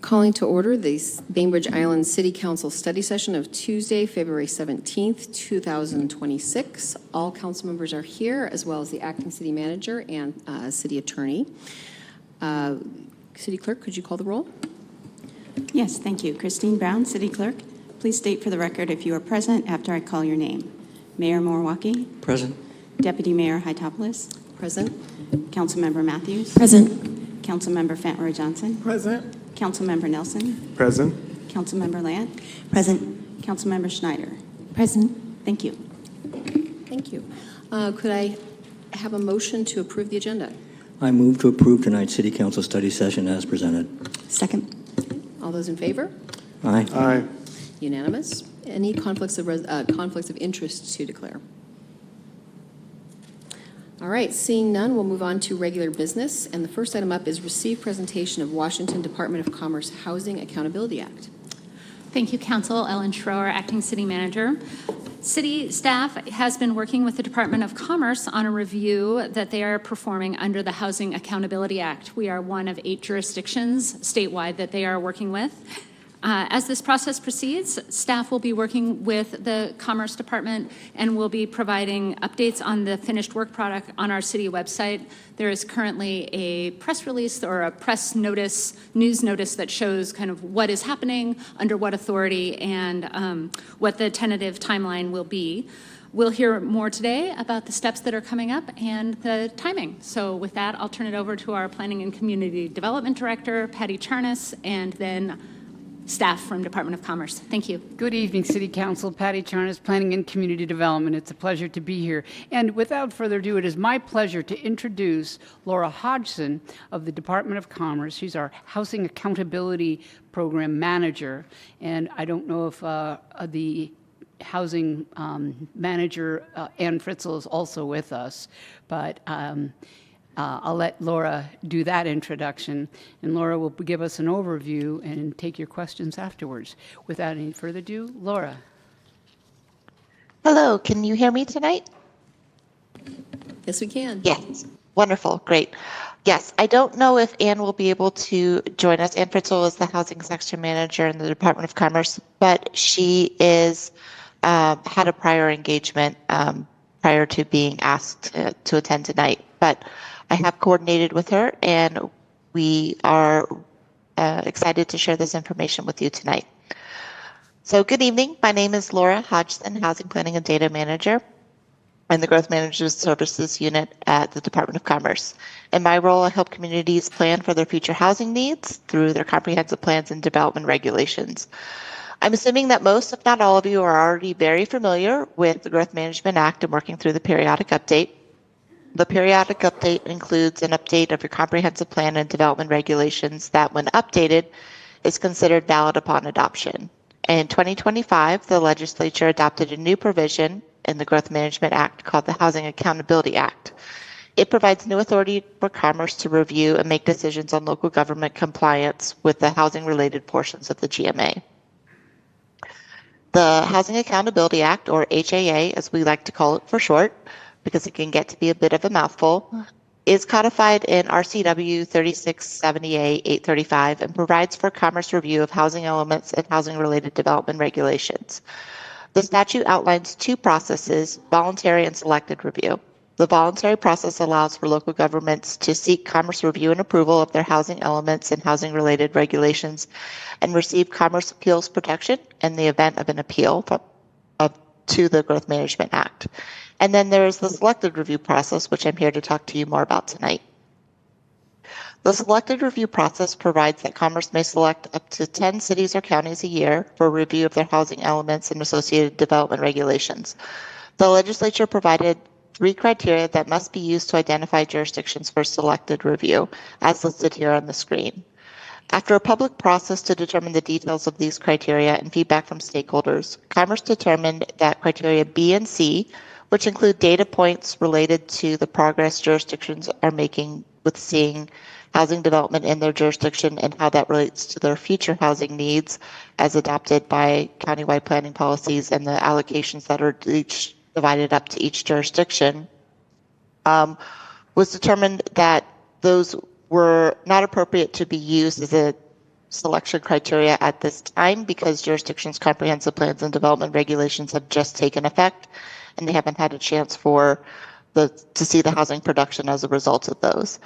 Calling to order the Bainbridge Island City Council study session of Tuesday, February 17th, 2026. All council members are here, as well as the acting city manager and city attorney. City clerk, could you call the roll? Yes, thank you. Christine Brown, city clerk. Please state for the record if you are present after I call your name. Mayor Moriwaki. Present. Deputy Mayor Hytopoulos. Present. Councilmember Matthews. Present. Councilmember Fantler Johnson. Present. Councilmember Nelson. Present. Councilmember Lant. Present. Councilmember Schneider. Present. Thank you. Thank you. Could I have a motion to approve the agenda? I move to approve tonight's City Council study session as presented. Second. All those in favor? Aye. Aye. Unanimous. Any conflicts of interest to declare? All right, seeing none, we'll move on to regular business. And the first item up is receive presentation of Washington Department of Commerce Housing Accountability Act. Thank you, Council. Ellen Schroer, Acting City Manager. City staff has been working with the Department of Commerce on a review that they are performing under the Housing Accountability Act. We are one of 8 jurisdictions statewide that they are working with. As this process proceeds, staff will be working with the Commerce Department and will be providing updates on the finished work product on our city website. There is currently a press release or a press notice, news notice that shows kind of what is happening, under what authority, and what the tentative timeline will be. We'll hear more today about the steps that are coming up and the timing. So with that, I'll turn it over to our Planning and Community Development Director, Patty Charnas, and then staff from Department of Commerce. Thank you. Good evening, City Council. Patty Charnas, Planning and Community Development. It's a pleasure to be here. And without further ado, it is my pleasure to introduce Laura Hodgson of the Department of Commerce. She's our Housing Accountability Program Manager. And I don't know if the Housing Manager, Ann Fritzl, is also with us, but I'll let Laura do that introduction, and Laura will give us an overview and take your questions afterwards. Without any further ado, Laura. Hello, can you hear me tonight? Yes, we can. Yes, wonderful, great. Yes, I don't know if Ann will be able to join us. Ann Fritzl is the Housing Section Manager in the Department of Commerce, but she is had a prior engagement prior to being asked to attend tonight. But I have coordinated with her, and we are excited to share this information with you tonight. So good evening. My name is Laura Hodgson, Housing Planning and Data Manager in the Growth Management Services Unit at the Department of Commerce. In my role, I help communities plan for their future housing needs through their comprehensive plans and development regulations. I'm assuming that most, if not all of you, are already very familiar with the Growth Management Act and working through the periodic update. The periodic update includes an update of your comprehensive plan and development regulations that, when updated, is considered valid upon adoption. In 2025, the legislature adopted a new provision in the Growth Management Act called the Housing Accountability Act. It provides new authority for Commerce to review and make decisions on local government compliance with the housing-related portions of the GMA. The Housing Accountability Act, or HAA, as we like to call it for short, because it can get to be a bit of a mouthful, is codified in RCW 3670A-835 and provides for Commerce review of housing elements and housing-related development regulations. The statute outlines 2 processes, voluntary and selected review. The voluntary process allows for local governments to seek Commerce review and approval of their housing elements and housing-related regulations and receive Commerce appeals protection in the event of an appeal to the Growth Management Act. And then there is the selected review process, which I'm here to talk to you more about tonight. The selected review process provides that Commerce may select up to 10 cities or counties a year for review of their housing elements and associated development regulations. The legislature provided 3 criteria that must be used to identify jurisdictions for selected review, as listed here on the screen. After a public process to determine the details of these criteria and feedback from stakeholders, Commerce determined that criteria B and C, which include data points related to the progress jurisdictions are making with seeing housing development in their jurisdiction and how that relates to their future housing needs as adopted by countywide planning policies and the allocations that are each divided up to each jurisdiction, was determined that those were not appropriate to be used as a selection criteria at this time because jurisdictions' comprehensive plans and development regulations have just taken effect, and they haven't had a chance to see the housing production as a result of those.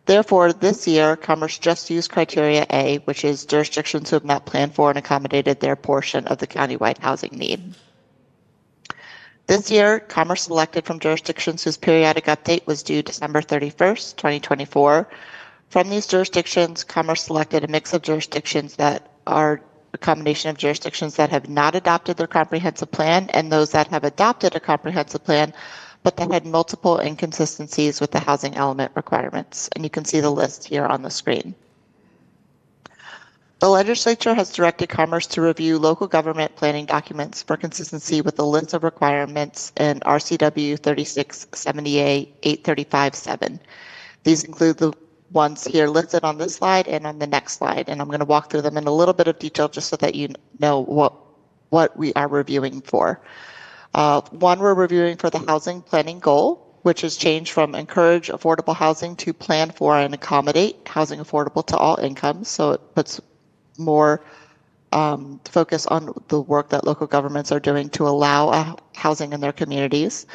Therefore, this year, Commerce just used criteria A, which is jurisdictions who have not planned for and accommodated their portion of the countywide housing need. This year, Commerce selected from jurisdictions whose periodic update was due December 31st, 2024. From these jurisdictions, Commerce selected a mix of jurisdictions that are a combination of jurisdictions that have not adopted their comprehensive plan and those that have adopted a comprehensive plan but that had multiple inconsistencies with the housing element requirements. And you can see the list here on the screen. The legislature has directed Commerce to review local government planning documents for consistency with the list of requirements in RCW 3670A-835-7. These include the ones here listed on this slide and on the next slide, and I'm going to walk through them in a little bit of detail just so that you know what we are reviewing for. One, we're reviewing for the housing planning goal, which has changed from encourage affordable housing to plan for and accommodate housing affordable to all incomes. So it puts more focus on the work that local governments are doing to allow housing in their communities.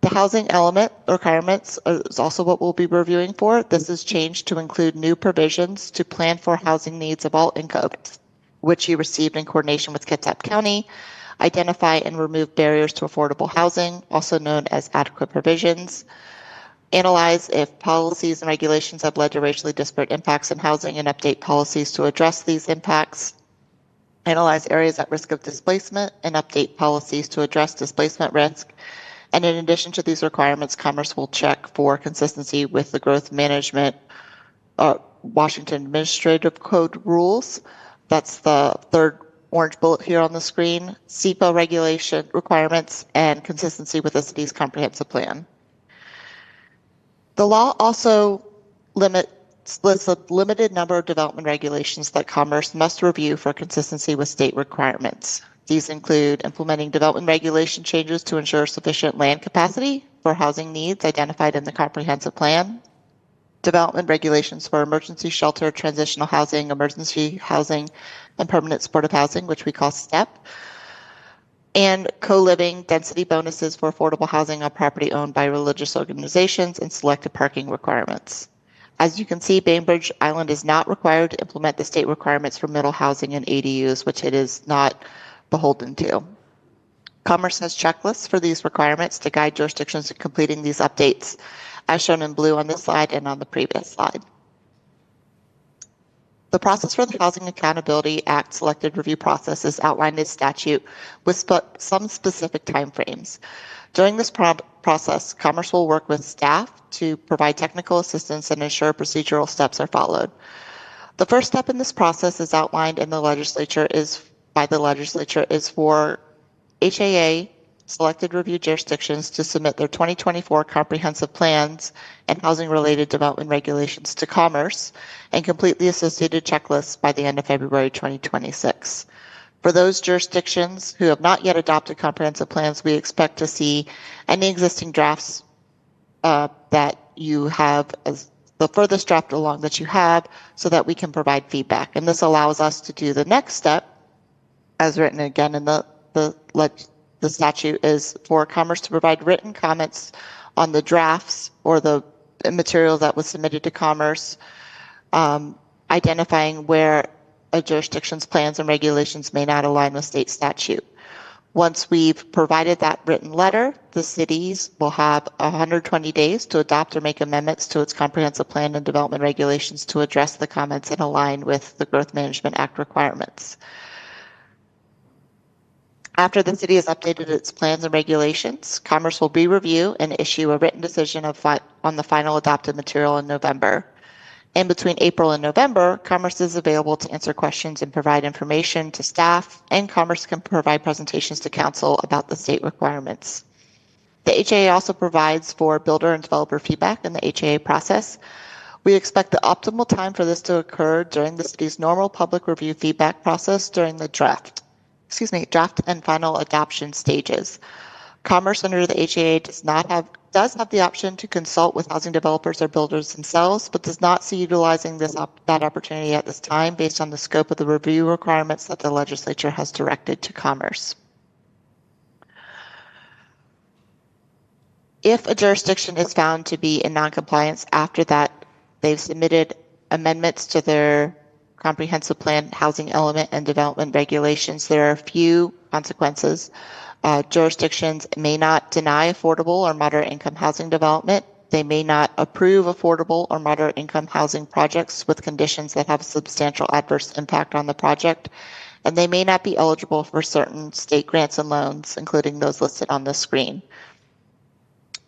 The housing element requirements is also what we'll be reviewing for. This is changed to include new provisions to plan for housing needs of all incomes, which you received in coordination with Kitsap County. Identify and remove barriers to affordable housing, also known as adequate provisions. Analyze if policies and regulations have led to racially disparate impacts in housing and update policies to address these impacts. Analyze areas at risk of displacement and update policies to address displacement risk. And in addition to these requirements, Commerce will check for consistency with the growth management Washington Administrative Code rules. That's the third orange bullet here on the screen, SEPA regulation requirements, and consistency with the city's comprehensive plan. The law also lists a limited number of development regulations that Commerce must review for consistency with state requirements. These include implementing development regulation changes to ensure sufficient land capacity for housing needs identified in the comprehensive plan, development regulations for emergency shelter, transitional housing, emergency housing, and permanent supportive housing, which we call STEP, and co-living density bonuses for affordable housing on property owned by religious organizations and selected parking requirements. As you can see, Bainbridge Island is not required to implement the state requirements for middle housing and ADUs, which it is not beholden to. Commerce has checklists for these requirements to guide jurisdictions in completing these updates, as shown in blue on this slide and on the previous slide. The process for the Housing Accountability Act selected review process is outlined in statute with some specific timeframes. During this process, Commerce will work with staff to provide technical assistance and ensure procedural steps are followed. The first step in this process is outlined in the legislature is for HAA selected review jurisdictions to submit their 2024 comprehensive plans and housing-related development regulations to Commerce and complete the associated checklists by the end of February 2026. For those jurisdictions who have not yet adopted comprehensive plans, we expect to see any existing drafts that you have as the furthest draft along that you have so that we can provide feedback. And this allows us to do the next step, as written again in the statute, is for Commerce to provide written comments on the drafts or the material that was submitted to Commerce, identifying where a jurisdiction's plans and regulations may not align with state statute. Once we've provided that written letter, the cities will have 120 days to adopt or make amendments to its comprehensive plan and development regulations to address the comments and align with the Growth Management Act requirements. After the city has updated its plans and regulations, Commerce will re-review and issue a written decision on the final adopted material in November. In between April and November, Commerce is available to answer questions and provide information to staff, and Commerce can provide presentations to Council about the state requirements. The HAA also provides for builder and developer feedback in the HAA process. We expect the optimal time for this to occur during the city's normal public review feedback process during the draft and final adoption stages. Commerce under the HAA does have the option to consult with housing developers or builders themselves, but does not see utilizing that opportunity at this time based on the scope of the review requirements that the legislature has directed to Commerce. If a jurisdiction is found to be in noncompliance after that they've submitted amendments to their comprehensive plan housing element and development regulations, there are a few consequences. Jurisdictions may not deny affordable or moderate income housing development. They may not approve affordable or moderate income housing projects with conditions that have a substantial adverse impact on the project. And they may not be eligible for certain state grants and loans, including those listed on the screen.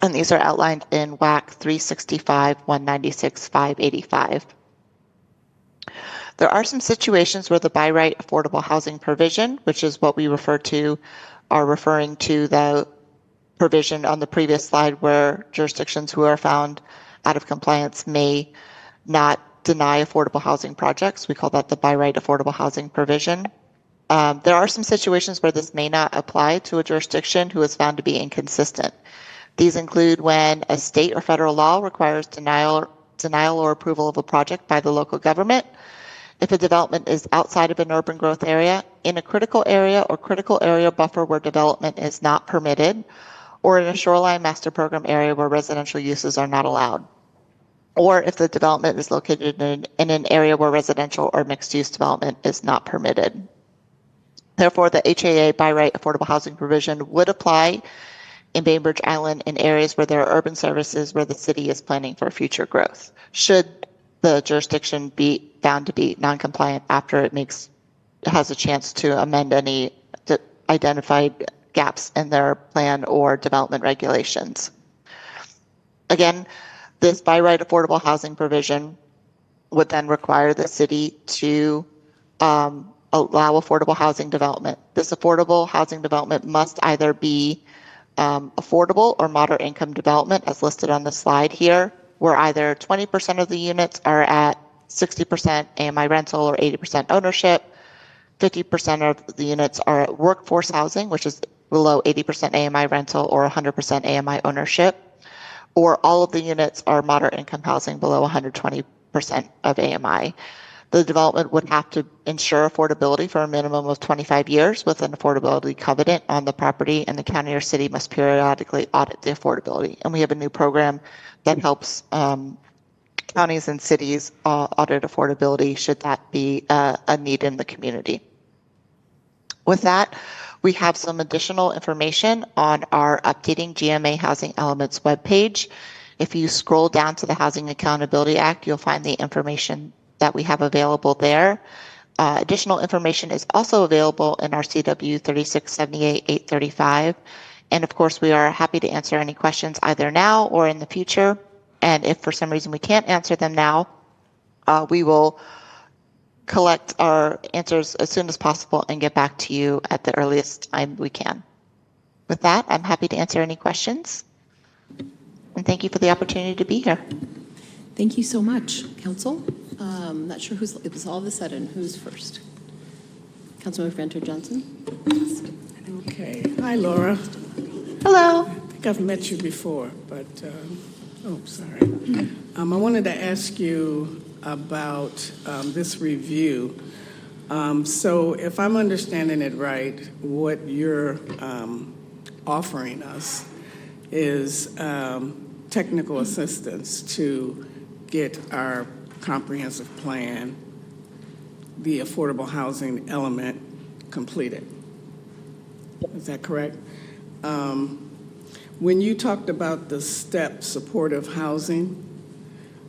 And these are outlined in WAC 365, 196, 585. There are some situations where the by right affordable housing provision, which is what we are referring to the provision on the previous slide where jurisdictions who are found out of compliance may not deny affordable housing projects. We call that the by right affordable housing provision. There are some situations where this may not apply to a jurisdiction who is found to be inconsistent. These include when a state or federal law requires denial or approval of a project by the local government, if a development is outside of an urban growth area, in a critical area or critical area buffer where development is not permitted, or in a shoreline master program area where residential uses are not allowed, or if the development is located in an area where residential or mixed-use development is not permitted. Therefore, the HAA by right affordable housing provision would apply in Bainbridge Island in areas where there are urban services where the city is planning for future growth, should the jurisdiction be found to be non-compliant after it has a chance to amend any identified gaps in their plan or development regulations. Again, this by right affordable housing provision would then require the city to allow affordable housing development. This affordable housing development must either be affordable or moderate income development as listed on the slide here, where either 20% of the units are at 60% AMI rental or 80% ownership, 50% of the units are at workforce housing, which is below 80% AMI rental or 100% AMI ownership, or all of the units are moderate income housing below 120% of AMI. The development would have to ensure affordability for a minimum of 25 years with an affordability covenant on the property, and the county or city must periodically audit the affordability. And we have a new program that helps counties and cities audit affordability should that be a need in the community. With that, we have some additional information on our Updating GMA Housing Elements webpage. If you scroll down to the Housing Accountability Act, you'll find the information that we have available there. Additional information is also available in our CW 3678-835. And of course, we are happy to answer any questions either now or in the future. And if for some reason we can't answer them now, we will collect our answers as soon as possible and get back to you at the earliest time we can. With that, I'm happy to answer any questions. And thank you for the opportunity to be here. Thank you so much, Council. Not sure it was all of a sudden. Who's first? Councilmember Venter Johnson. Okay. Hi, Laura. Hello. I think I've met you before, but, sorry. I wanted to ask you about this review. So if I'm understanding it right, what you're offering us is technical assistance to get our comprehensive plan, the affordable housing element, completed. Is that correct? When you talked about the STEP supportive housing,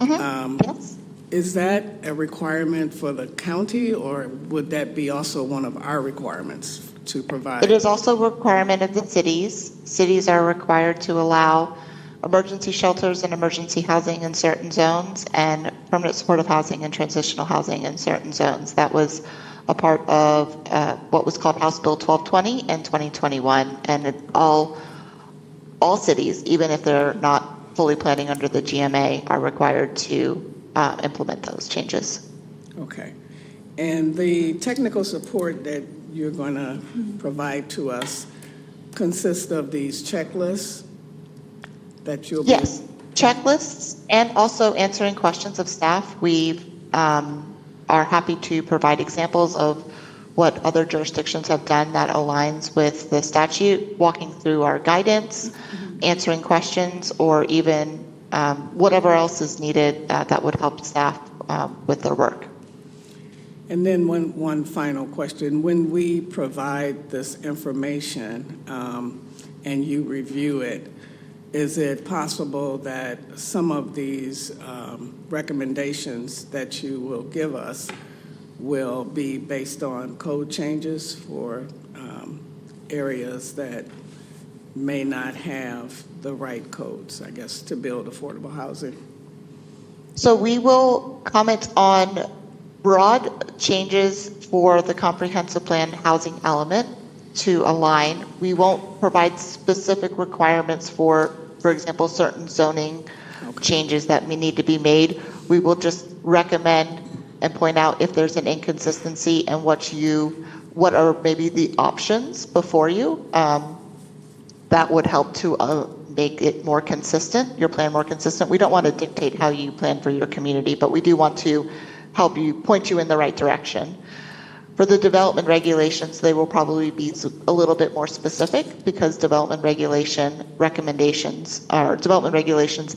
Yes. is that a requirement for the county, or would that be also one of our requirements to provide? It is also a requirement of the cities. Cities are required to allow emergency shelters and emergency housing in certain zones and permanent supportive housing and transitional housing in certain zones. That was a part of what was called House Bill 1220 in 2021. And all cities, even if they're not fully planning under the GMA, are required to implement those changes. Okay. And the technical support that you're going to provide to us, consist of these checklists that you'll be? Yes, checklists and also answering questions of staff. We are happy to provide examples of what other jurisdictions have done that aligns with the statute, walking through our guidance, answering questions, or even whatever else is needed that would help staff with their work. And then one final question. When we provide this information and you review it, is it possible that some of these recommendations that you will give us will be based on code changes for areas that may not have the right codes, I guess, to build affordable housing? So we will comment on broad changes for the comprehensive plan housing element to align. We won't provide specific requirements for example, certain zoning changes that may need to be made. We will just recommend and point out if there's an inconsistency and what are maybe the options before you that would help to make it more consistent, your plan more consistent. We don't want to dictate how you plan for your community, but we do want to help you, point you in the right direction. For the development regulations, they will probably be a little bit more specific because development regulations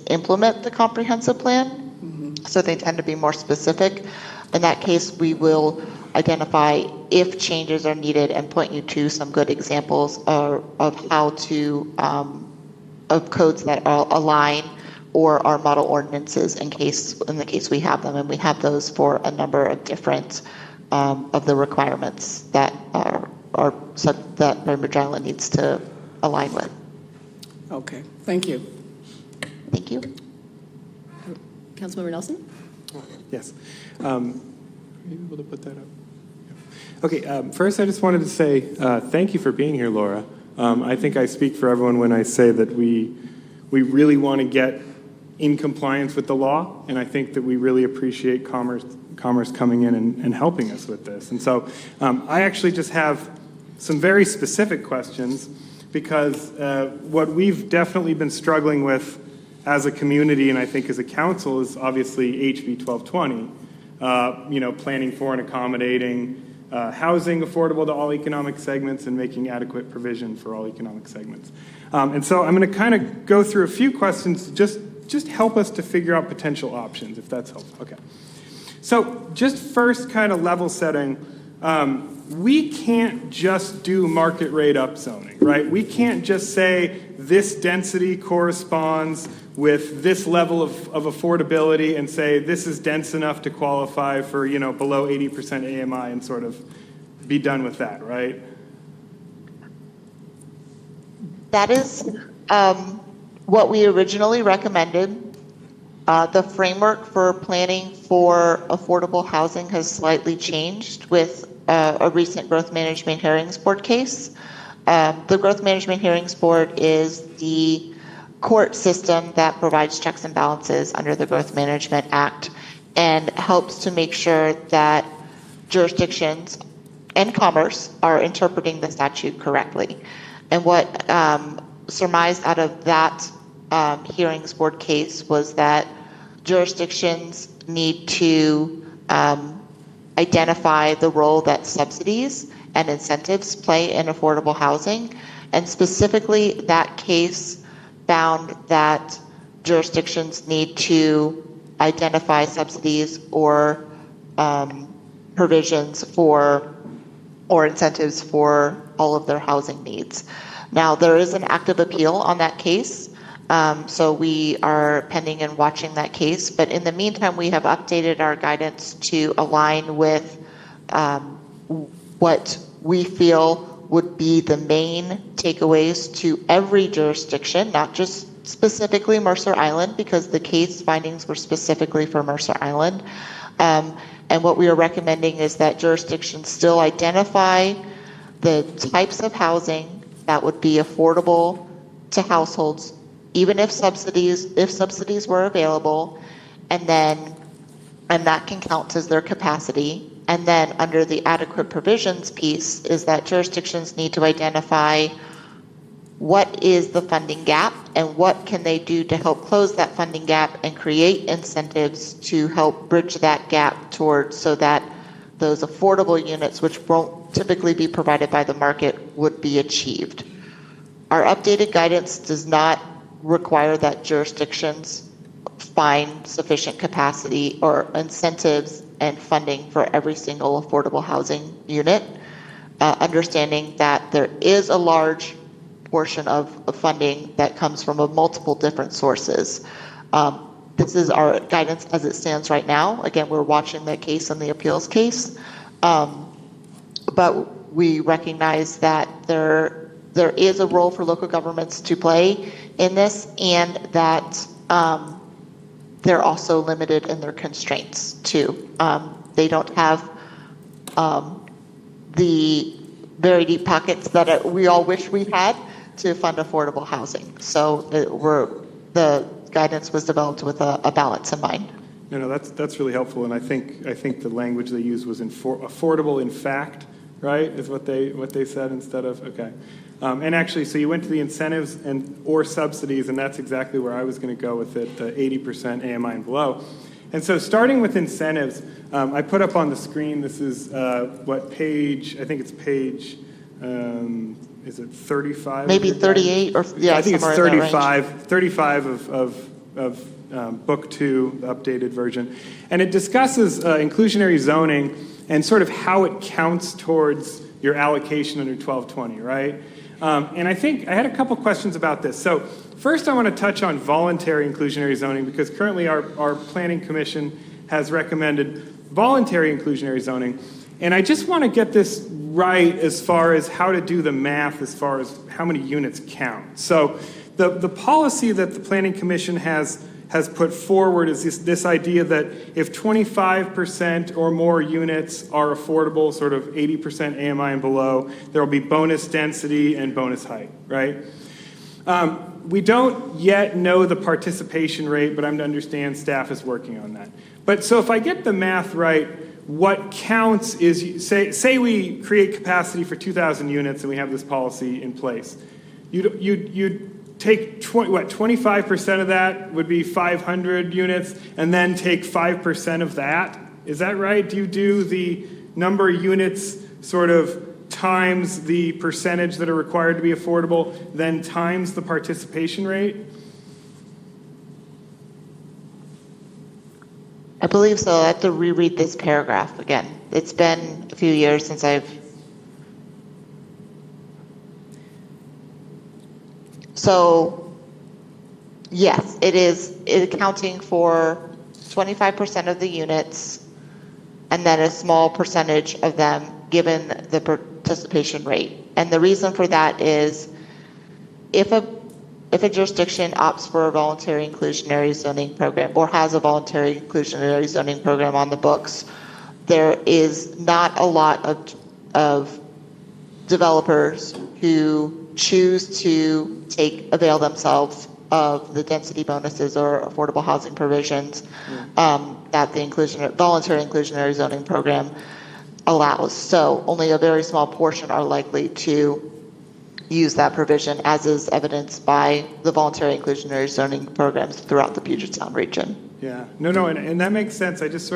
implement the comprehensive plan. So they tend to be more specific. In that case, we will identify if changes are needed and point you to some good examples of how to, of codes that align or are model ordinances in the case we have them. And we have those for a number of different of the requirements that that Bainbridge Island needs to align with. Okay, thank you. Thank you. Councilmember Nelson? Yes. Are you able to put that up? Yeah. Okay, first I just wanted to say thank you for being here, Laura. I think I speak for everyone when I say that we really want to get in compliance with the law, and I think that we really appreciate Commerce coming in and helping us with this. And so I actually just have some very specific questions because what we've definitely been struggling with as a community and I think as a council is obviously HB 1220, planning for and accommodating housing affordable to all economic segments and making adequate provision for all economic segments. And so I'm going to kind of go through a few questions, just help us to figure out potential options, if that's helpful. Okay. So just first kind of level setting, we can't just do market rate upzoning, right? We can't just say this density corresponds with this level of affordability and say this is dense enough to qualify for, below 80% AMI and sort of be done with that, right? That is what we originally recommended. The framework for planning for affordable housing has slightly changed with a recent Growth Management Hearings Board case. The Growth Management Hearings Board is the court system that provides checks and balances under the Growth Management Act and helps to make sure that jurisdictions and Commerce are interpreting the statute correctly. And what surmised out of that hearings board case was that jurisdictions need to identify the role that subsidies and incentives play in affordable housing. And specifically, that case found that jurisdictions need to identify subsidies or provisions for or incentives for all of their housing needs. Now, there is an active appeal on that case, so we are pending and watching that case. But in the meantime, we have updated our guidance to align with what we feel would be the main takeaways to every jurisdiction, not just specifically Mercer Island, because the case findings were specifically for Mercer Island. And what we are recommending is that jurisdictions still identify the types of housing that would be affordable to households, even if subsidies were available, and that can count as their capacity. And then under the adequate provisions piece is that jurisdictions need to identify what is the funding gap and what can they do to help close that funding gap and create incentives to help bridge that gap towards so that those affordable units, which won't typically be provided by the market, would be achieved. Our updated guidance does not require that jurisdictions find sufficient capacity or incentives and funding for every single affordable housing unit, understanding that there is a large portion of funding that comes from multiple different sources. This is our guidance as it stands right now. Again, we're watching the case and the appeals case, but we recognize that there is a role for local governments to play in this, and that they're also limited in their constraints too. They don't have the very deep pockets that we all wish we had to fund affordable housing. So the guidance was developed with a balance in mind. No, that's really helpful, and I think the language they used was affordable in fact, right? Is what they said instead of okay. And actually, so you went to the incentives or subsidies, and that's exactly where I was going to go with it, the 80% AMI and below. And so starting with incentives, I put up on the screen, this is what page, I think it's page, is it 35? Maybe 38 or, yeah, I think it's somewhere in that range. 35 of Book 2, the updated version. And it discusses inclusionary zoning and sort of how it counts towards your allocation under 1220, right? And I think I had a couple questions about this. So first I want to touch on voluntary inclusionary zoning, because currently our Planning Commission has recommended voluntary inclusionary zoning. And I just want to get this right as far as how to do the math as far as how many units count. So the policy that the Planning Commission has put forward is this idea that if 25% or more units are affordable, sort of 80% AMI and below, there will be bonus density and bonus height, right? We don't yet know the participation rate, but I'm to understand staff is working on that. But so if I get the math right, what counts is, say we create capacity for 2,000 units and we have this policy in place. You'd take 25% of that would be 500 units, and then take 5% of that. Is that right? Do you do the number of units sort of times the percentage that are required to be affordable, then times the participation rate? I believe so. I have to reread this paragraph again. It's been a few years since I've... So, yes, it is accounting for 25% of the units, and then a small percentage of them given the participation rate. And the reason for that is if a jurisdiction opts for a voluntary inclusionary zoning program or has a voluntary inclusionary zoning program on the books, there is not a lot of developers who choose to avail themselves of the density bonuses or affordable housing provisions that the voluntary inclusionary zoning program allows. So only a very small portion are likely to use that provision, as is evidenced by the voluntary inclusionary zoning programs throughout the Puget Sound region. Yeah, no, and that makes sense. I just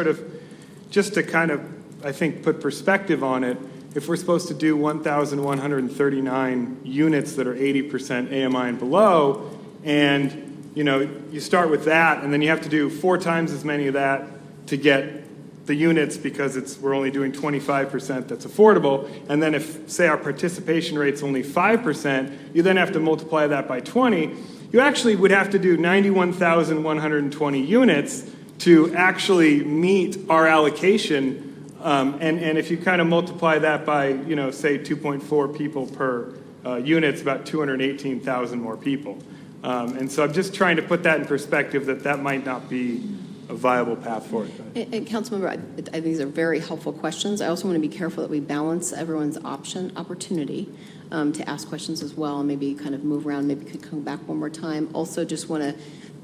to kind of, I think, put perspective on it, if we're supposed to do 1,139 units that are 80% AMI and below, and you start with that, and then you have to do 4 times as many of that to get the units, because we're only doing 25% that's affordable, and then if, say, our participation rate's only 5%, you then have to multiply that by 20. You actually would have to do 91,120 units to actually meet our allocation. And if you kind of multiply that by, say 2.4 people per unit, it's about 218,000 more people. And so I'm just trying to put that in perspective, that might not be a viable path forward. And Councilmember, I think these are very helpful questions. I also want to be careful that we balance everyone's opportunity to ask questions as well, and maybe kind of move around, maybe could come back one more time. Also just want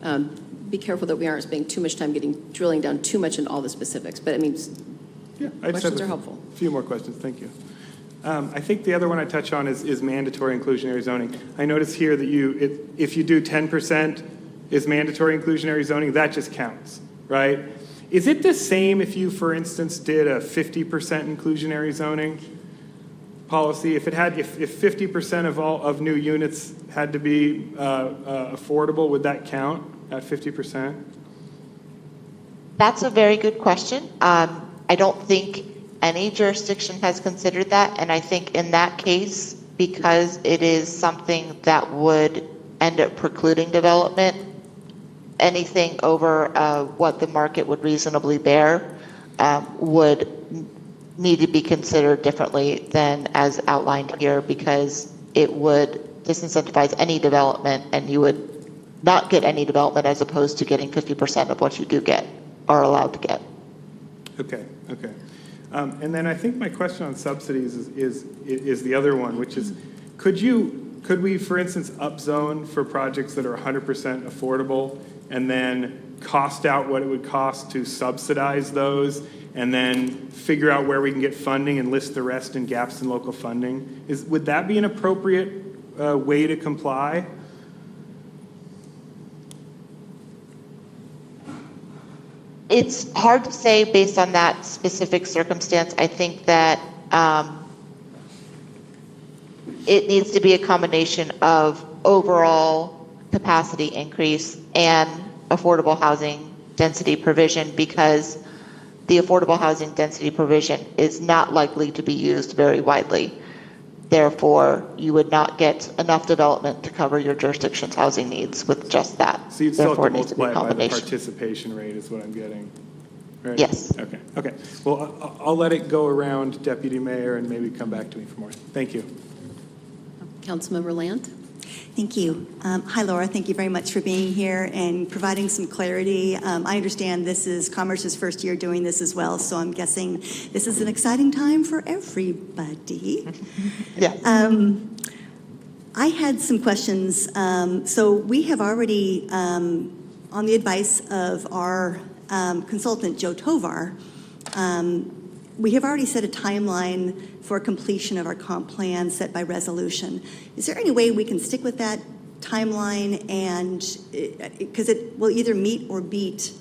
to be careful that we aren't spending too much time drilling down too much into all the specifics. But I mean, yeah, questions are helpful. A few more questions, thank you. I think the other one I touch on is mandatory inclusionary zoning. I notice here that if you do 10% is mandatory inclusionary zoning, that just counts, right? Is it the same if you, for instance, did a 50% inclusionary zoning policy? If 50% of new units had to be affordable, would that count at 50%? That's a very good question. I don't think any jurisdiction has considered that, and I think in that case, because it is something that would end up precluding development, anything over what the market would reasonably bear would need to be considered differently than as outlined here, because it would disincentivize any development, and you would not get any development as opposed to getting 50% of what you do get or allowed to get. Okay. And then I think my question on subsidies is the other one, which is, could we, for instance, upzone for projects that are 100% affordable and then cost out what it would cost to subsidize those, and then figure out where we can get funding and list the rest in gaps in local funding? Would that be an appropriate way to comply? It's hard to say based on that specific circumstance. I think that it needs to be a combination of overall capacity increase and affordable housing density provision, because the affordable housing density provision is not likely to be used very widely. Therefore, you would not get enough development to cover your jurisdiction's housing needs with just that. So you'd still have Therefore, to it needs to be a multiply it by the combination. participation rate is what I'm getting, right? Yes. Okay. Well, I'll let it go around, Deputy Mayor, and maybe come back to me for more. Thank you. Councilmember Land? Thank you. Hi, Laura. Thank you very much for being here and providing some clarity. I understand this is Commerce's first year doing this as well, so I'm guessing this is an exciting time for everybody. Yes. I had some questions. So we have already, on the advice of our consultant, Joe Tovar, we have already set a timeline for completion of our comp plan set by resolution. Is there any way we can stick with that timeline, and because it will either meet or beat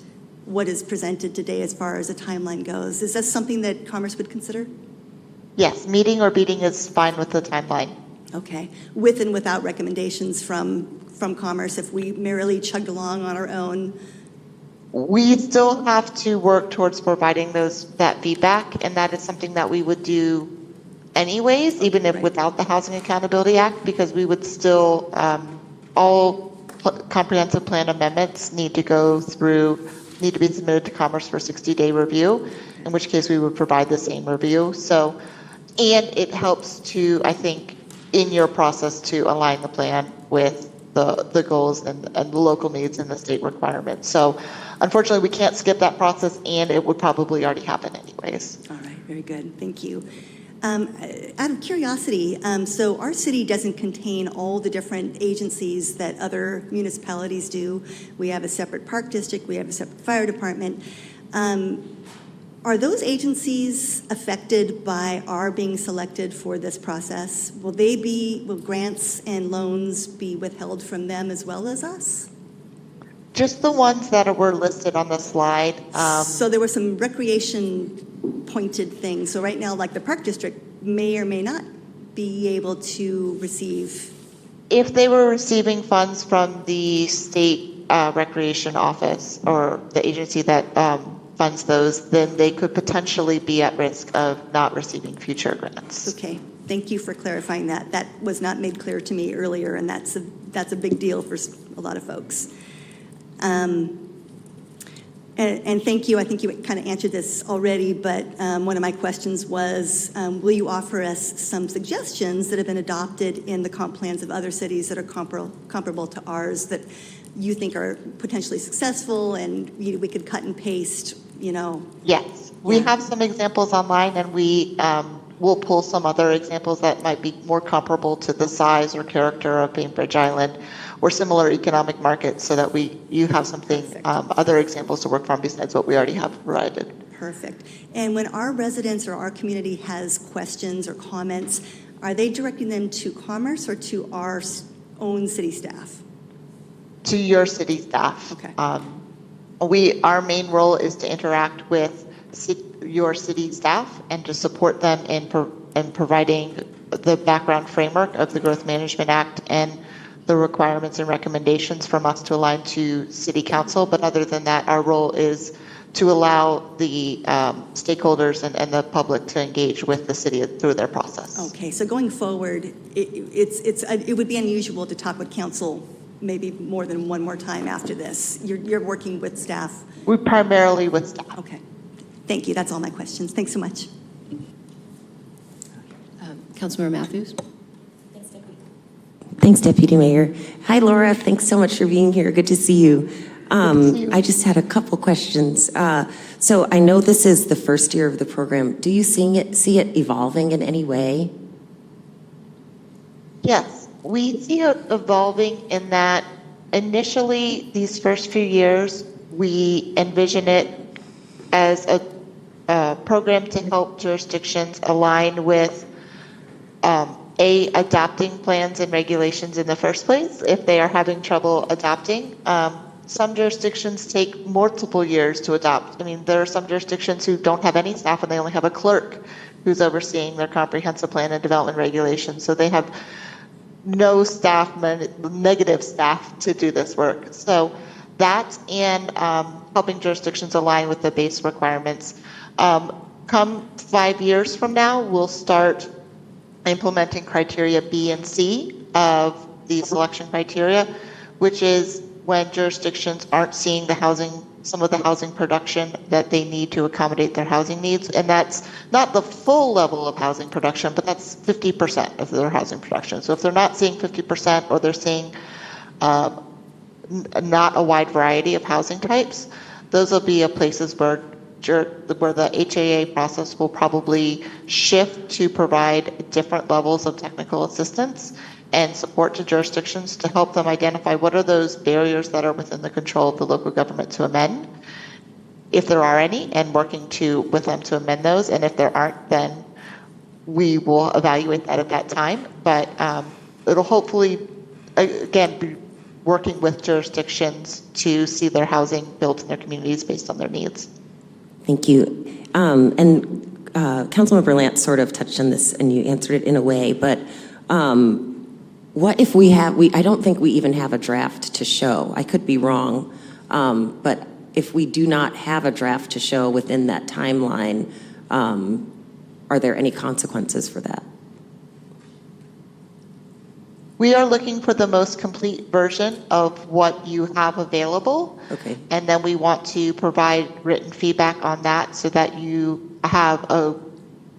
what is presented today as far as a timeline goes? Is that something that Commerce would consider? Yes, meeting or beating is fine with the timeline. Okay, with and without recommendations from Commerce, if we merely chugged along on our own? We still have to work towards providing that feedback, and that is something that we would do anyways, even if without the Housing Accountability Act, because we would still, all comprehensive plan amendments need to be submitted to Commerce for 60-day review, in which case we would provide the same review. So, and it helps to, I think, in your process to align the plan with the goals and the local needs and the state requirements. So unfortunately, we can't skip that process, and it would probably already happen anyways. All right, very good. Thank you. Out of curiosity, so our city doesn't contain all the different agencies that other municipalities do. We have a separate park district, we have a separate fire department. Are those agencies affected by our being selected for this process? Will grants and loans be withheld from them as well as us? Just the ones that were listed on the slide. So there were some recreation-pointed things. So right now, like the Park District may or may not be able to receive. If they were receiving funds from the state recreation office or the agency that funds those, then they could potentially be at risk of not receiving future grants. Okay, thank you for clarifying that. That was not made clear to me earlier, and that's a big deal for a lot of folks. And thank you. I think you kind of answered this already, but one of my questions was, will you offer us some suggestions that have been adopted in the comp plans of other cities that are comparable to ours that you think are potentially successful, and we could cut and paste, Yes, we have some examples online, and we will pull some other examples that might be more comparable to the size or character of Bainbridge Island or similar economic markets, so that you have something, other examples to work from besides what we already have provided. Perfect. And when our residents or our community has questions or comments, are they directing them to Commerce or to our own city staff? To your city staff. Okay. Our main role is to interact with your city staff and to support them in providing the background framework of the Growth Management Act and the requirements and recommendations from us to align to City Council. But other than that, our role is to allow the stakeholders and the public to engage with the city through their process. Okay, so going forward, it would be unusual to talk with council maybe more than one more time after this. You're working with staff. We're primarily with staff. Okay, thank you. That's all my questions. Thanks so much. Councilmember Matthews? Thanks, Deputy Mayor. Hi, Laura. Thanks so much for being here. Good to see you. I just had a couple questions. So I know this is the first year of the program. Do you see it evolving in any way? Yes, we see it evolving in that initially these first few years, we envision it as a program to help jurisdictions align with adopting plans and regulations in the first place if they are having trouble adopting. Some jurisdictions take multiple years to adopt. I mean, there are some jurisdictions who don't have any staff and they only have a clerk who's overseeing their comprehensive plan and development regulations. So they have no staff, negative staff to do this work. So that and helping jurisdictions align with the base requirements. Come 5 years from now, we'll start implementing criteria B and C of the selection criteria, which is when jurisdictions aren't seeing some of the housing production that they need to accommodate their housing needs. And that's not the full level of housing production, but that's 50% of their housing production. So if they're not seeing 50% or they're seeing not a wide variety of housing types, those will be places where the HAA process will probably shift to provide different levels of technical assistance and support to jurisdictions to help them identify what are those barriers that are within the control of the local government to amend, if there are any, and working with them to amend those. And if there aren't, then we will evaluate that at that time. But it'll hopefully, again, be working with jurisdictions to see their housing built in their communities based on their needs. Thank you. And Councilmember Lance sort of touched on this and you answered it in a way, but what if I don't think we even have a draft to show. I could be wrong, but if we do not have a draft to show within that timeline, are there any consequences for that? We are looking for the most complete version of what you have available. Okay. And then we want to provide written feedback on that so that you have a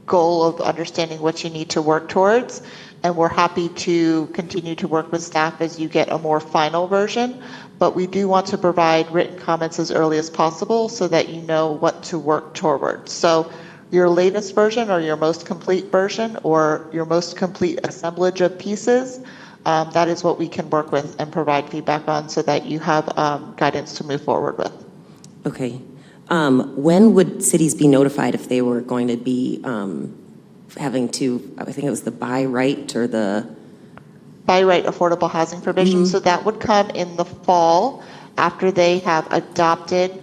goal of understanding what you need to work towards. And we're happy to continue to work with staff as you get a more final version. But we do want to provide written comments as early as possible so that you know what to work towards. So your latest version or your most complete version or your most complete assemblage of pieces, that is what we can work with and provide feedback on so that you have guidance to move forward with. Okay. When would cities be notified if they were going to be having to, I think it was the by right or the... By right affordable housing provision. Mm-hmm. So that would come in the fall after they have adopted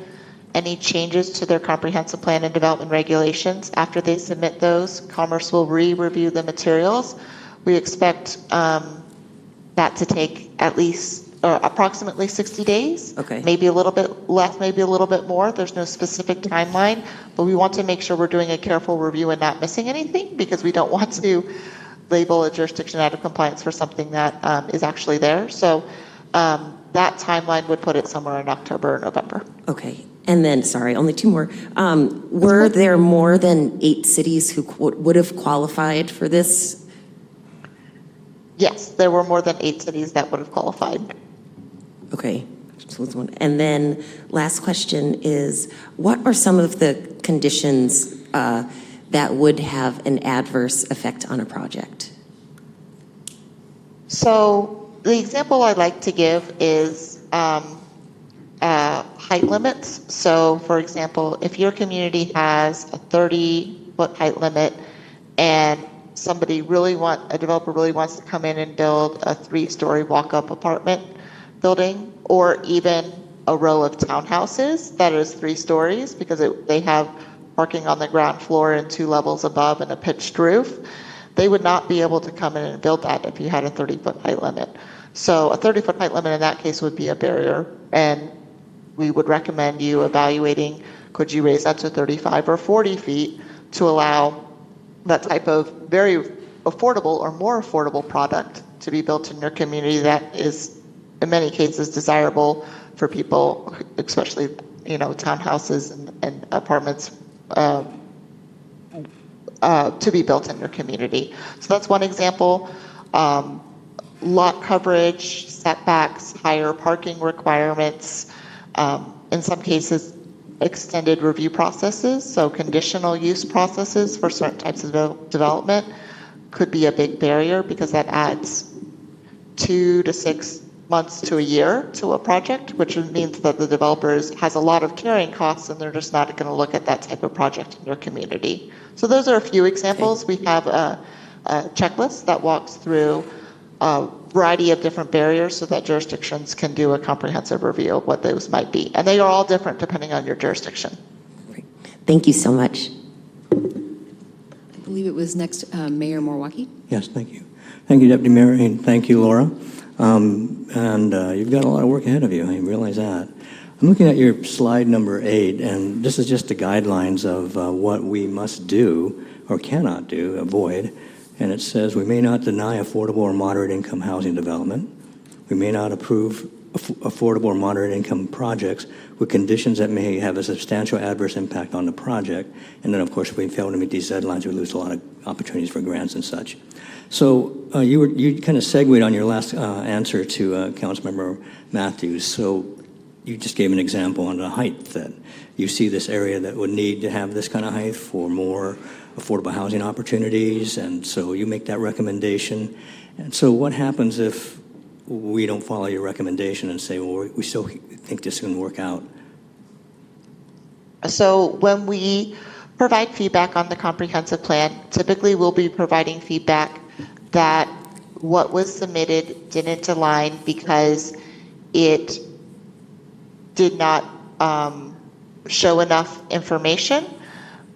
any changes to their comprehensive plan and development regulations. After they submit those, Commerce will re-review the materials. We expect that to take at least approximately 60 days. Okay. Maybe a little bit less, maybe a little bit more. There's no specific timeline, but we want to make sure we're doing a careful review and not missing anything because we don't want to label a jurisdiction out of compliance for something that is actually there. So that timeline would put it somewhere in October or November. Okay. And then, sorry, only two more. Were there more than 8 cities who would have qualified for this? Yes, there were more than 8 cities that would have qualified. Okay. And then last question is, what are some of the conditions that would have an adverse effect on a project? So the example I like to give is height limits. So, for example, if your community has a 30-foot height limit and a developer really wants to come in and build a 3-story walk-up apartment building, or even a row of townhouses that is 3 stories because they have parking on the ground floor and 2 levels above and a pitched roof, they would not be able to come in and build that if you had a 30-foot height limit. So a 30-foot height limit in that case would be a barrier, and we would recommend you evaluating, could you raise that to 35 or 40 feet to allow that type of very affordable or more affordable product to be built in your community that is, in many cases, desirable for people, especially, townhouses and apartments to be built in your community. So that's one example. Lot coverage, setbacks, higher parking requirements, in some cases, extended review processes, so conditional use processes for certain types of development could be a big barrier because that adds 2 to 6 months to a year to a project, which means that the developer has a lot of carrying costs and they're just not going to look at that type of project in your community. So those are a few examples. We have a checklist that walks through a variety of different barriers so that jurisdictions can do a comprehensive review of what those might be. And they are all different depending on your jurisdiction. Thank you so much. I believe it was next Mayor Morwaki. Yes, thank you. Thank you, Deputy Mayor, and thank you, Laura. You've got a lot of work ahead of you. I realize that. I'm looking at your slide number 8, and this is just the guidelines of what we must do or cannot do, avoid. And it says we may not deny affordable or moderate income housing development. We may not approve affordable or moderate income projects with conditions that may have a substantial adverse impact on the project. And then, of course, if we fail to meet these deadlines, we lose a lot of opportunities for grants and such. So you kind of segued on your last answer to Councilmember Matthews. So you just gave an example on the height that you see this area that would need to have this kind of height for more affordable housing opportunities, and so you make that recommendation. And so what happens if we don't follow your recommendation and say, well, we still think this can work out? So when we provide feedback on the comprehensive plan, typically we'll be providing feedback that what was submitted didn't align because it did not show enough information,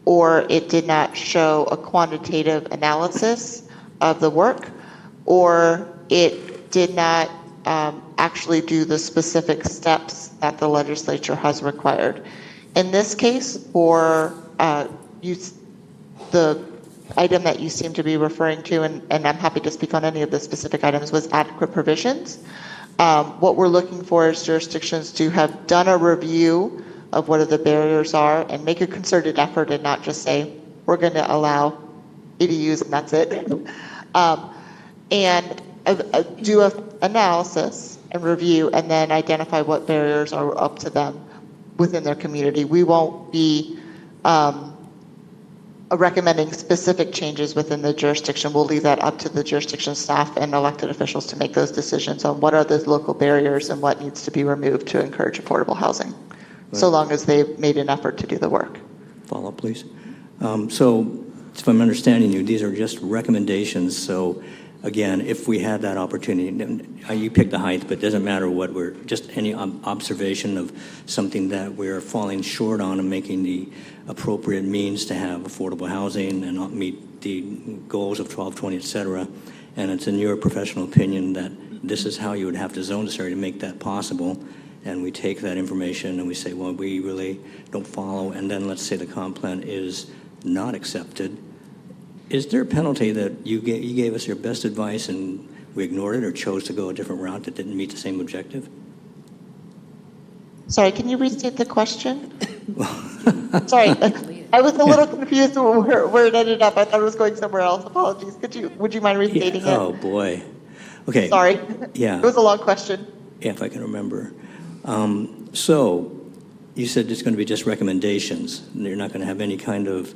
or it did not show a quantitative analysis of the work, or it did not actually do the specific steps that the legislature has required. In this case, for the item that you seem to be referring to, and I'm happy to speak on any of the specific items, was adequate provisions. What we're looking for is jurisdictions to have done a review of what the barriers are and make a concerted effort and not just say, we're going to allow ADUs and that's it. And do an analysis and review and then identify what barriers are up to them within their community. We won't be recommending specific changes within the jurisdiction. We'll leave that up to the jurisdiction staff and elected officials to make those decisions on what are those local barriers and what needs to be removed to encourage affordable housing, so long as they've made an effort to do the work. Follow up, please. So if I'm understanding you, these are just recommendations. So again, if we had that opportunity, you pick the height, but it doesn't matter what we're, just any observation of something that we're falling short on and making the appropriate means to have affordable housing and not meet the goals of 1220, et cetera. And it's in your professional opinion that this is how you would have to zone this area to make that possible. And we take that information and we say, well, we really don't follow. And then let's say the comp plan is not accepted. Is there a penalty that you gave us your best advice and we ignored it or chose to go a different route that didn't meet the same objective? Sorry, can you restate the question? Sorry, I was a little confused where it ended up. I thought it was going somewhere else. Apologies. Would you mind restating it? Oh, boy. Okay. Sorry. Yeah. It was a long question. Yeah, if I can remember. So you said it's going to be just recommendations. You're not going to have any kind of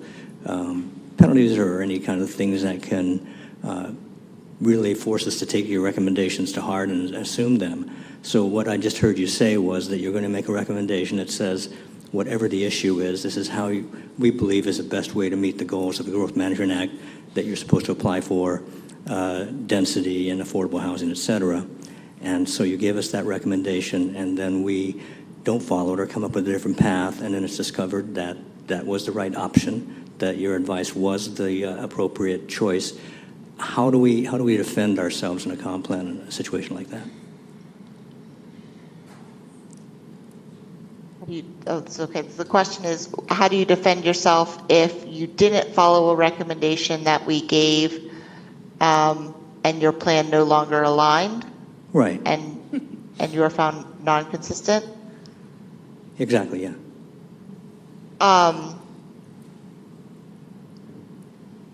penalties or any kind of things that can really force us to take your recommendations to heart and assume them. So what I just heard you say was that you're going to make a recommendation that says, whatever the issue is, this is how we believe is the best way to meet the goals of the Growth Management Act that you're supposed to apply for, density and affordable housing, et cetera. And so you gave us that recommendation, and then we don't follow it or come up with a different path, and then it's discovered that that was the right option, that your advice was the appropriate choice. How do we defend ourselves in a comp plan in a situation like that? It's okay. The question is, how do you defend yourself if you didn't follow a recommendation that we gave, and your plan no longer aligned? Right. And you are found non-consistent? Exactly, yeah.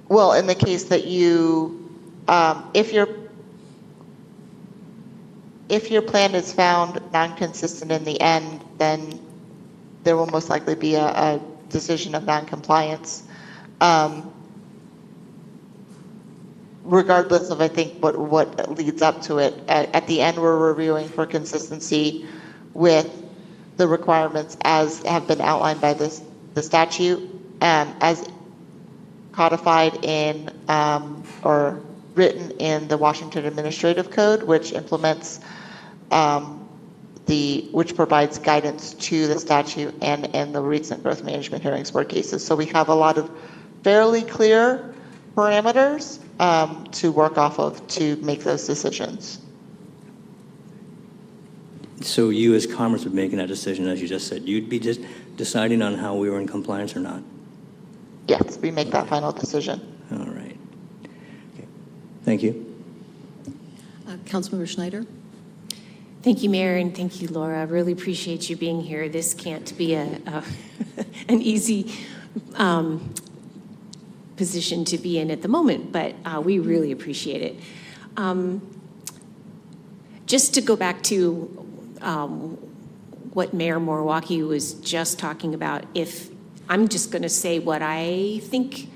Well, in the case that you, if your plan is found non-consistent in the end, then there will most likely be a decision of non-compliance. Regardless of, I think, what leads up to it. At the end, we're reviewing for consistency with the requirements as have been outlined by the statute, as codified in or written in the Washington Administrative Code, which implements which provides guidance to the statute and in the recent growth management hearings board cases. So we have a lot of fairly clear parameters to work off of to make those decisions. So you as Commerce would make that decision, as you just said. You'd be just deciding on how we were in compliance or not? Yes, we make that final decision. All right. Okay. Thank you. Councilmember Schneider? Thank you, Mayor, and thank you, Laura. I really appreciate you being here. This can't be an easy position to be in at the moment, but we really appreciate it. Just to go back to what Mayor Moriwaki was just talking about, if I'm just going to say what I think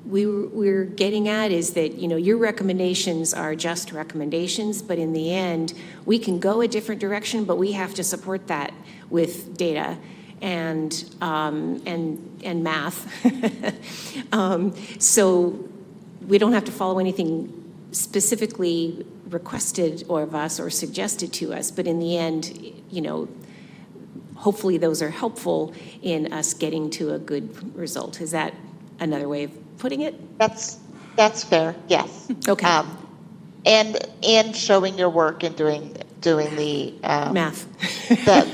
we're getting at is that, your recommendations are just recommendations, but in the end, we can go a different direction, but we have to support that with data and math. So we don't have to follow anything specifically requested of us or suggested to us, but in the end, hopefully those are helpful in us getting to a good result. Is that another way of putting it? That's fair. Yes. Okay. And showing your work and doing the math.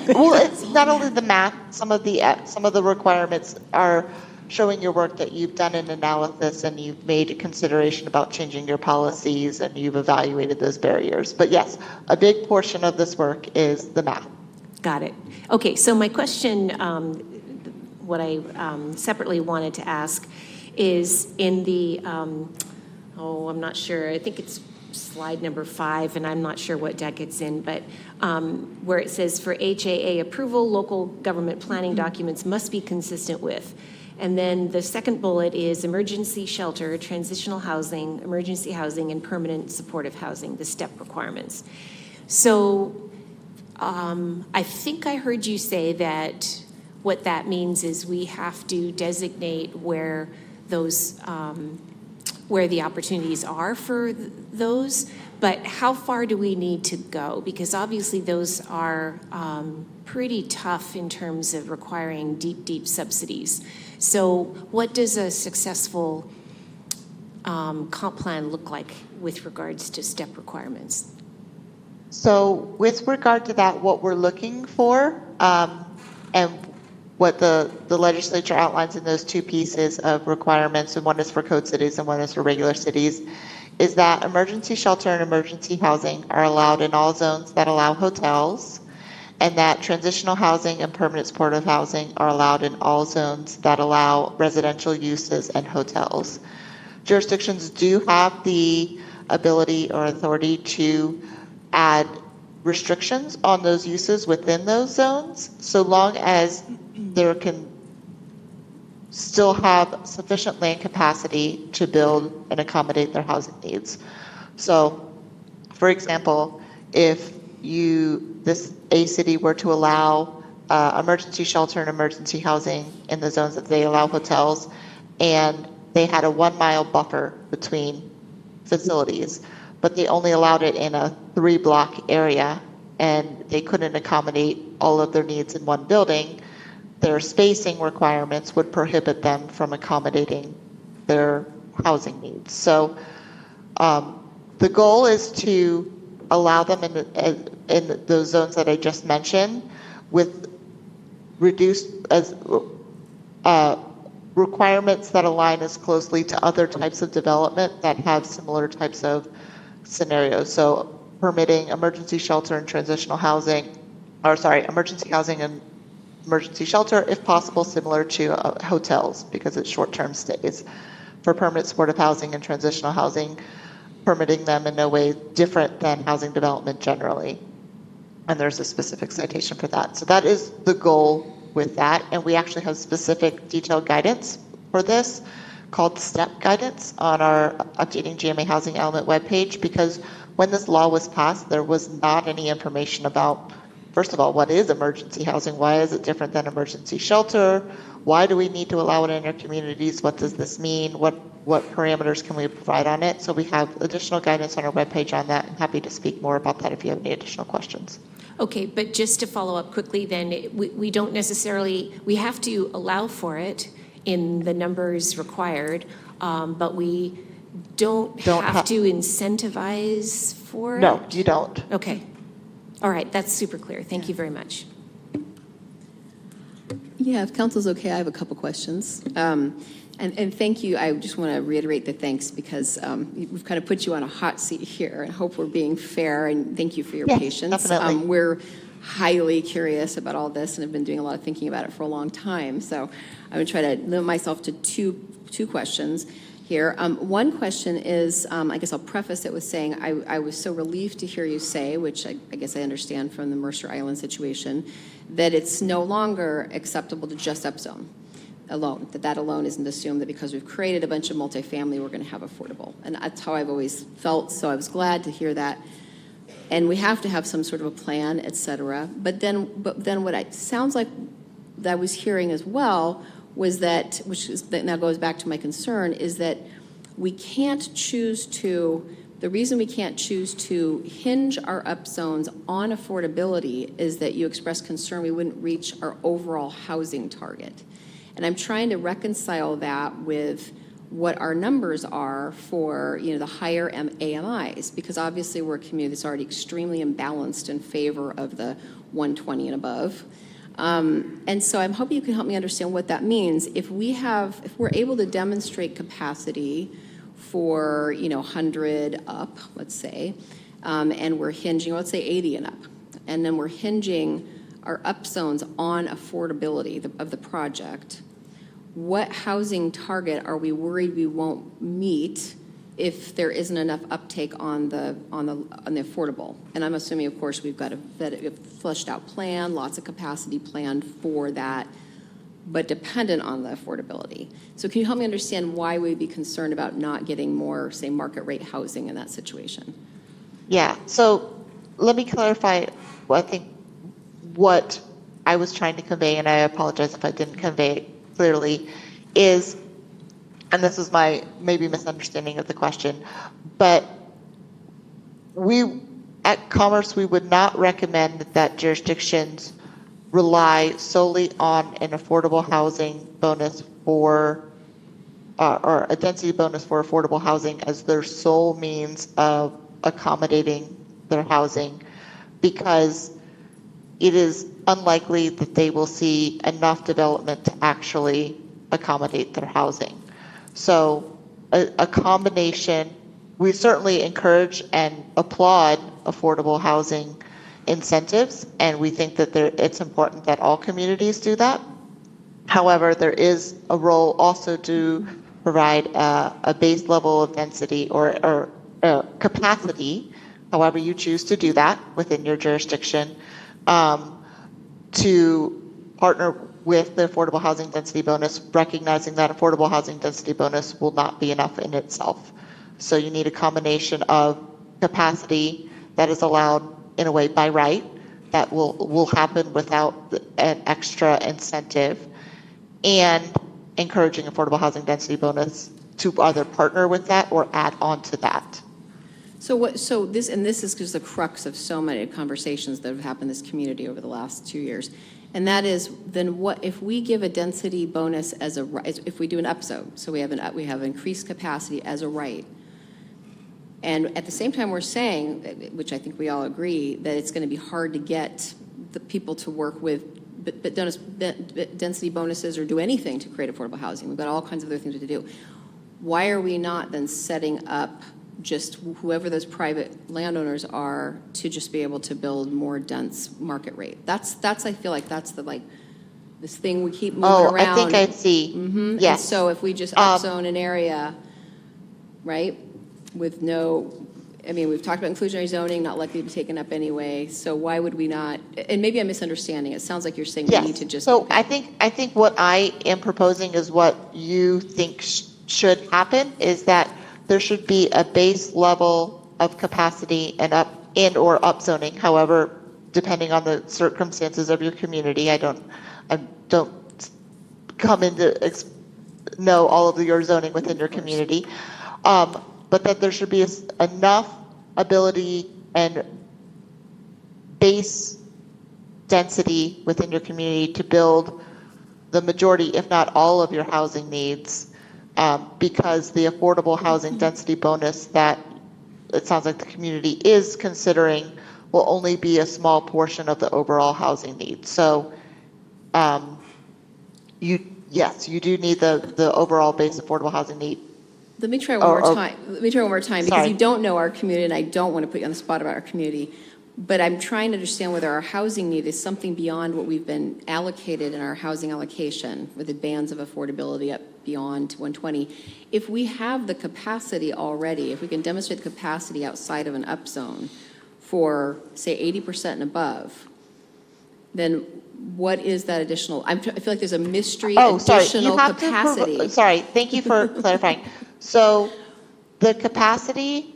Well, it's not only the math. Some of the requirements are showing your work that you've done an analysis and you've made a consideration about changing your policies and you've evaluated those barriers. But yes, a big portion of this work is the math. Got it. Okay, so my question, what I separately wanted to ask is in the, I'm not sure, I think it's slide number 5, and I'm not sure what deck it's in, but where it says for HAA approval, local government planning documents must be consistent with. And then the second bullet is emergency shelter, transitional housing, emergency housing, and permanent supportive housing, the STEP requirements. So I think I heard you say that what that means is we have to designate where those, where the opportunities are for those, but how far do we need to go? Because obviously those are pretty tough in terms of requiring deep subsidies. So what does a successful comp plan look like with regards to STEP requirements? So with regard to that, what we're looking for and what the legislature outlines in those two pieces of requirements, and one is for code cities and one is for regular cities, is that emergency shelter and emergency housing are allowed in all zones that allow hotels, and that transitional housing and permanent supportive housing are allowed in all zones that allow residential uses and hotels. Jurisdictions do have the ability or authority to add restrictions on those uses within those zones, so long as there can still have sufficient land capacity to build and accommodate their housing needs. So, for example, if a city were to allow emergency shelter and emergency housing in the zones that they allow hotels, and they had a 1 mile buffer between facilities, but they only allowed it in a 3-block area, and they couldn't accommodate all of their needs in one building, their spacing requirements would prohibit them from accommodating their housing needs. So the goal is to allow them in those zones that I just mentioned with reduced requirements that align as closely to other types of development that have similar types of scenarios. So permitting emergency shelter and transitional housing, emergency housing and emergency shelter, if possible, similar to hotels because it's short-term stays. For permanent supportive housing and transitional housing, permitting them in no way different than housing development generally. And there's a specific citation for that. So that is the goal with that. And we actually have specific detailed guidance for this called STEP guidance on our Updating GMA Housing Element webpage, because when this law was passed, there was not any information about, first of all, what is emergency housing? Why is it different than emergency shelter? Why do we need to allow it in our communities? What does this mean? What parameters can we provide on it? So we have additional guidance on our webpage on that. I'm happy to speak more about that if you have any additional questions. Okay, but just to follow up quickly then, we don't necessarily, we have to allow for it in the numbers required, but we don't have to incentivize for it? No, you don't. Okay. All right, that's super clear. Thank you very much. Yeah, if council's okay, I have a couple questions. And thank you. I just want to reiterate the thanks because we've kind of put you on a hot seat here and hope we're being fair, and thank you for your patience. Definitely. We're highly curious about all this and have been doing a lot of thinking about it for a long time. So I'm going to try to limit myself to two questions here. One question is, I guess I'll preface it with saying I was so relieved to hear you say, which I guess I understand from the Mercer Island situation, that it's no longer acceptable to just upzone alone, that alone isn't assumed that because we've created a bunch of multifamily, we're going to have affordable. And that's how I've always felt, so I was glad to hear that. And we have to have some sort of a plan, et cetera. But then what it sounds like that I was hearing as well was that, that now goes back to my concern, is that we can't choose to, the reason we can't choose to hinge our upzones on affordability is that you expressed concern we wouldn't reach our overall housing target. And I'm trying to reconcile that with what our numbers are for the higher AMIs, because obviously we're a community that's already extremely imbalanced in favor of the 120 and above. And so I'm hoping you can help me understand what that means. If we're able to demonstrate capacity for 100 up, let's say, and we're hinging, let's say 80 and up, and then we're hinging our upzones on affordability of the project, what housing target are we worried we won't meet if there isn't enough uptake on the affordable? And I'm assuming, of course, we've got a fleshed out plan, lots of capacity planned for that, but dependent on the affordability. So can you help me understand why we'd be concerned about not getting more, say, market rate housing in that situation? Yeah, so let me clarify what I was trying to convey, and I apologize if I didn't convey it clearly, is, and this is my maybe misunderstanding of the question, but we at Commerce, we would not recommend that jurisdictions rely solely on an affordable housing bonus for, or a density bonus for affordable housing as their sole means of accommodating their housing, because it is unlikely that they will see enough development to actually accommodate their housing. So a combination, we certainly encourage and applaud affordable housing incentives, and we think that it's important that all communities do that. However, there is a role also to provide a base level of density or capacity, however you choose to do that within your jurisdiction, to partner with the affordable housing density bonus, recognizing that affordable housing density bonus will not be enough in itself. So you need a combination of capacity that is allowed in a way by right that will happen without an extra incentive, and encouraging affordable housing density bonus to either partner with that or add on to that. So this is because the crux of so many conversations that have happened in this community over the last 2 years. And that is, then what, if we give a density bonus as if we do an upzone, so we have increased capacity as a right, and at the same time we're saying, which I think we all agree, that it's going to be hard to get the people to work with density bonuses or do anything to create affordable housing. We've got all kinds of other things to do. Why are we not then setting up just whoever those private landowners are to just be able to build more dense market rate? That's I feel like that's this thing we keep moving around. I think I see. Mm-hmm. Yes. And so if we just upzone an area, right, with no, I mean, we've talked about inclusionary zoning, not likely to be taken up anyway. So why would we not? And maybe I'm misunderstanding. It sounds like you're saying we need to just. So I think what I am proposing is what you think should happen is that there should be a base level of capacity and or upzoning, however, depending on the circumstances of your community. I don't come in to know all of your zoning within your community, but that there should be enough ability and base density within your community to build the majority, if not all, of your housing needs. Because the affordable housing density bonus that it sounds like the community is considering will only be a small portion of the overall housing needs. So you do need the overall base affordable housing need. Let me try one more time. Let me try one more time because Sorry. you don't know our community, and I don't want to put you on the spot about our community. But I'm trying to understand whether our housing need is something beyond what we've been allocated in our housing allocation with the bands of affordability up beyond 120. If we have the capacity already, if we can demonstrate the capacity outside of an upzone for, say, 80% and above, then what is that additional? I feel like there's a mystery additional capacity. Sorry, thank you for clarifying. So the capacity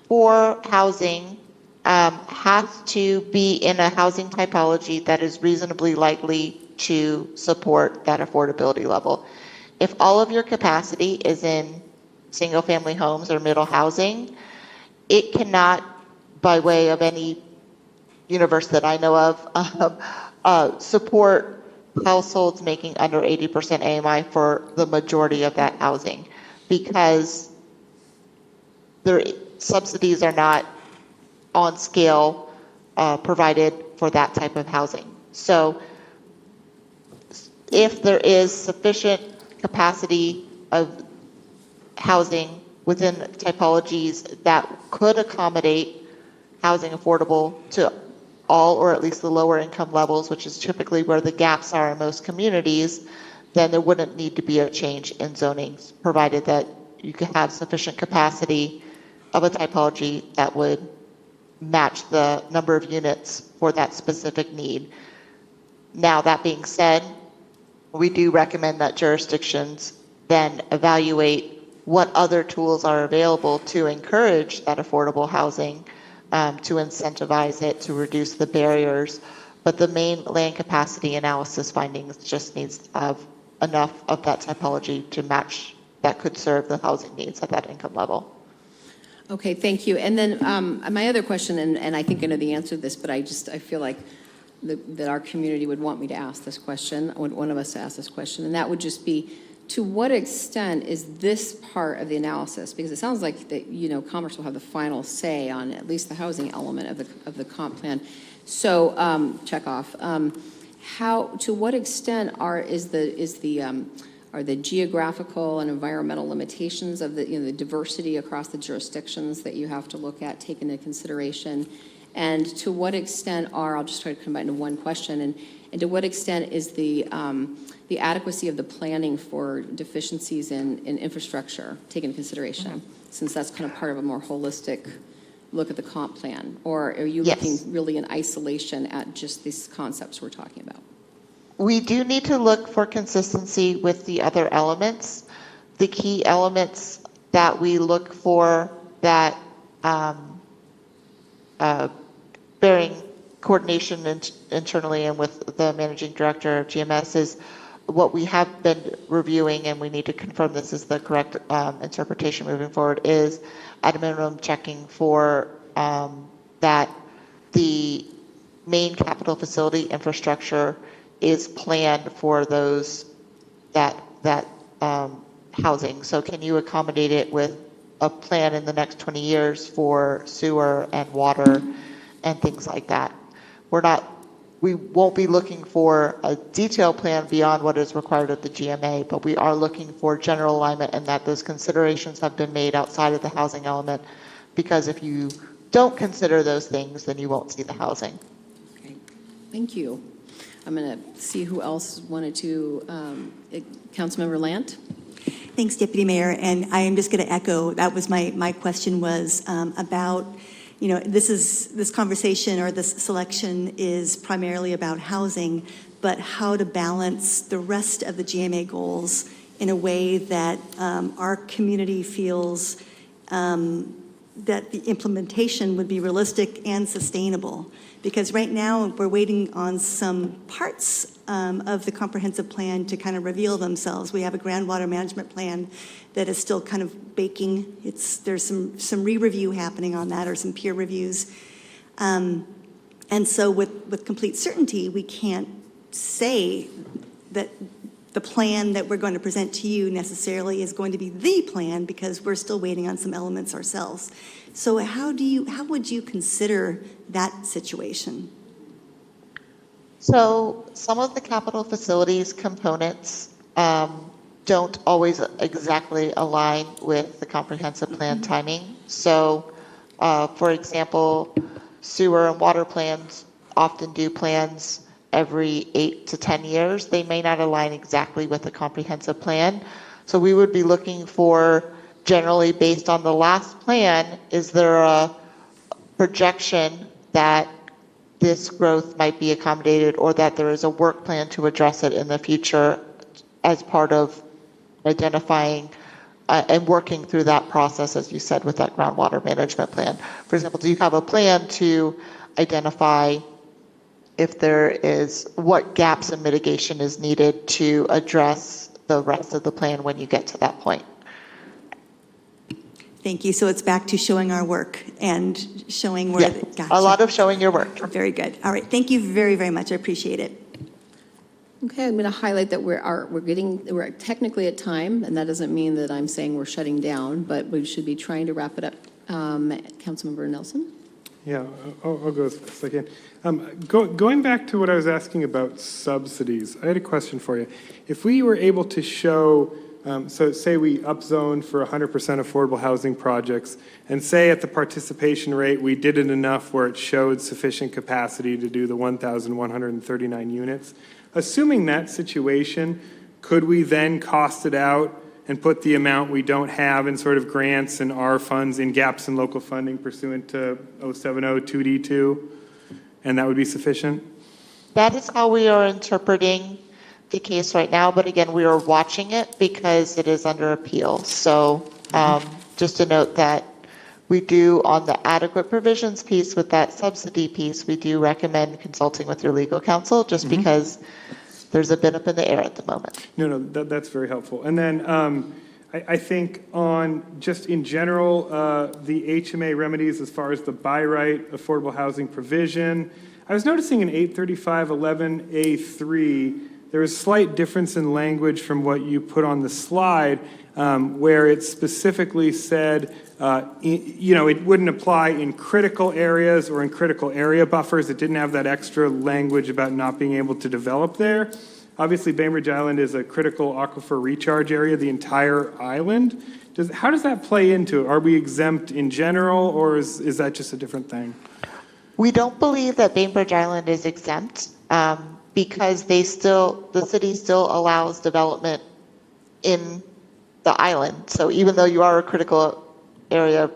for housing has to be in a housing typology that is reasonably likely to support that affordability level. If all of your capacity is in single-family homes or middle housing, it cannot, by way of any universe that I know of, support households making under 80% AMI for the majority of that housing, because their subsidies are not on scale provided for that type of housing. So if there is sufficient capacity of housing within typologies that could accommodate housing affordable to all or at least the lower income levels, which is typically where the gaps are in most communities, then there wouldn't need to be a change in zonings, provided that you could have sufficient capacity of a typology that would match the number of units for that specific need. Now, that being said, we do recommend that jurisdictions then evaluate what other tools are available to encourage that affordable housing, to incentivize it, to reduce the barriers. But the main land capacity analysis findings just needs to have enough of that typology to match that could serve the housing needs at that income level. Okay, thank you. And then my other question, and I think I know the answer to this, but I feel like that our community would want me to ask this question, one of us to ask this question, and that would just be, to what extent is this part of the analysis, because it sounds like that, Commerce will have the final say on at least the housing element of the comp plan. So check off. To what extent are the geographical and environmental limitations of the diversity across the jurisdictions that you have to look at taken into consideration? And to what extent I'll just try to combine into one question, and to what extent is the adequacy of the planning for deficiencies in infrastructure taken into consideration, since that's kind of part of a more holistic look at the comp plan? Or are you looking really in isolation at just these concepts we're talking about? We do need to look for consistency with the other elements. The key elements that we look for that bearing coordination internally and with the managing director of GMS is what we have been reviewing, and we need to confirm this is the correct interpretation moving forward, is at a minimum checking for that the main capital facility infrastructure is planned for those that housing. So can you accommodate it with a plan in the next 20 years for sewer and water and things like that? We won't be looking for a detailed plan beyond what is required of the GMA, but we are looking for general alignment and that those considerations have been made outside of the housing element, because if you don't consider those things, then you won't see the housing. Okay, thank you. I'm going to see who else wanted to. Councilmember Lant? Thanks, Deputy Mayor. And I am just going to echo, that was my question was about, this conversation or this selection is primarily about housing, but how to balance the rest of the GMA goals in a way that our community feels that the implementation would be realistic and sustainable. Because right now, we're waiting on some parts of the comprehensive plan to kind of reveal themselves. We have a groundwater management plan that is still kind of baking. There's some re-review happening on that, or some peer reviews. And so with complete certainty, we can't say that the plan that we're going to present to you necessarily is going to be the plan, because we're still waiting on some elements ourselves. So how would you consider that situation? So some of the capital facilities components don't always exactly align with the comprehensive plan timing. So for example, sewer and water plans often do plans every 8 to 10 years. They may not align exactly with the comprehensive plan. So we would be looking for, generally based on the last plan, is there a projection that this growth might be accommodated, or that there is a work plan to address it in the future as part of identifying and working through that process, as you said, with that groundwater management plan. For example, do you have a plan to identify if there is, what gaps in mitigation is needed to address the rest of the plan when you get to that point? Thank you. So it's back to showing our work and showing where. Yeah, Gotcha. a lot of showing your work. Very good. All right. Thank you very, very much. I appreciate it. Okay, I'm going to highlight that we're technically at time, and that doesn't mean that I'm saying we're shutting down, but we should be trying to wrap it up. Councilmember Nelson? Yeah, I'll go as fast as I can. Going back to what I was asking about subsidies, I had a question for you. If we were able to show, so say we upzoned for 100% affordable housing projects, and say at the participation rate we did it enough where it showed sufficient capacity to do the 1,139 units, assuming that situation, could we then cost it out and put the amount we don't have in sort of grants and R funds in gaps in local funding pursuant to 070 2D2, and that would be sufficient? That is how we are interpreting the case right now, but again, we are watching it because it is under appeal. So just to note that we do, on the adequate provisions piece with that subsidy piece, we do recommend consulting with your legal counsel, just because there's a bit up in the air at the moment. No, that's very helpful. And then I think on just in general, the HMA remedies as far as the by right affordable housing provision, I was noticing in 835.11A3, there was a slight difference in language from what you put on the slide, where it specifically said, it wouldn't apply in critical areas or in critical area buffers. It didn't have that extra language about not being able to develop there. Obviously, Bainbridge Island is a critical aquifer recharge area, the entire island. How does that play into it? Are we exempt in general, or is that just a different thing? We don't believe that Bainbridge Island is exempt because the city still allows development in the island. So even though you are a critical area,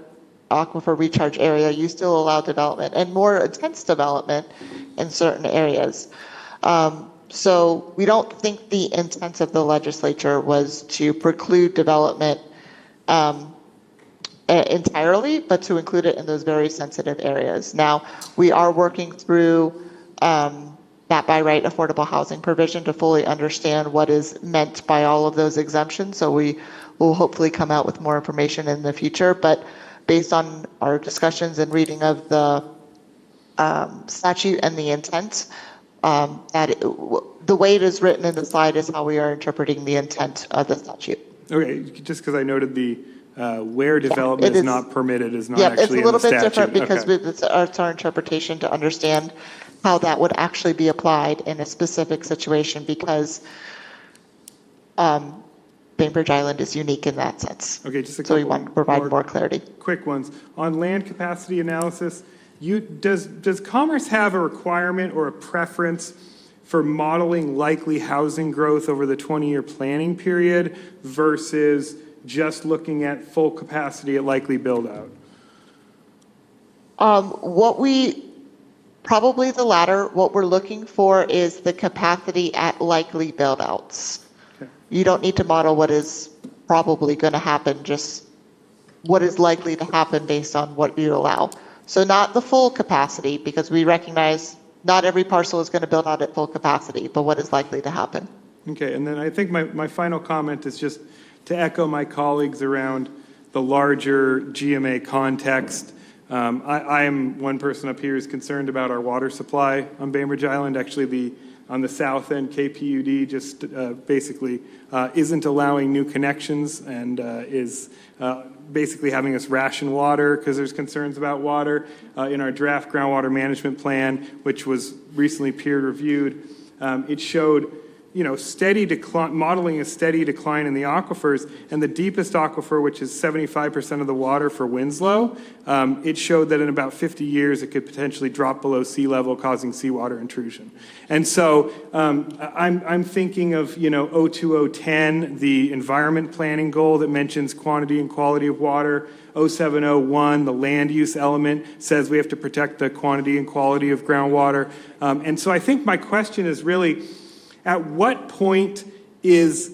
aquifer recharge area, you still allow development, and more intense development in certain areas. So we don't think the intent of the legislature was to preclude development entirely, but to include it in those very sensitive areas. Now, we are working through that by right affordable housing provision to fully understand what is meant by all of those exemptions. So we will hopefully come out with more information in the future. But based on our discussions and reading of the statute and the intent, the way it is written in the slide is how we are interpreting the intent of the statute. Okay, just because I noted the where development is not permitted is not actually in the statute. It's a little bit different because it's our interpretation to understand how that would actually be applied in a specific situation, because Bainbridge Island is unique in that sense. Okay, just a couple. So we want to provide more clarity. Quick ones. On land capacity analysis, does Commerce have a requirement or a preference for modeling likely housing growth over the 20-year planning period versus just looking at full capacity at likely build-out? Probably the latter. What we're looking for is the capacity at likely build-outs. Okay. You don't need to model what is probably going to happen, just what is likely to happen based on what you allow. So not the full capacity, because we recognize not every parcel is going to build out at full capacity, but what is likely to happen. Okay, and then I think my final comment is just to echo my colleagues around the larger GMA context. I am one person up here who's concerned about our water supply on Bainbridge Island. Actually, on the south end, KPUD just basically isn't allowing new connections and is basically having us ration water because there's concerns about water. In our draft groundwater management plan, which was recently peer reviewed, it showed steady decline, modeling a steady decline in the aquifers, and the deepest aquifer, which is 75% of the water for Winslow, it showed that in about 50 years it could potentially drop below sea level, causing seawater intrusion. And so I'm thinking of 02010, the environment planning goal that mentions quantity and quality of water. 0701, the land use element, says we have to protect the quantity and quality of groundwater. And so I think my question is really, at what point is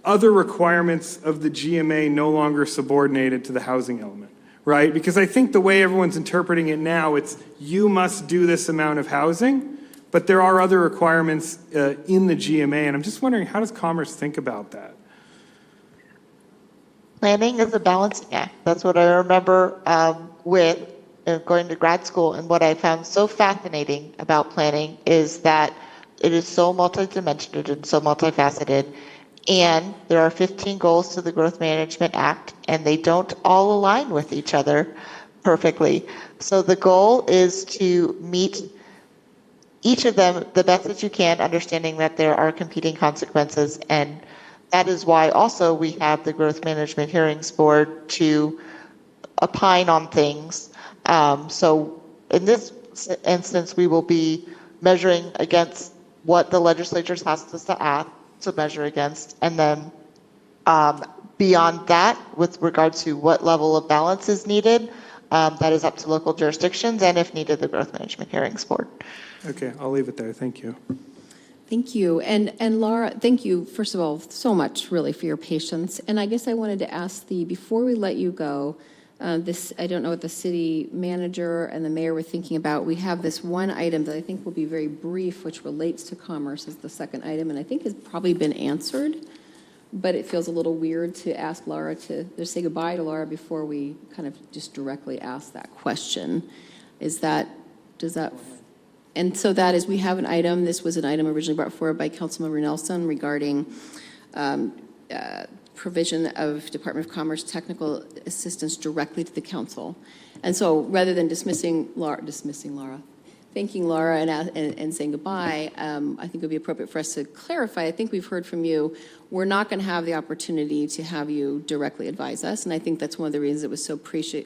other requirements of the GMA no longer subordinated to the housing element, right? Because I think the way everyone's interpreting it now, it's you must do this amount of housing, but there are other requirements in the GMA, and I'm just wondering, how does Commerce think about that? Planning is a balancing act. That's what I remember with going to grad school, and what I found so fascinating about planning is that it is so multidimensional and so multifaceted, and there are 15 goals to the Growth Management Act, and they don't all align with each other perfectly. So the goal is to meet each of them the best that you can, understanding that there are competing consequences, and that is why also we have the Growth Management Hearings Board to opine on things. So in this instance, we will be measuring against what the legislature has us to measure against. And then beyond that, with regard to what level of balance is needed, that is up to local jurisdictions, and if needed, the Growth Management Hearings Board. Okay, I'll leave it there. Thank you. Thank you. And Laura, thank you, first of all, so much really for your patience. And I guess I wanted to ask before we let you go, I don't know what the city manager and the mayor were thinking about. We have this one item that I think will be very brief, which relates to Commerce as the second item, and I think has probably been answered, but it feels a little weird to ask Laura to just say goodbye to Laura before we kind of just directly ask that question. And so that is, we have an item, this was an item originally brought forward by Councilmember Nelson regarding provision of Department of Commerce technical assistance directly to the council. And so rather than thanking Laura and saying goodbye, I think it would be appropriate for us to clarify. I think we've heard from you. We're not going to have the opportunity to have you directly advise us, and I think that's one of the reasons it was so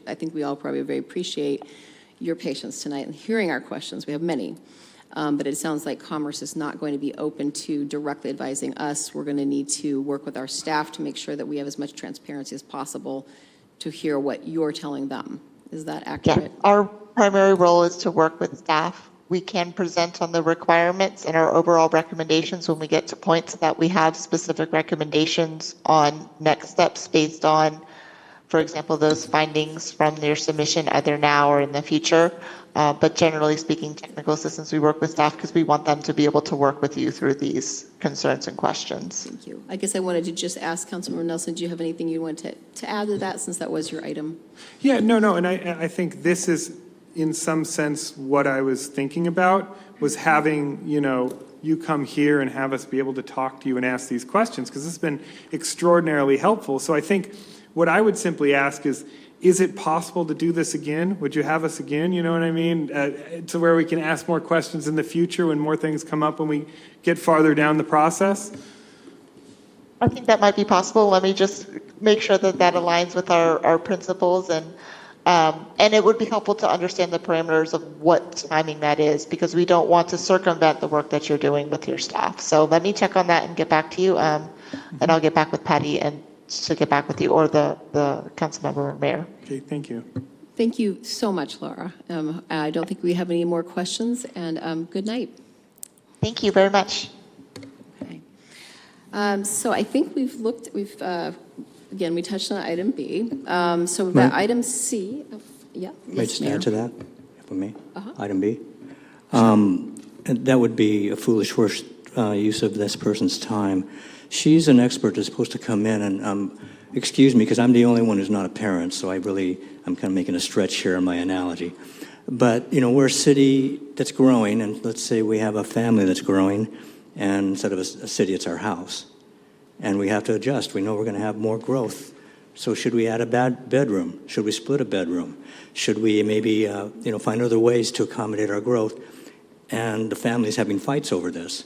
I think we all probably very appreciate your patience tonight and hearing our questions. We have many. But it sounds like Commerce is not going to be open to directly advising us. We're going to need to work with our staff to make sure that we have as much transparency as possible to hear what you're telling them. Is that accurate? Yeah, our primary role is to work with staff. We can present on the requirements and our overall recommendations when we get to points that we have specific recommendations on next steps based on, for example, those findings from their submission either now or in the future. But generally speaking, technical assistance, we work with staff because we want them to be able to work with you through these concerns and questions. Thank you. I guess I wanted to just ask Councilmember Nelson, do you have anything you want to add to that, since that was your item? Yeah, no, and I think this is, in some sense, what I was thinking about, was having, you come here and have us be able to talk to you and ask these questions, because this has been extraordinarily helpful. So I think what I would simply ask is it possible to do this again? Would you have us again, you know what I mean? To where we can ask more questions in the future when more things come up when we get farther down the process? I think that might be possible. Let me just make sure that that aligns with our principles, and it would be helpful to understand the parameters of what timing that is, because we don't want to circumvent the work that you're doing with your staff. So let me check on that and get back to you, and I'll get back with Patty and to get back with you, or the council member or mayor. Okay, thank you. Thank you so much, Laura. I don't think we have any more questions, and good night. Thank you very much. Okay. So I think again, we touched on item B. So we've got item C. Yeah. May I just add to that, if I may? Item B. That would be a foolish use of this person's time. She's an expert that's supposed to come in and, excuse me, because I'm the only one who's not a parent, so I'm kind of making a stretch here in my analogy. But, we're a city that's growing, and let's say we have a family that's growing, and instead of a city, it's our house. And we have to adjust. We know we're going to have more growth. So should we add a bedroom? Should we split a bedroom? Should we maybe, find other ways to accommodate our growth? And the family's having fights over this.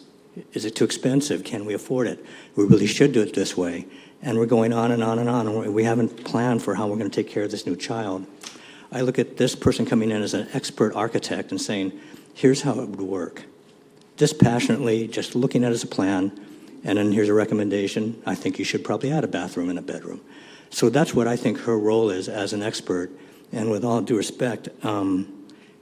Is it too expensive? Can we afford it? We really should do it this way. And we're going on and on and on, and we haven't planned for how we're going to take care of this new child. I look at this person coming in as an expert architect and saying, here's how it would work. Dispassionately, just looking at it as a plan, and then here's a recommendation. I think you should probably add a bathroom and a bedroom. So that's what I think her role is as an expert. And with all due respect,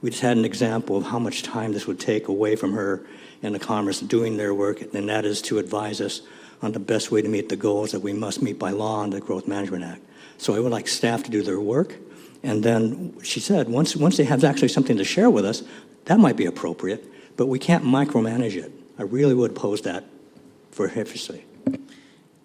we just had an example of how much time this would take away from her and the Commerce doing their work, and that is to advise us on the best way to meet the goals that we must meet by law under the Growth Management Act. So I would like staff to do their work, and then she said once they have actually something to share with us, that might be appropriate, but we can't micromanage it. I really would pose that for history.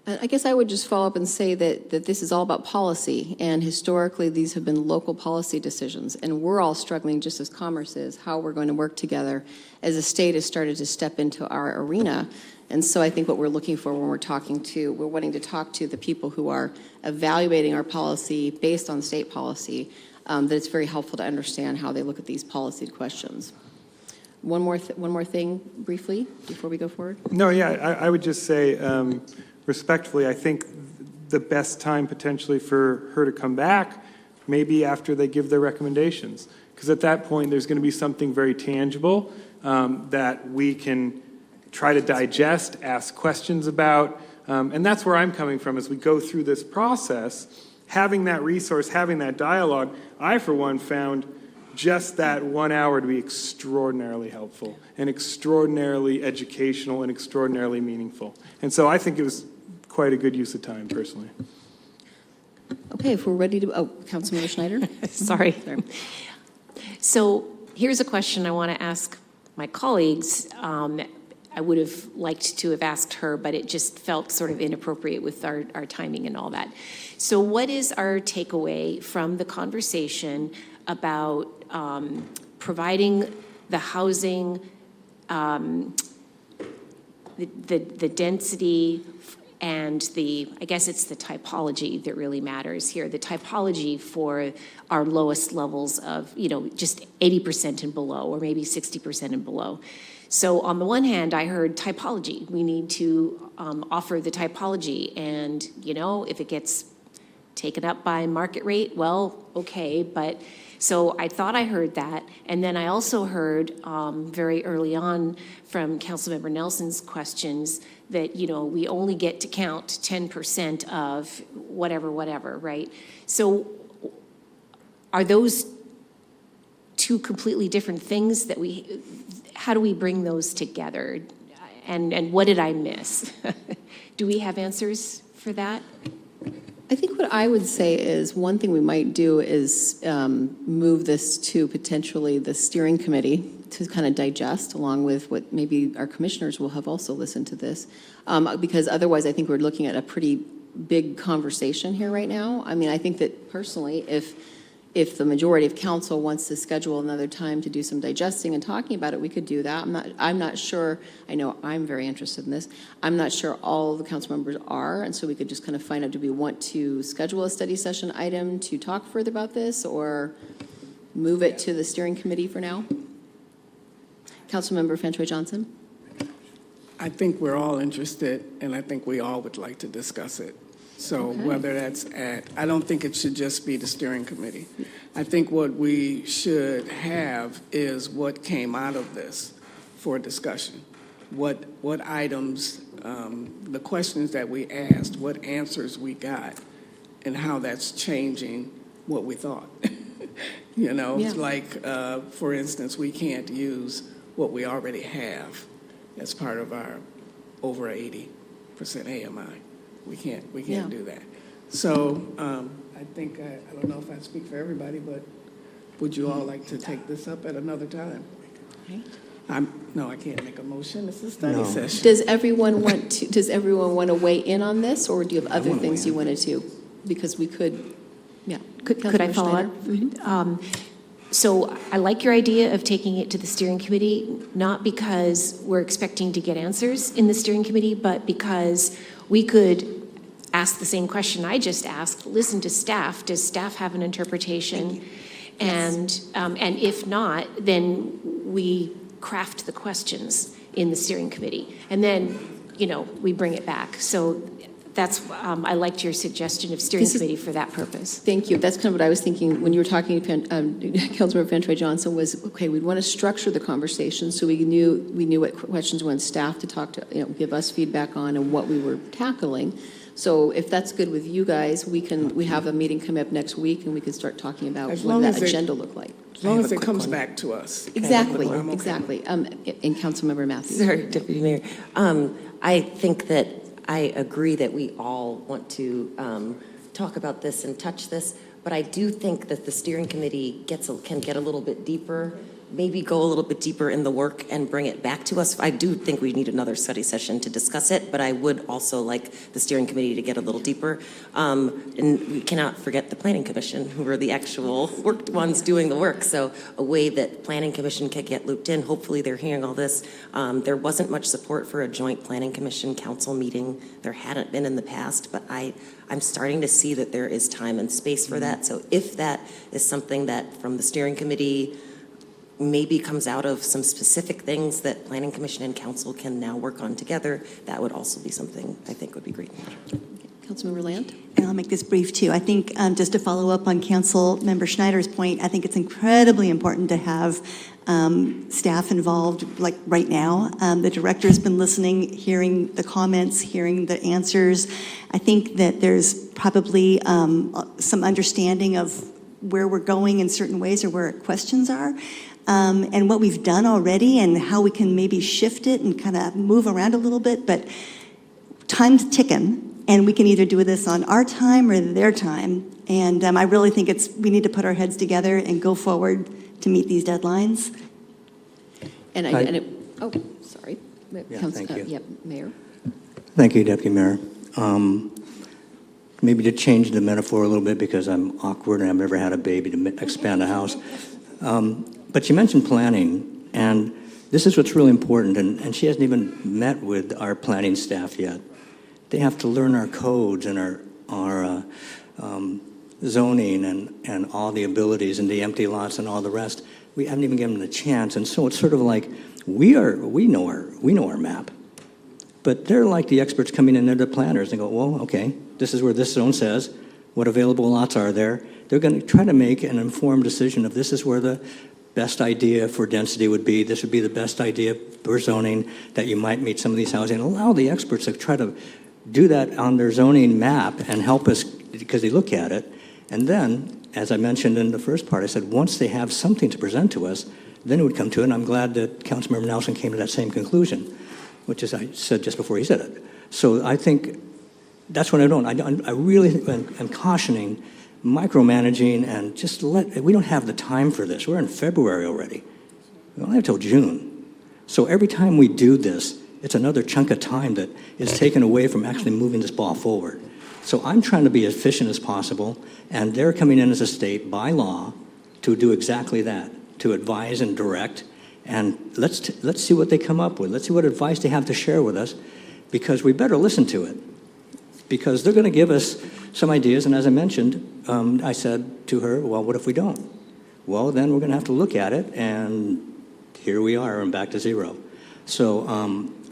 I guess I would just follow up and say that this is all about policy, and historically these have been local policy decisions, and we're all struggling just as Commerce is, how we're going to work together as the state has started to step into our arena. And so I think what we're looking for when we're wanting to talk to the people who are evaluating our policy based on state policy, that it's very helpful to understand how they look at these policy questions. One more thing briefly before we go forward? No, yeah, I would just say, respectfully, I think the best time potentially for her to come back may be after they give their recommendations. Because at that point, there's going to be something very tangible that we can try to digest, ask questions about. And that's where I'm coming from as we go through this process. Having that resource, having that dialogue, I, for one, found just that 1 hour to be extraordinarily helpful and extraordinarily educational and extraordinarily meaningful. And so I think it was quite a good use of time, personally. Okay, if we're ready to, Councilmember Schneider? Sorry. So here's a question I want to ask my colleagues. I would have liked to have asked her, but it just felt sort of inappropriate with our timing and all that. So what is our takeaway from the conversation about providing the housing, the density, and I guess it's the typology that really matters here, the typology for our lowest levels of, just 80% and below, or maybe 60% and below. So on the one hand, I heard typology. We need to offer the typology, and, if it gets taken up by market rate, well, okay, but so I thought I heard that. And then I also heard very early on from Councilmember Nelson's questions that, we only get to count 10% of whatever, right? So are those two completely different things how do we bring those together? And what did I miss? Do we have answers for that? I think what I would say is, one thing we might do is move this to potentially the steering committee to kind of digest, along with what maybe our commissioners will have also listened to this. Because otherwise, I think we're looking at a pretty big conversation here right now. I mean, I think that personally, if the majority of council wants to schedule another time to do some digesting and talking about it, we could do that. I'm not sure, I know I'm very interested in this. I'm not sure all the council members are, and so we could just kind of find out, do we want to schedule a study session item to talk further about this, or move it to the steering committee for now? Councilmember Fantroy Johnson? I think we're all interested, and I think we all would like to discuss it. So whether that's I don't think it should just be the steering committee. I think what we should have is what came out of this for discussion. What items, the questions that we asked, what answers we got, and how that's changing what we thought. You know, Yeah. it's like, for instance, we can't use what we already have as part of our over 80% AMI. We can't Yeah. do that. So I think, I don't know if I speak for everybody, but would you all like to take this up at another time? No, I can't make a motion. It's a study session. Does everyone want to weigh in on this, or do you have other things you wanted to? Because we could, yeah. Could I follow up? Mm-hmm. So I like your idea of taking it to the steering committee, not because we're expecting to get answers in the steering committee, but because we could ask the same question I just asked, listen to staff. Does staff have an interpretation? And if not, then we craft the questions in the steering committee. And then, you know, we bring it back. So that's, I liked your suggestion of steering committee for that purpose. Thank you. That's kind of what I was thinking when you were talking, Councilmember Fantroy Johnson, was, okay, we'd want to structure the conversation so we knew what questions we want staff to talk to, you know, give us feedback on and what we were tackling. So if that's good with you guys, we have a meeting coming up next week and we can start talking about what that agenda look like. As long as it comes back to us. Exactly, I'm okay. exactly. And Councilmember Matthews. Sorry, Deputy Mayor. I think that I agree that we all want to talk about this and touch this, but I do think that the steering committee can get a little bit deeper, maybe go a little bit deeper in the work and bring it back to us. I do think we need another study session to discuss it, but I would also like the steering committee to get a little deeper. And we cannot forget the Planning Commission, who are the actual ones doing the work. So a way that Planning Commission can get looped in, hopefully they're hearing all this. There wasn't much support for a joint Planning Commission council meeting. There hadn't been in the past, but I'm starting to see that there is time and space for that. So if that is something that from the steering committee maybe comes out of some specific things that Planning Commission and Council can now work on together, that would also be something I think would be great. Councilmember Land? And I'll make this brief too. I think just to follow up on Council Member Schneider's point, I think it's incredibly important to have staff involved, like right now. The director's been listening, hearing the comments, hearing the answers. I think that there's probably some understanding of where we're going in certain ways or where questions are. And what we've done already and how we can maybe shift it and kind of move around a little bit, but time's ticking, and we can either do this on our time or their time. And I really think we need to put our heads together and go forward to meet these deadlines. Sorry. Yeah, thank you. Yep, Mayor. Thank you, Deputy Mayor. Maybe to change the metaphor a little bit, because I'm awkward and I've never had a baby to expand a house. But you mentioned planning, and this is what's really important, and she hasn't even met with our planning staff yet. They have to learn our codes and our zoning and all the abilities and the empty lots and all the rest. We haven't even given them a chance, and so it's sort of like we know our map, but they're like the experts coming in. They're the planners and go, well, okay, this is where this zone says. What available lots are there? They're going to try to make an informed decision of this is where the best idea for density would be. This would be the best idea for zoning that you might meet some of these housing. Allow the experts to try to do that on their zoning map and help us because they look at it. And then, as I mentioned in the first part, I said once they have something to present to us, then it would come to it. And I'm glad that Councilmember Nelson came to that same conclusion, which is I said just before he said it. So I think That's what I don't. I really am cautioning micromanaging and just we don't have the time for this. We're in February already. We only have till June. So every time we do this, it's another chunk of time that is taken away from actually moving this ball forward. So I'm trying to be as efficient as possible, and they're coming in as a state by law to do exactly that, to advise and direct. And let's see what they come up with. Let's see what advice they have to share with us, because we better listen to it. Because they're going to give us some ideas, and as I mentioned, I said to her, well, what if we don't? Well, then we're going to have to look at it, and here we are, and back to zero. So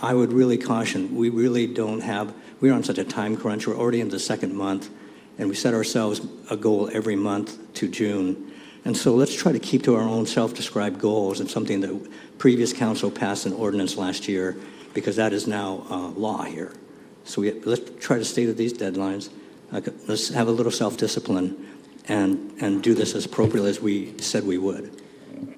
I would really caution, we really don't have, we're on such a time crunch, we're already in the second month, and we set ourselves a goal every month to June. And so let's try to keep to our own self-described goals and something that previous council passed an ordinance last year, because that is now law here. So let's try to stay to these deadlines. Let's have a little self-discipline and do this as appropriately as we said we would.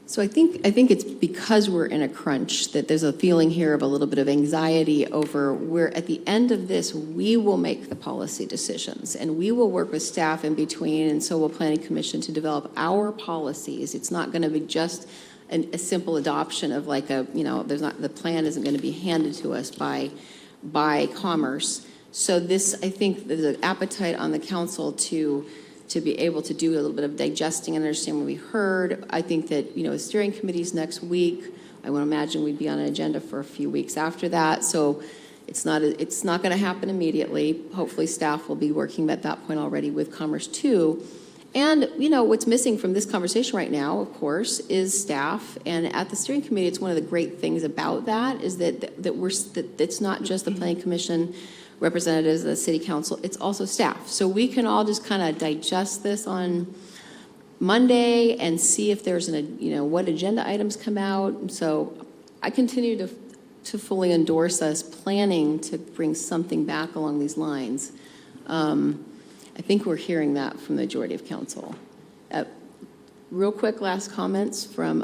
So I think it's because we're in a crunch that there's a feeling here of a little bit of anxiety over where at the end of this, we will make the policy decisions and we will work with staff in between, and so will Planning Commission to develop our policies. It's not going to be just a simple adoption of like the plan isn't going to be handed to us by Commerce. So this, I think there's an appetite on the council to be able to do a little bit of digesting and understand what we heard. I think that, the steering committee's next week. I would imagine we'd be on an agenda for a few weeks after that. So it's not going to happen immediately. Hopefully staff will be working at that point already with Commerce too. And, what's missing from this conversation right now, of course, is staff. And at the steering committee, it's one of the great things about that is that it's not just the Planning Commission representatives of the City Council, it's also staff. So we can all just kind of digest this on Monday and see if there's what agenda items come out. So I continue to fully endorse us planning to bring something back along these lines. I think we're hearing that from the majority of council. Real quick last comments from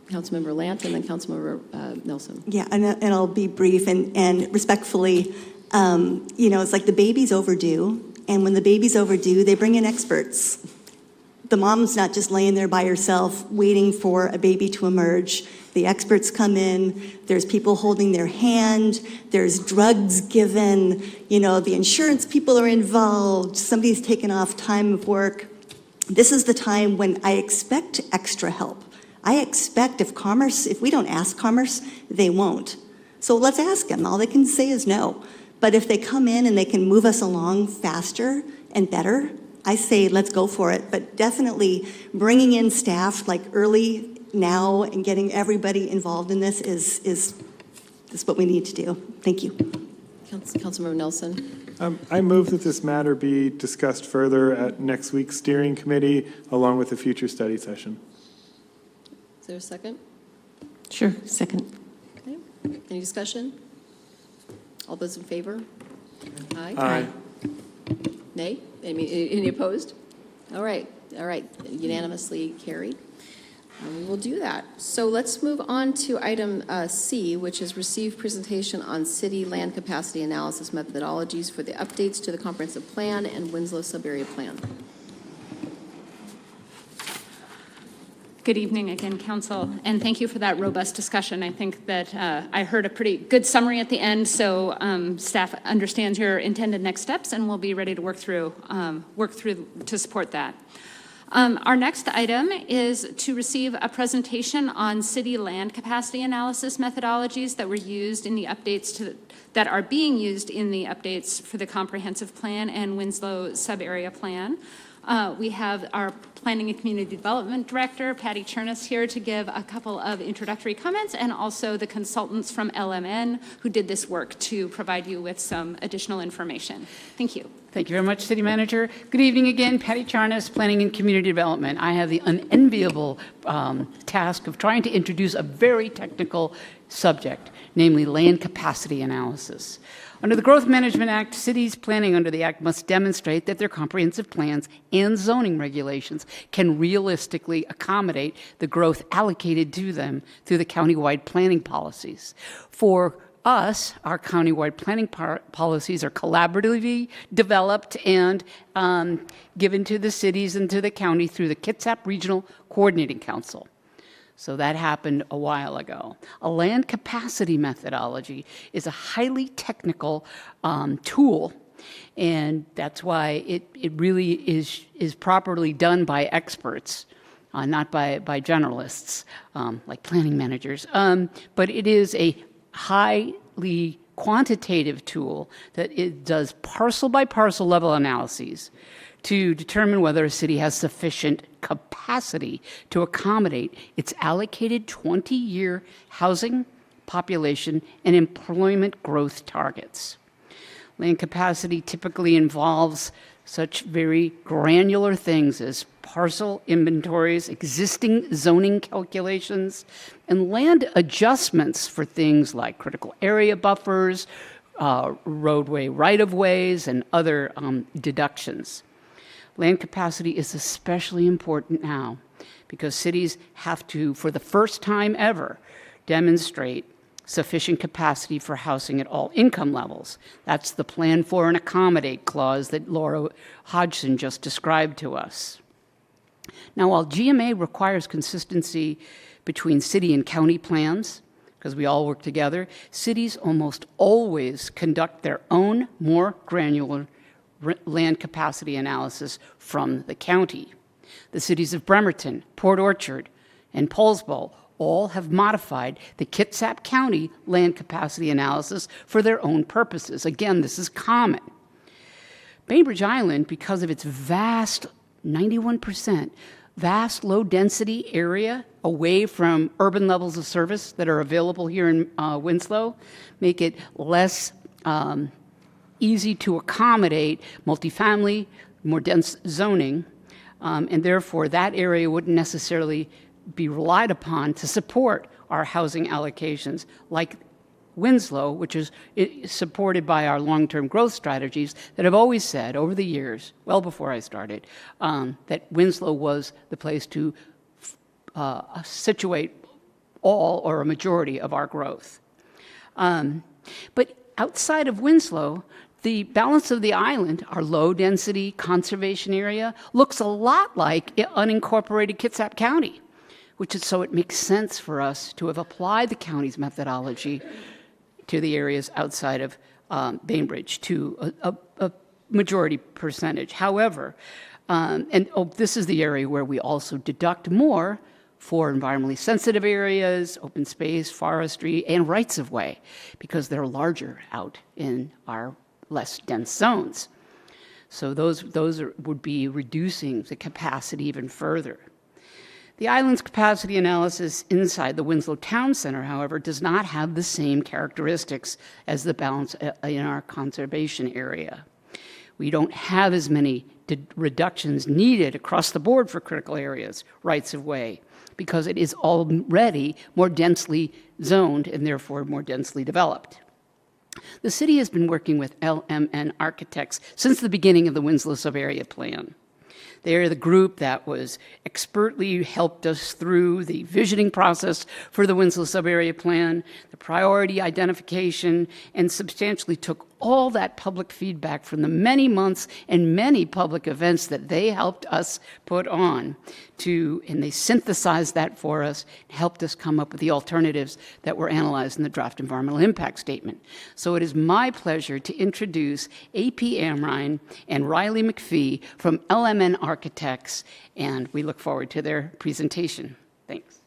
Councilmember Lant and then Councilmember Nelson. Yeah, and I'll be brief and respectfully, it's like the baby's overdue, and when the baby's overdue, they bring in experts. The mom's not just laying there by herself waiting for a baby to emerge. The experts come in, there's people holding their hand, there's drugs given, the insurance people are involved, somebody's taken off time of work. This is the time when I expect extra help. I expect if we don't ask Commerce, they won't. So let's ask them. All they can say is no. But if they come in and they can move us along faster and better, I say let's go for it. But definitely bringing in staff like early now and getting everybody involved in this is what we need to do. Thank you. Councilmember Nelson. I move that this matter be discussed further at next week's steering committee along with a future study session. Is there a second? Sure, second. Okay. Any discussion? All those in favor? Aye. Aye. Nay? Any opposed? All right. Unanimously carried. We will do that. So let's move on to item C, which is receive presentation on city land capacity analysis methodologies for the updates to the comprehensive plan and Winslow sub-area plan. Good evening again, Council, and thank you for that robust discussion. I think that I heard a pretty good summary at the end, so staff understands your intended next steps, and we'll be ready to work through to support that. Our next item is to receive a presentation on city land capacity analysis methodologies that were used in the updates that are being used in the updates for the comprehensive plan and Winslow sub-area plan. We have our Planning and Community Development Director, Patty Chernus, here to give a couple of introductory comments, and also the consultants from LMN who did this work to provide you with some additional information. Thank you. Thank you very much, City Manager. Good evening again, Patty Charnas, Planning and Community Development. I have the unenviable task of trying to introduce a very technical subject, namely land capacity analysis. Under the Growth Management Act, cities planning under the Act must demonstrate that their comprehensive plans and zoning regulations can realistically accommodate the growth allocated to them through the countywide planning policies. For us, our countywide planning policies are collaboratively developed and given to the cities and to the county through the Kitsap Regional Coordinating Council. So that happened a while ago. A land capacity methodology is a highly technical tool, and that's why it really is properly done by experts, not by generalists like planning managers. But it is a highly quantitative tool that it does parcel by parcel level analyses to determine whether a city has sufficient capacity to accommodate its allocated 20-year housing, population, and employment growth targets. Land capacity typically involves such very granular things as parcel inventories, existing zoning calculations, and land adjustments for things like critical area buffers, roadway right-of-ways, and other deductions. Land capacity is especially important now because cities have to, for the first time ever, demonstrate sufficient capacity for housing at all income levels. That's the plan for and accommodate clause that Laura Hodgson just described to us. Now, while GMA requires consistency between city and county plans, because we all work together, cities almost always conduct their own more granular land capacity analysis from the county. The cities of Bremerton, Port Orchard, and Poulsbo all have modified the Kitsap County land capacity analysis for their own purposes. Again, this is common. Bainbridge Island, because of its vast, 91%, vast low-density area away from urban levels of service that are available here in Winslow, make it less easy to accommodate multifamily, more dense zoning, and therefore that area wouldn't necessarily be relied upon to support our housing allocations like Winslow, which is supported by our long-term growth strategies that have always said over the years, well before I started, that Winslow was the place to situate all or a majority of our growth. But outside of Winslow, the balance of the island, our low-density conservation area, looks a lot like unincorporated Kitsap County, so it makes sense for us to have applied the county's methodology to the areas outside of Bainbridge to a majority percentage. However, this is the area where we also deduct more for environmentally sensitive areas, open space, forestry, and rights-of-way, because they're larger out in our less dense zones. So those would be reducing the capacity even further. The island's capacity analysis inside the Winslow Town Center, however, does not have the same characteristics as the balance in our conservation area. We don't have as many reductions needed across the board for critical areas, rights-of-way, because it is already more densely zoned and therefore more densely developed. The city has been working with LMN architects since the beginning of the Winslow Sub-Area Plan. They're the group that was expertly helped us through the visioning process for the Winslow Sub-Area Plan, the priority identification, and substantially took all that public feedback from the many months and many public events that they helped us put on and they synthesized that for us and helped us come up with the alternatives that were analyzed in the draft environmental impact statement. So it is my pleasure to introduce A.P. Amrine and Riley McPhee from LMN Architects, and we look forward to their presentation. Thanks.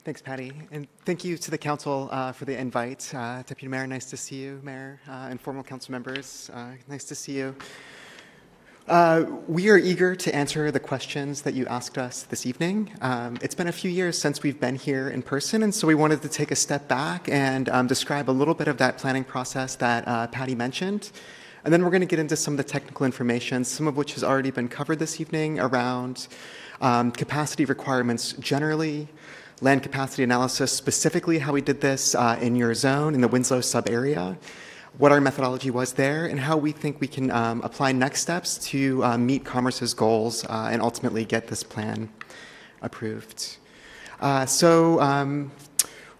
Thanks, Patty. And thank you to the council for the invite. Deputy Mayor, nice to see you. Mayor and formal council members, nice to see you. We are eager to answer the questions that you asked us this evening. It's been a few years since we've been here in person, and so we wanted to take a step back and describe a little bit of that planning process that Patty mentioned. And then we're going to get into some of the technical information, some of which has already been covered this evening around capacity requirements generally, land capacity analysis, specifically how we did this in your zone, in the Winslow sub-area, what our methodology was there, and how we think we can apply next steps to meet Commerce's goals and ultimately get this plan approved.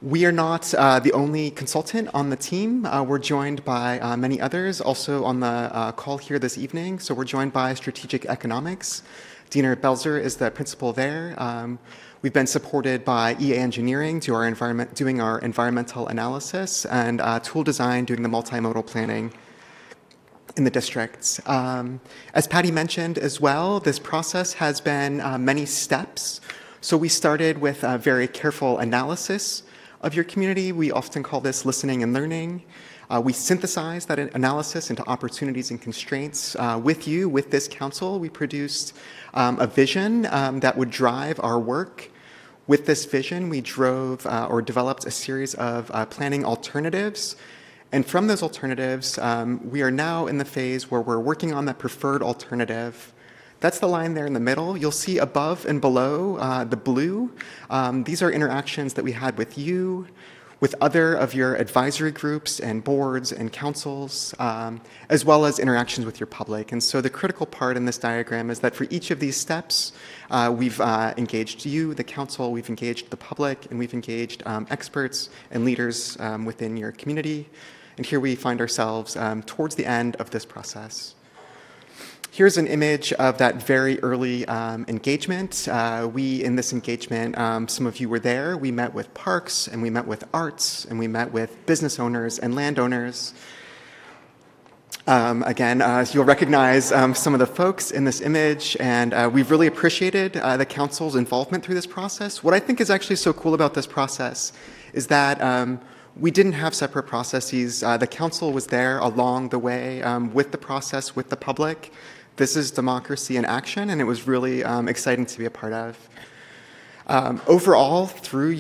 We are not the only consultant on the team. We're joined by many others also on the call here this evening. So we're joined by Strategic Economics. Dina Belzer is the principal there. We've been supported by EA Engineering doing our environmental analysis, and Tool Design doing the multimodal planning in the districts. As Patty mentioned as well, this process has been many steps. So we started with a very careful analysis of your community. We often call this listening and learning. We synthesized that analysis into opportunities and constraints. With this council, we produced a vision that would drive our work. With this vision, we drove or developed a series of planning alternatives. And from those alternatives, we are now in the phase where we're working on that preferred alternative. That's the line there in the middle. You'll see above and below the blue. These are interactions that we had with you, with other of your advisory groups and boards and councils, as well as interactions with your public. And so the critical part in this diagram is that for each of these steps, we've engaged you, the council, we've engaged the public, and we've engaged experts and leaders within your community. And here we find ourselves towards the end of this process. Here's an image of that very early engagement. In this engagement, some of you were there. We met with parks, and we met with arts, and we met with business owners and landowners. You'll recognize some of the folks in this image, and we've really appreciated the council's involvement through this process. What I think is actually so cool about this process is that we didn't have separate processes. The council was there along the way with the process, with the public. This is democracy in action, and it was really exciting to be a part of. Overall, through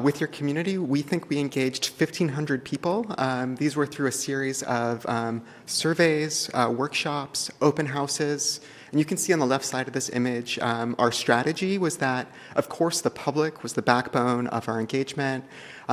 with your community, we think we engaged 1,500 people. These were through a series of surveys, workshops, open houses. And you can see on the left side of this image, our strategy was that, of course, the public was the backbone of our engagement,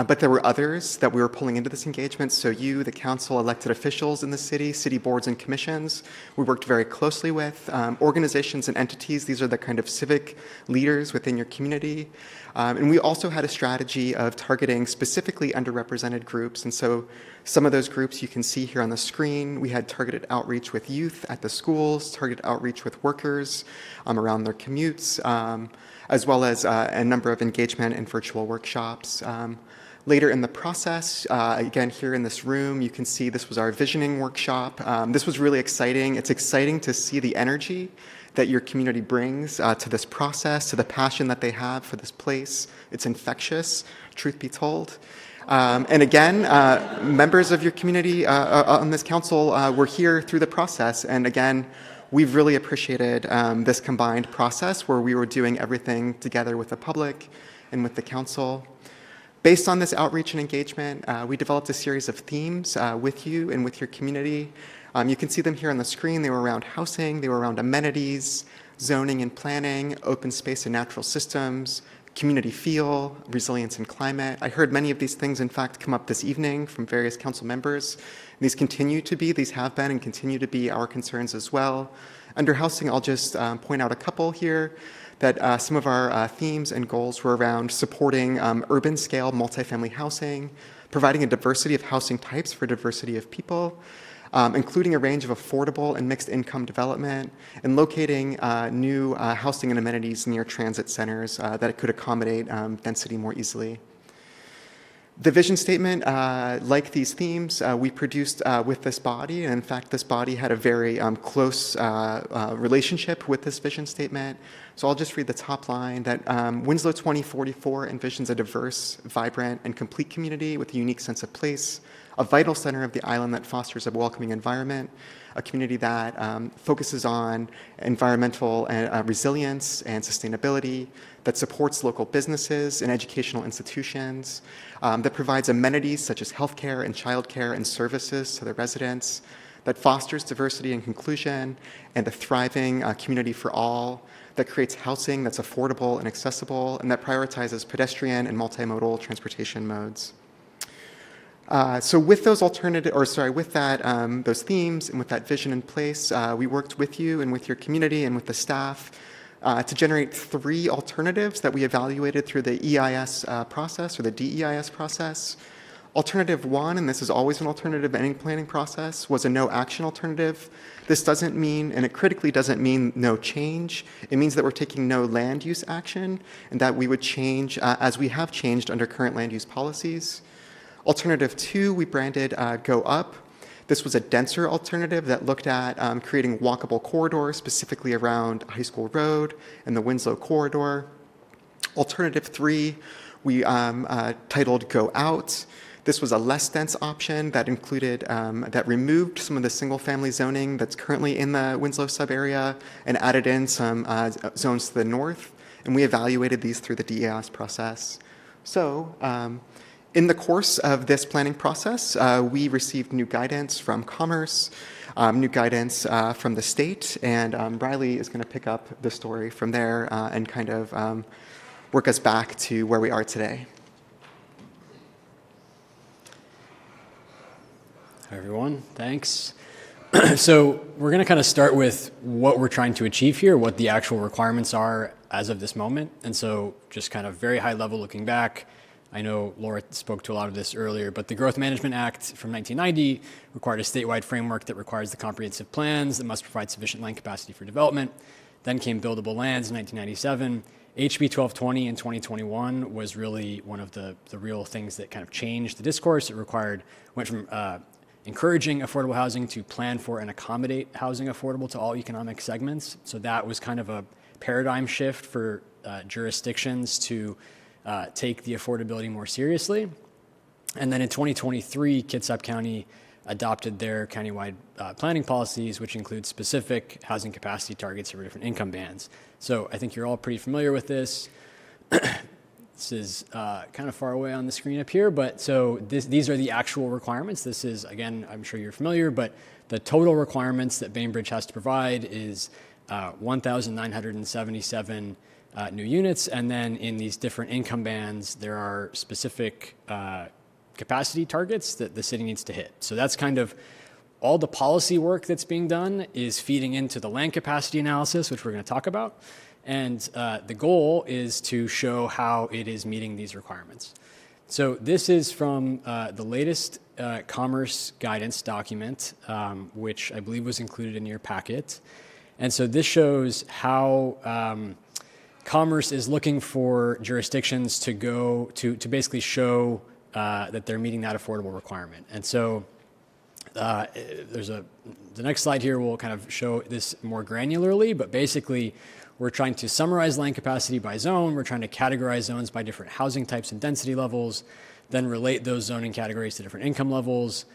but there were others that we were pulling into this engagement. So you, the council, elected officials in the city boards and commissions, we worked very closely with, organizations and entities. These are the kind of civic leaders within your community. And we also had a strategy of targeting specifically underrepresented groups. And so some of those groups you can see here on the screen. We had targeted outreach with youth at the schools, targeted outreach with workers around their commutes, as well as a number of engagement and virtual workshops. Later in the process, again, here in this room, you can see this was our visioning workshop. This was really exciting. It's exciting to see the energy that your community brings to this process, to the passion that they have for this place. It's infectious, truth be told. And again, members of your community on this council were here through the process. And again, we've really appreciated this combined process where we were doing everything together with the public and with the council. Based on this outreach and engagement, we developed a series of themes with you and with your community. You can see them here on the screen. They were around housing, they were around amenities, zoning and planning, open space and natural systems, community feel, resilience and climate. I heard many of these things, in fact, come up this evening from various council members. These have been and continue to be our concerns as well. Under housing, I'll just point out a couple here. That some of our themes and goals were around supporting urban scale multifamily housing, providing a diversity of housing types for diversity of people, including a range of affordable and mixed income development, and locating new housing and amenities near transit centers that could accommodate density more easily. The vision statement, like these themes, we produced with this body, and in fact, this body had a very close relationship with this vision statement. So I'll just read the top line that Winslow 2044 envisions a diverse, vibrant, and complete community with a unique sense of place, a vital center of the island that fosters a welcoming environment, a community that focuses on environmental resilience and sustainability, that supports local businesses and educational institutions, that provides amenities such as healthcare and childcare and services to the residents, that fosters diversity and inclusion, and a thriving community for all, that creates housing that's affordable and accessible, and that prioritizes pedestrian and multimodal transportation modes. So with those those themes and with that vision in place, we worked with you and with your community and with the staff to generate 3 alternatives that we evaluated through the EIS process or the DEIS process. Alternative 1, and this is always an alternative in any planning process, was a no action alternative. This doesn't mean, and it critically doesn't mean no change. It means that we're taking no land use action and that we would change as we have changed under current land use policies. Alternative 2, we branded Go Up. This was a denser alternative that looked at creating walkable corridors, specifically around High School Road and the Winslow corridor. Alternative 3, we titled Go Out. This was a less dense option that included, that removed some of the single-family zoning that's currently in the Winslow sub-area and added in some zones to the north. And we evaluated these through the DEIS process. So, in the course of this planning process, we received new guidance from Commerce, new guidance from the state, and Riley is going to pick up the story from there and kind of work us back to where we are today. Hi, everyone. Thanks. So we're going to kind of start with what we're trying to achieve here, what the actual requirements are as of this moment. And so just kind of very high level looking back, I know Laura spoke to a lot of this earlier, but the Growth Management Act from 1990 required a statewide framework that requires the comprehensive plans that must provide sufficient land capacity for development. Then came buildable lands in 1997. HB 1220 in 2021 was really one of the real things that kind of changed the discourse. It went from encouraging affordable housing to plan for and accommodate housing affordable to all economic segments. So that was kind of a paradigm shift for jurisdictions to take the affordability more seriously. And then in 2023, Kitsap County adopted their countywide planning policies, which include specific housing capacity targets for different income bands. So I think you're all pretty familiar with this. This is kind of far away on the screen up here, but so these are the actual requirements. This is, again, I'm sure you're familiar, but the total requirements that Bainbridge has to provide is 1,977 new units, and then in these different income bands, there are specific capacity targets that the city needs to hit. So that's kind of all the policy work that's being done is feeding into the land capacity analysis, which we're going to talk about. And the goal is to show how it is meeting these requirements. So this is from the latest Commerce guidance document, which I believe was included in your packet. And so this shows how Commerce is looking for jurisdictions to go to basically show that they're meeting that affordable requirement. And so the next slide here will kind of show this more granularly, but basically we're trying to summarize land capacity by zone. We're trying to categorize zones by different housing types and density levels, then relate those zoning categories to different income levels.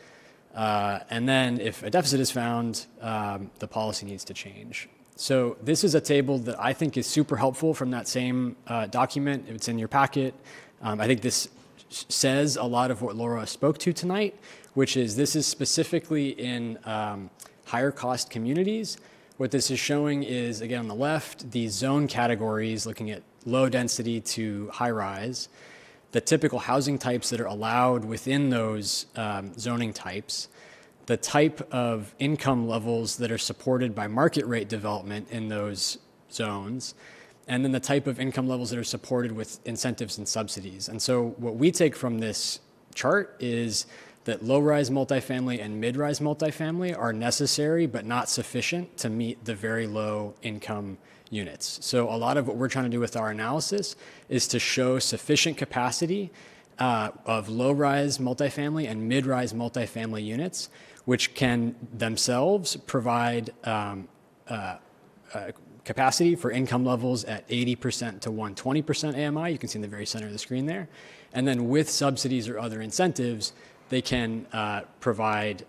And then if a deficit is found, the policy needs to change. So this is a table that I think is super helpful from that same document. It's in your packet. I think this says a lot of what Laura spoke to tonight, which is this is specifically in higher cost communities. What this is showing is, again, on the left, these zone categories looking at low density to high rise, the typical housing types that are allowed within those zoning types, the type of income levels that are supported by market rate development in those zones, and then the type of income levels that are supported with incentives and subsidies. And so what we take from this chart is that low-rise multifamily and mid-rise multifamily are necessary but not sufficient to meet the very low income units. So a lot of what we're trying to do with our analysis is to show sufficient capacity of low-rise multifamily and mid-rise multifamily units, which can themselves provide capacity for income levels at 80% to 120% AMI. You can see in the very center of the screen there. And then with subsidies or other incentives, they can provide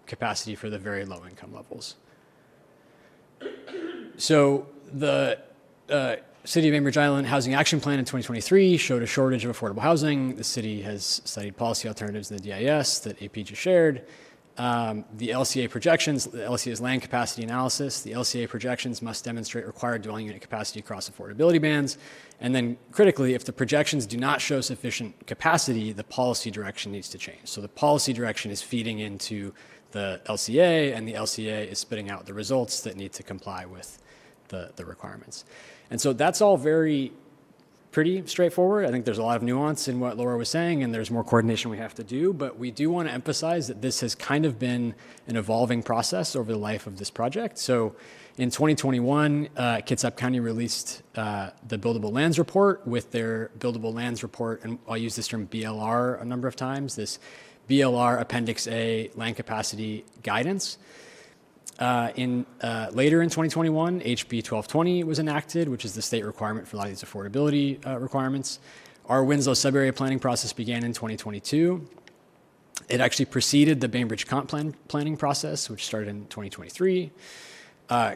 capacity for the very low income levels. So the City of Bainbridge Island Housing Action Plan in 2023 showed a shortage of affordable housing. The city has studied policy alternatives in the DIS that AP just shared. The LCA projections, the LCA's land capacity analysis, the LCA projections must demonstrate required dwelling unit capacity across affordability bands. And then critically, if the projections do not show sufficient capacity, the policy direction needs to change. So the policy direction is feeding into the LCA, and the LCA is spitting out the results that need to comply with the requirements. And so that's all pretty straightforward. I think there's a lot of nuance in what Laura was saying, and there's more coordination we have to do, but we do want to emphasize that this has kind of been an evolving process over the life of this project. So in 2021, Kitsap County released the Buildable Lands Report with their Buildable Lands Report, and I'll use this term BLR a number of times, this BLR Appendix A Land Capacity Guidance. Later in 2021, HB 1220 was enacted, which is the state requirement for a lot of these affordability requirements. Our Winslow subarea planning process began in 2022. It actually preceded the Bainbridge comp planning process, which started in 2023.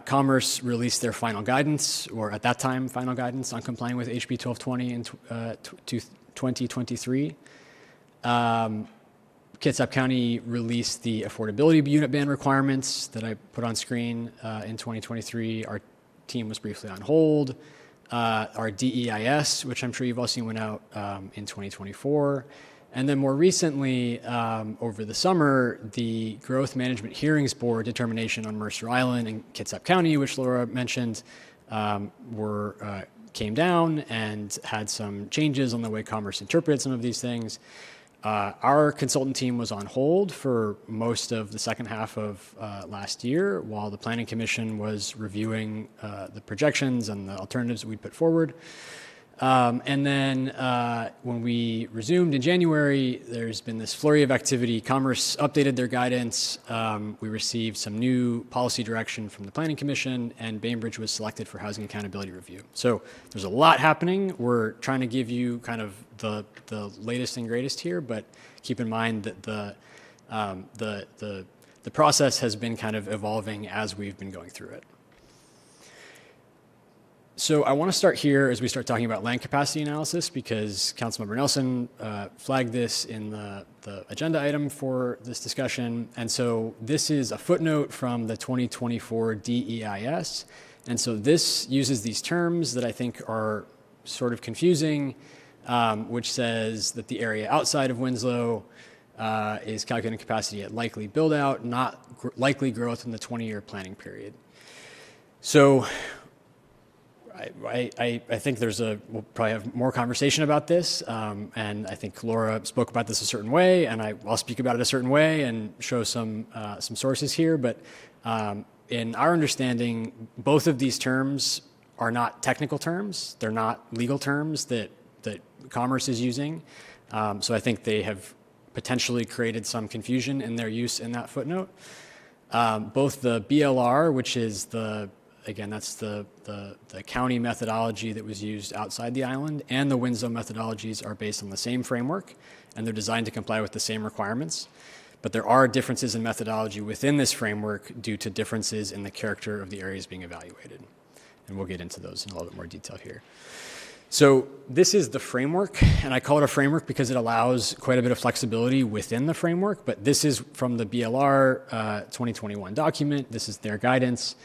Commerce released their final guidance, or at that time, final guidance on complying with HB 1220 in 2023. Kitsap County released the affordability unit ban requirements that I put on screen in 2023. Our team was briefly on hold. Our DEIS, which I'm sure you've all seen, went out in 2024. And then more recently, over the summer, the Growth Management Hearings Board determination on Mercer Island and Kitsap County, which Laura mentioned, came down and had some changes on the way Commerce interpreted some of these things. Our consultant team was on hold for most of the second half of last year while the Planning Commission was reviewing the projections and the alternatives that we'd put forward. And then when we resumed in January, there's been this flurry of activity. Commerce updated their guidance. We received some new policy direction from the Planning Commission, and Bainbridge was selected for Housing Accountability Review. So there's a lot happening. We're trying to give you kind of the latest and greatest here, but keep in mind that the process has been kind of evolving as we've been going through it. So I want to start here as we start talking about land capacity analysis, because Councilmember Nelson flagged this in the agenda item for this discussion. And so this is a footnote from the 2024 DEIS. And so this uses these terms that I think are sort of confusing, which says that the area outside of Winslow is calculating capacity at likely build out, not likely growth in the 20-year planning period. So I think we'll probably have more conversation about this, and I think Laura spoke about this a certain way, and I'll speak about it a certain way and show some sources here. But in our understanding, both of these terms are not technical terms; they're not legal terms that Commerce is using. So I think they have potentially created some confusion in their use in that footnote. Both the BLR, which is that's the county methodology that was used outside the island, and the Winslow methodologies are based on the same framework, and they're designed to comply with the same requirements. But there are differences in methodology within this framework due to differences in the character of the areas being evaluated. And we'll get into those in a little bit more detail here. So this is the framework, and I call it a framework because it allows quite a bit of flexibility within the framework, but this is from the BLR 2021 document. This is their guidance.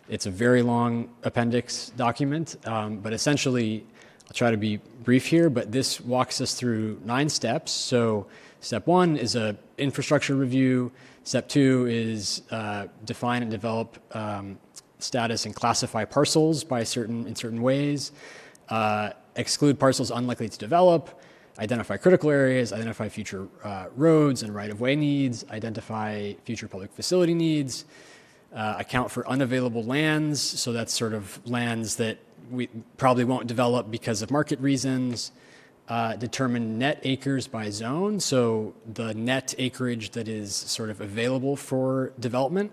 It's a very long appendix document, but essentially, I'll try to be brief here, but this walks us through 9 steps. So step 1 is an infrastructure review. Step 2 is define and develop status and classify parcels in certain ways. Exclude parcels unlikely to develop. Identify critical areas. Identify future roads and right-of-way needs. Identify future public facility needs. Account for unavailable lands, so that's sort of lands that we probably won't develop because of market reasons. Determine net acres by zone, so the net acreage that is sort of available for development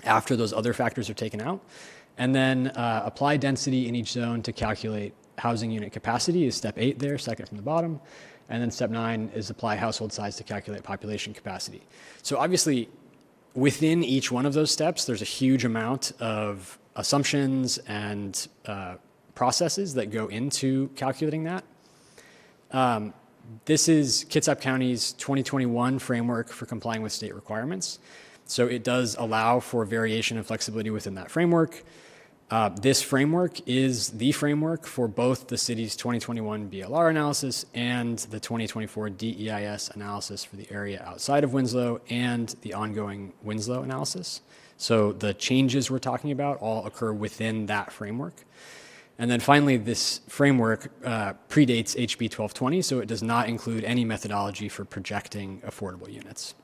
after those other factors are taken out. And then apply density in each zone to calculate housing unit capacity is step 8 there, second from the bottom. And then step 9 is apply household size to calculate population capacity. So obviously, within each one of those steps, there's a huge amount of assumptions and processes that go into calculating that. This is Kitsap County's 2021 framework for complying with state requirements. So it does allow for variation and flexibility within that framework. This framework is the framework for both the city's 2021 BLR analysis and the 2024 DEIS analysis for the area outside of Winslow and the ongoing Winslow analysis. So the changes we're talking about all occur within that framework. And then finally, this framework predates HB 1220, so it does not include any methodology for projecting affordable units.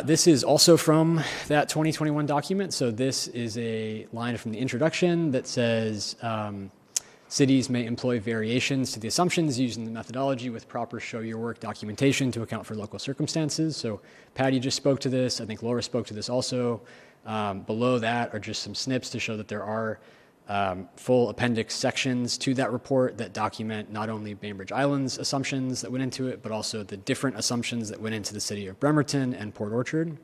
This is also from that 2021 document. So this is a line from the introduction that says cities may employ variations to the assumptions used in the methodology with proper show your work documentation to account for local circumstances. So Patty just spoke to this. I think Laura spoke to this also. Below that are just some snips to show that there are full appendix sections to that report that document not only Bainbridge Island's assumptions that went into it, but also the different assumptions that went into the city of Bremerton and Port Orchard.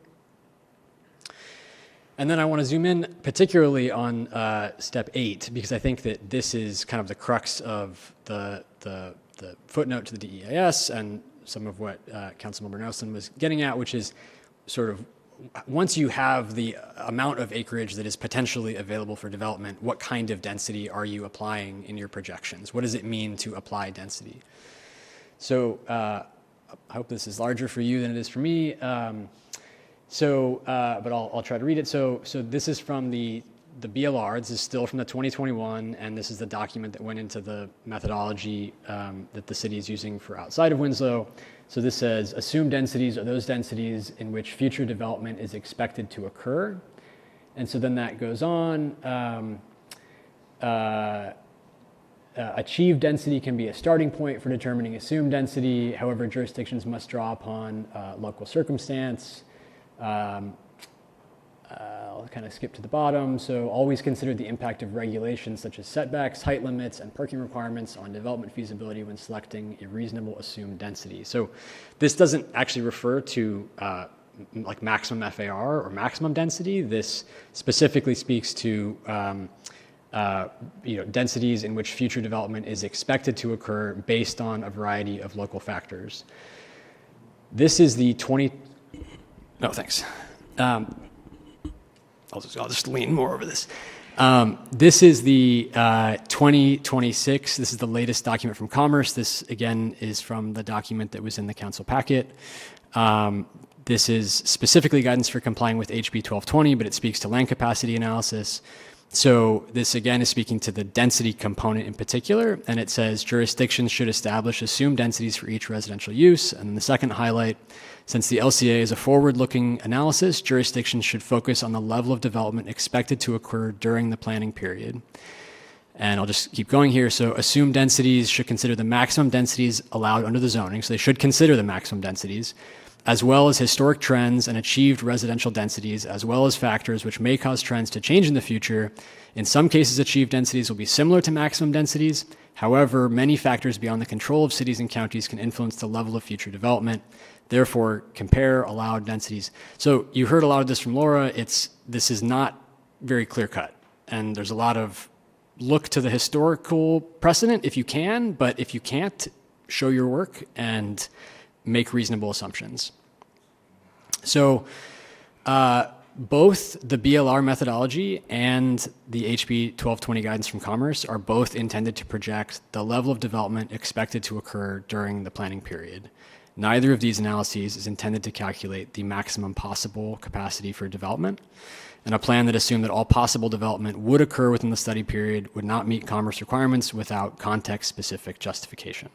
And then I want to zoom in particularly on step 8, because I think that this is kind of the crux of the footnote to the DEIS and some of what Councilmember Nelson was getting at, which is sort of once you have the amount of acreage that is potentially available for development, what kind of density are you applying in your projections? What does it mean to apply density? So I hope this is larger for you than it is for me. But I'll try to read it. So this is from the BLR. This is still from the 2021, and this is the document that went into the methodology that the city is using for outside of Winslow. So this says, assumed densities are those densities in which future development is expected to occur. And so then that goes on. Achieved density can be a starting point for determining assumed density. However, jurisdictions must draw upon local circumstance. I'll kind of skip to the bottom. So always consider the impact of regulations such as setbacks, height limits, and parking requirements on development feasibility when selecting a reasonable assumed density. So this doesn't actually refer to like maximum FAR or maximum density. This specifically speaks to densities in which future development is expected to occur based on a variety of local factors. This is the no, thanks. I'll just lean more over this. This is the 2026. This is the latest document from Commerce. This, again, is from the document that was in the council packet. This is specifically guidance for complying with HB 1220, but it speaks to land capacity analysis. So this, again, is speaking to the density component in particular, and it says jurisdictions should establish assumed densities for each residential use. And the second highlight, since the LCA is a forward-looking analysis, jurisdictions should focus on the level of development expected to occur during the planning period. And I'll just keep going here. So assumed densities should consider the maximum densities allowed under the zoning. So they should consider the maximum densities, as well as historic trends and achieved residential densities, as well as factors which may cause trends to change in the future. In some cases, achieved densities will be similar to maximum densities. However, many factors beyond the control of cities and counties can influence the level of future development. Therefore, compare allowed densities. So you heard a lot of this from Laura. This is not very clear-cut, and there's a lot of look to the historical precedent if you can, but if you can't, show your work and make reasonable assumptions. So both the BLR methodology and the HB 1220 guidance from Commerce are both intended to project the level of development expected to occur during the planning period. Neither of these analyses is intended to calculate the maximum possible capacity for development, and a plan that assumed that all possible development would occur within the study period would not meet Commerce requirements without context-specific justification.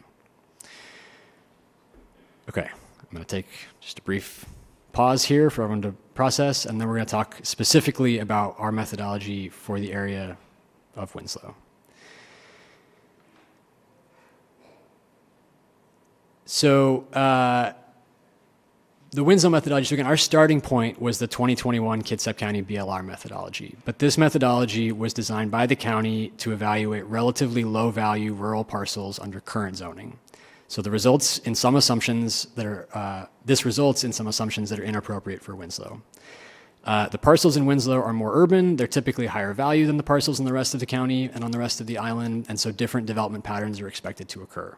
Okay, I'm going to take just a brief pause here for everyone to process, and then we're going to talk specifically about our methodology for the area of Winslow. So the Winslow methodology, so again, our starting point was the 2021 Kitsap County BLR methodology, but this methodology was designed by the county to evaluate relatively low-value rural parcels under current zoning. So the results in some assumptions that are, this results in some assumptions that are inappropriate for Winslow. The parcels in Winslow are more urban. They're typically higher value than the parcels in the rest of the county and on the rest of the island, and so different development patterns are expected to occur.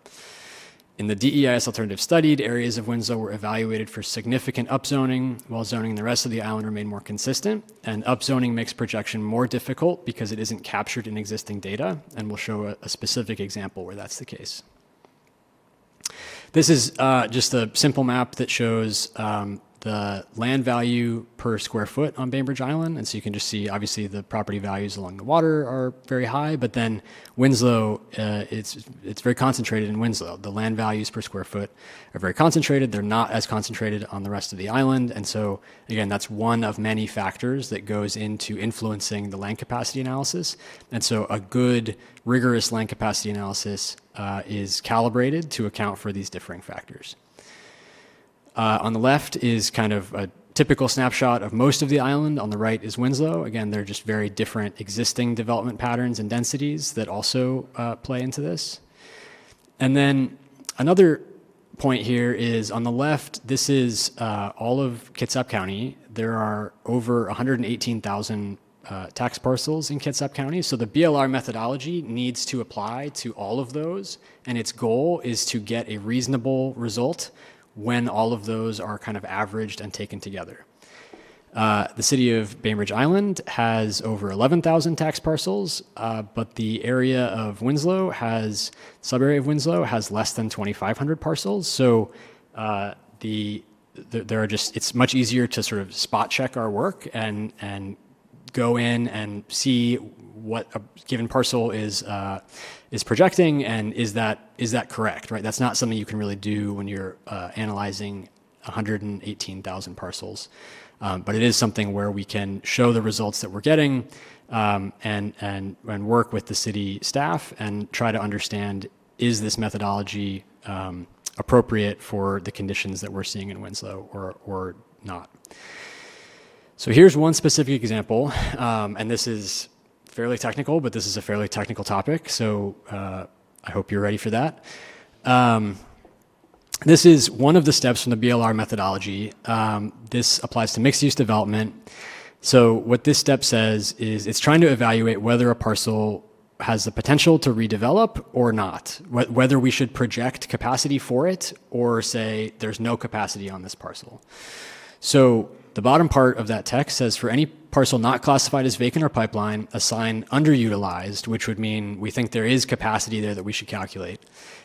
In the DEIS alternative studied, areas of Winslow were evaluated for significant upzoning, while zoning in the rest of the island remained more consistent. And upzoning makes projection more difficult because it isn't captured in existing data, and we'll show a specific example where that's the case. This is just a simple map that shows the land value per square foot on Bainbridge Island. And so you can just see, obviously, the property values along the water are very high, but then Winslow, it's very concentrated in Winslow. The land values per square foot are very concentrated. They're not as concentrated on the rest of the island. And so, again, that's one of many factors that goes into influencing the land capacity analysis. And so a good, rigorous land capacity analysis is calibrated to account for these differing factors. On the left is kind of a typical snapshot of most of the island. On the right is Winslow. Again, they're just very different existing development patterns and densities that also play into this. And then another point here is on the left, this is all of Kitsap County. There are over 118,000 tax parcels in Kitsap County. So the BLR methodology needs to apply to all of those. And its goal is to get a reasonable result when all of those are kind of averaged and taken together. The city of Bainbridge Island has over 11,000 tax parcels, but the area of Winslow sub-area of Winslow has less than 2,500 parcels. So it's much easier to sort of spot check our work and go in and see what a given parcel is projecting, and is that correct, right? That's not something you can really do when you're analyzing 118,000 parcels, but it is something where we can show the results that we're getting, and work with the city staff and try to understand, is this methodology appropriate for the conditions that we're seeing in Winslow or not. So here's one specific example, and this is fairly technical, but this is a fairly technical topic, so I hope you're ready for that. This is one of the steps from the BLR methodology. This applies to mixed-use development. So what this step says is it's trying to evaluate whether a parcel has the potential to redevelop or not, whether we should project capacity for it or say there's no capacity on this parcel. So the bottom part of that text says, for any parcel not classified as vacant or pipeline, assign underutilized, which would mean we think there is capacity there that we should calculate,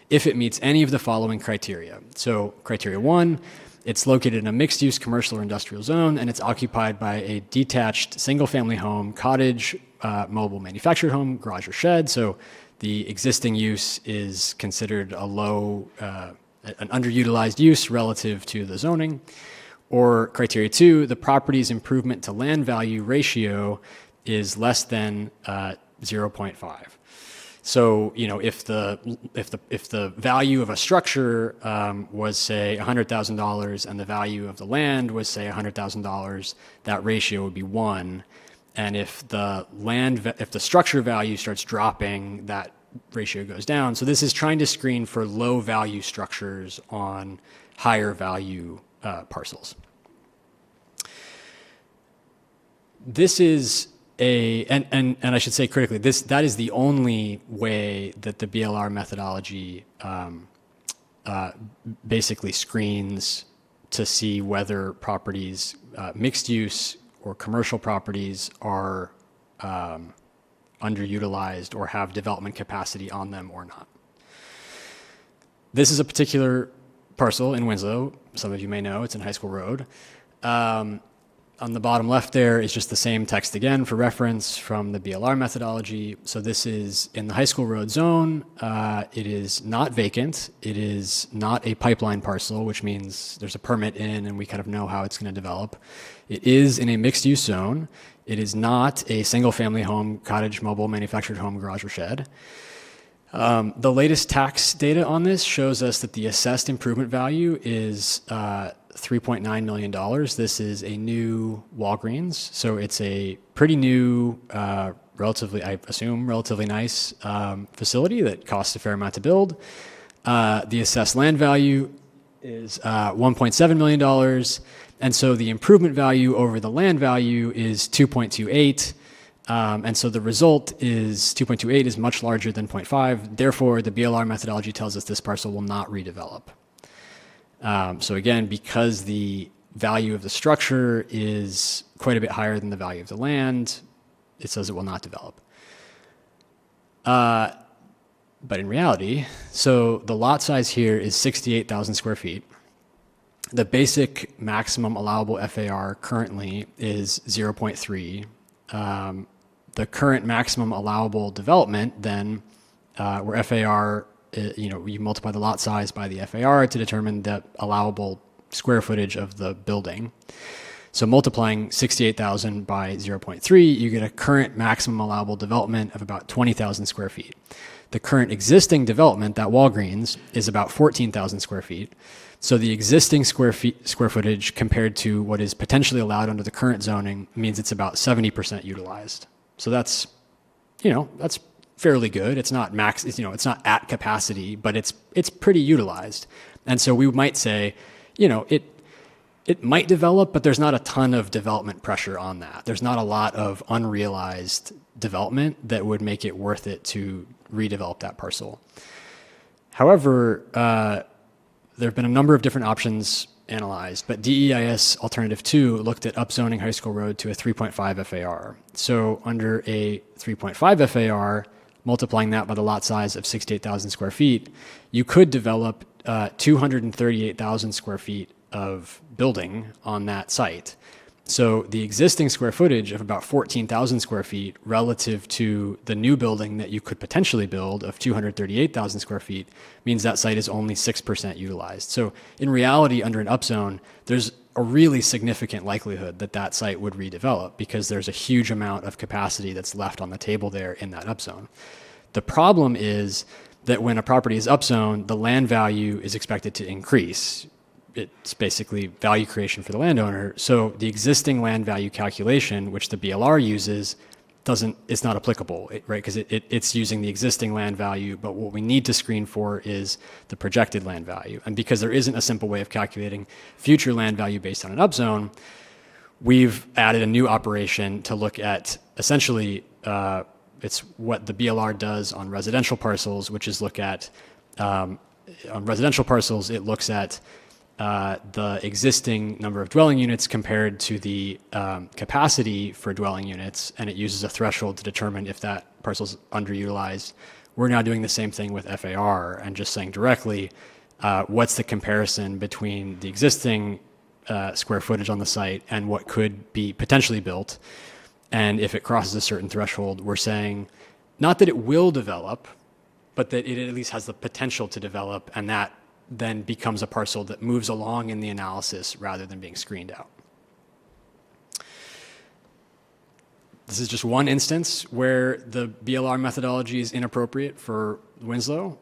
if it meets any of the following criteria. So criteria 1, it's located in a mixed-use commercial or industrial zone, and it's occupied by a detached single-family home, cottage, mobile manufactured home, garage or shed. So the existing use is considered a low, an underutilized use relative to the zoning. Or criteria 2, the property's improvement to land value ratio is less than 0.5. So, if the value of a structure was say $100,000 and the value of the land was say $100,000, that ratio would be 1. And if the structure value starts dropping, that ratio goes down. So this is trying to screen for low value structures on higher value parcels. This is and I should say critically, that is the only way that the BLR methodology basically screens to see whether properties, mixed use or commercial properties, are underutilized or have development capacity on them or not. This is a particular parcel in Winslow. Some of you may know, it's in High School Road. On the bottom left there is just the same text again for reference from the BLR methodology. So this is in the High School Road zone. It is not vacant. It is not a pipeline parcel, which means there's a permit in and we kind of know how it's going to develop. It is in a mixed-use zone. It is not a single-family home, cottage, mobile, manufactured home, garage, or shed. The latest tax data on this shows us that the assessed improvement value is $3.9 million. This is a new Walgreens, so it's a pretty new, relatively nice facility that costs a fair amount to build. The assessed land value is $1.7 million. And so the improvement value over the land value is 2.28. And so the result is 2.28 is much larger than 0.5. Therefore, the BLR methodology tells us this parcel will not redevelop. So again, because the value of the structure is quite a bit higher than the value of the land, it says it will not develop. But in reality, so the lot size here is 68,000 square feet. The basic maximum allowable FAR currently is 0.3. The current maximum allowable development then, where FAR, you multiply the lot size by the FAR to determine the allowable square footage of the building. So multiplying 68,000 by 0.3, you get a current maximum allowable development of about 20,000 square feet. The current existing development, that Walgreens, is about 14,000 square feet. So the existing square footage compared to what is potentially allowed under the current zoning means it's about 70% utilized. So that's fairly good. It's not it's not at capacity, but it's pretty utilized. And so we might say, it might develop, but there's not a ton of development pressure on that. There's not a lot of unrealized development that would make it worth it to redevelop that parcel. However, there have been a number of different options analyzed, but DEIS Alternative 2 looked at upzoning High School Road to a 3.5 FAR. So under a 3.5 FAR, multiplying that by the lot size of 68,000 square feet, you could develop 238,000 square feet of building on that site. So the existing square footage of about 14,000 square feet relative to the new building that you could potentially build of 238,000 square feet means that site is only 6% utilized. So in reality, under an upzone, there's a really significant likelihood that that site would redevelop because there's a huge amount of capacity that's left on the table there in that upzone. The problem is that when a property is upzoned, the land value is expected to increase. It's basically value creation for the landowner. So the existing land value calculation, which the BLR uses, it's not applicable, right? Because it's using the existing land value, but what we need to screen for is the projected land value. And because there isn't a simple way of calculating future land value based on an upzone, we've added a new operation to look at essentially, it's what the BLR does on residential parcels, which is look at, on residential parcels, it looks at the existing number of dwelling units compared to the capacity for dwelling units, and it uses a threshold to determine if that parcel's underutilized. We're now doing the same thing with FAR and just saying directly, what's the comparison between the existing square footage on the site and what could be potentially built. And if it crosses a certain threshold, we're saying not that it will develop, but that it at least has the potential to develop, and that then becomes a parcel that moves along in the analysis rather than being screened out. This is just one instance where the BLR methodology is inappropriate for Winslow.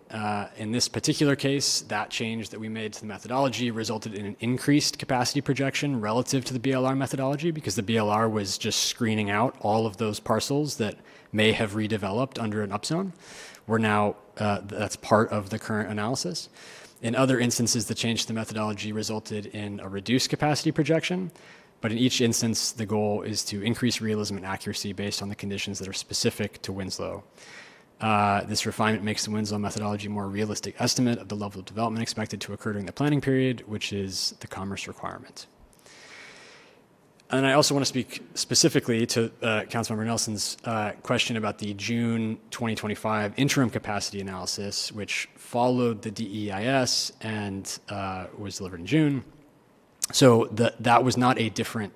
In this particular case, that change that we made to the methodology resulted in an increased capacity projection relative to the BLR methodology because the BLR was just screening out all of those parcels that may have redeveloped under an upzone. We're now, that's part of the current analysis. In other instances, the change to the methodology resulted in a reduced capacity projection, but in each instance, the goal is to increase realism and accuracy based on the conditions that are specific to Winslow. This refinement makes the Winslow methodology a more realistic estimate of the level of development expected to occur during the planning period, which is the Commerce requirement. And I also want to speak specifically to Councilmember Nelson's question about the June 2025 interim capacity analysis, which followed the DEIS and was delivered in June. So that was not a different,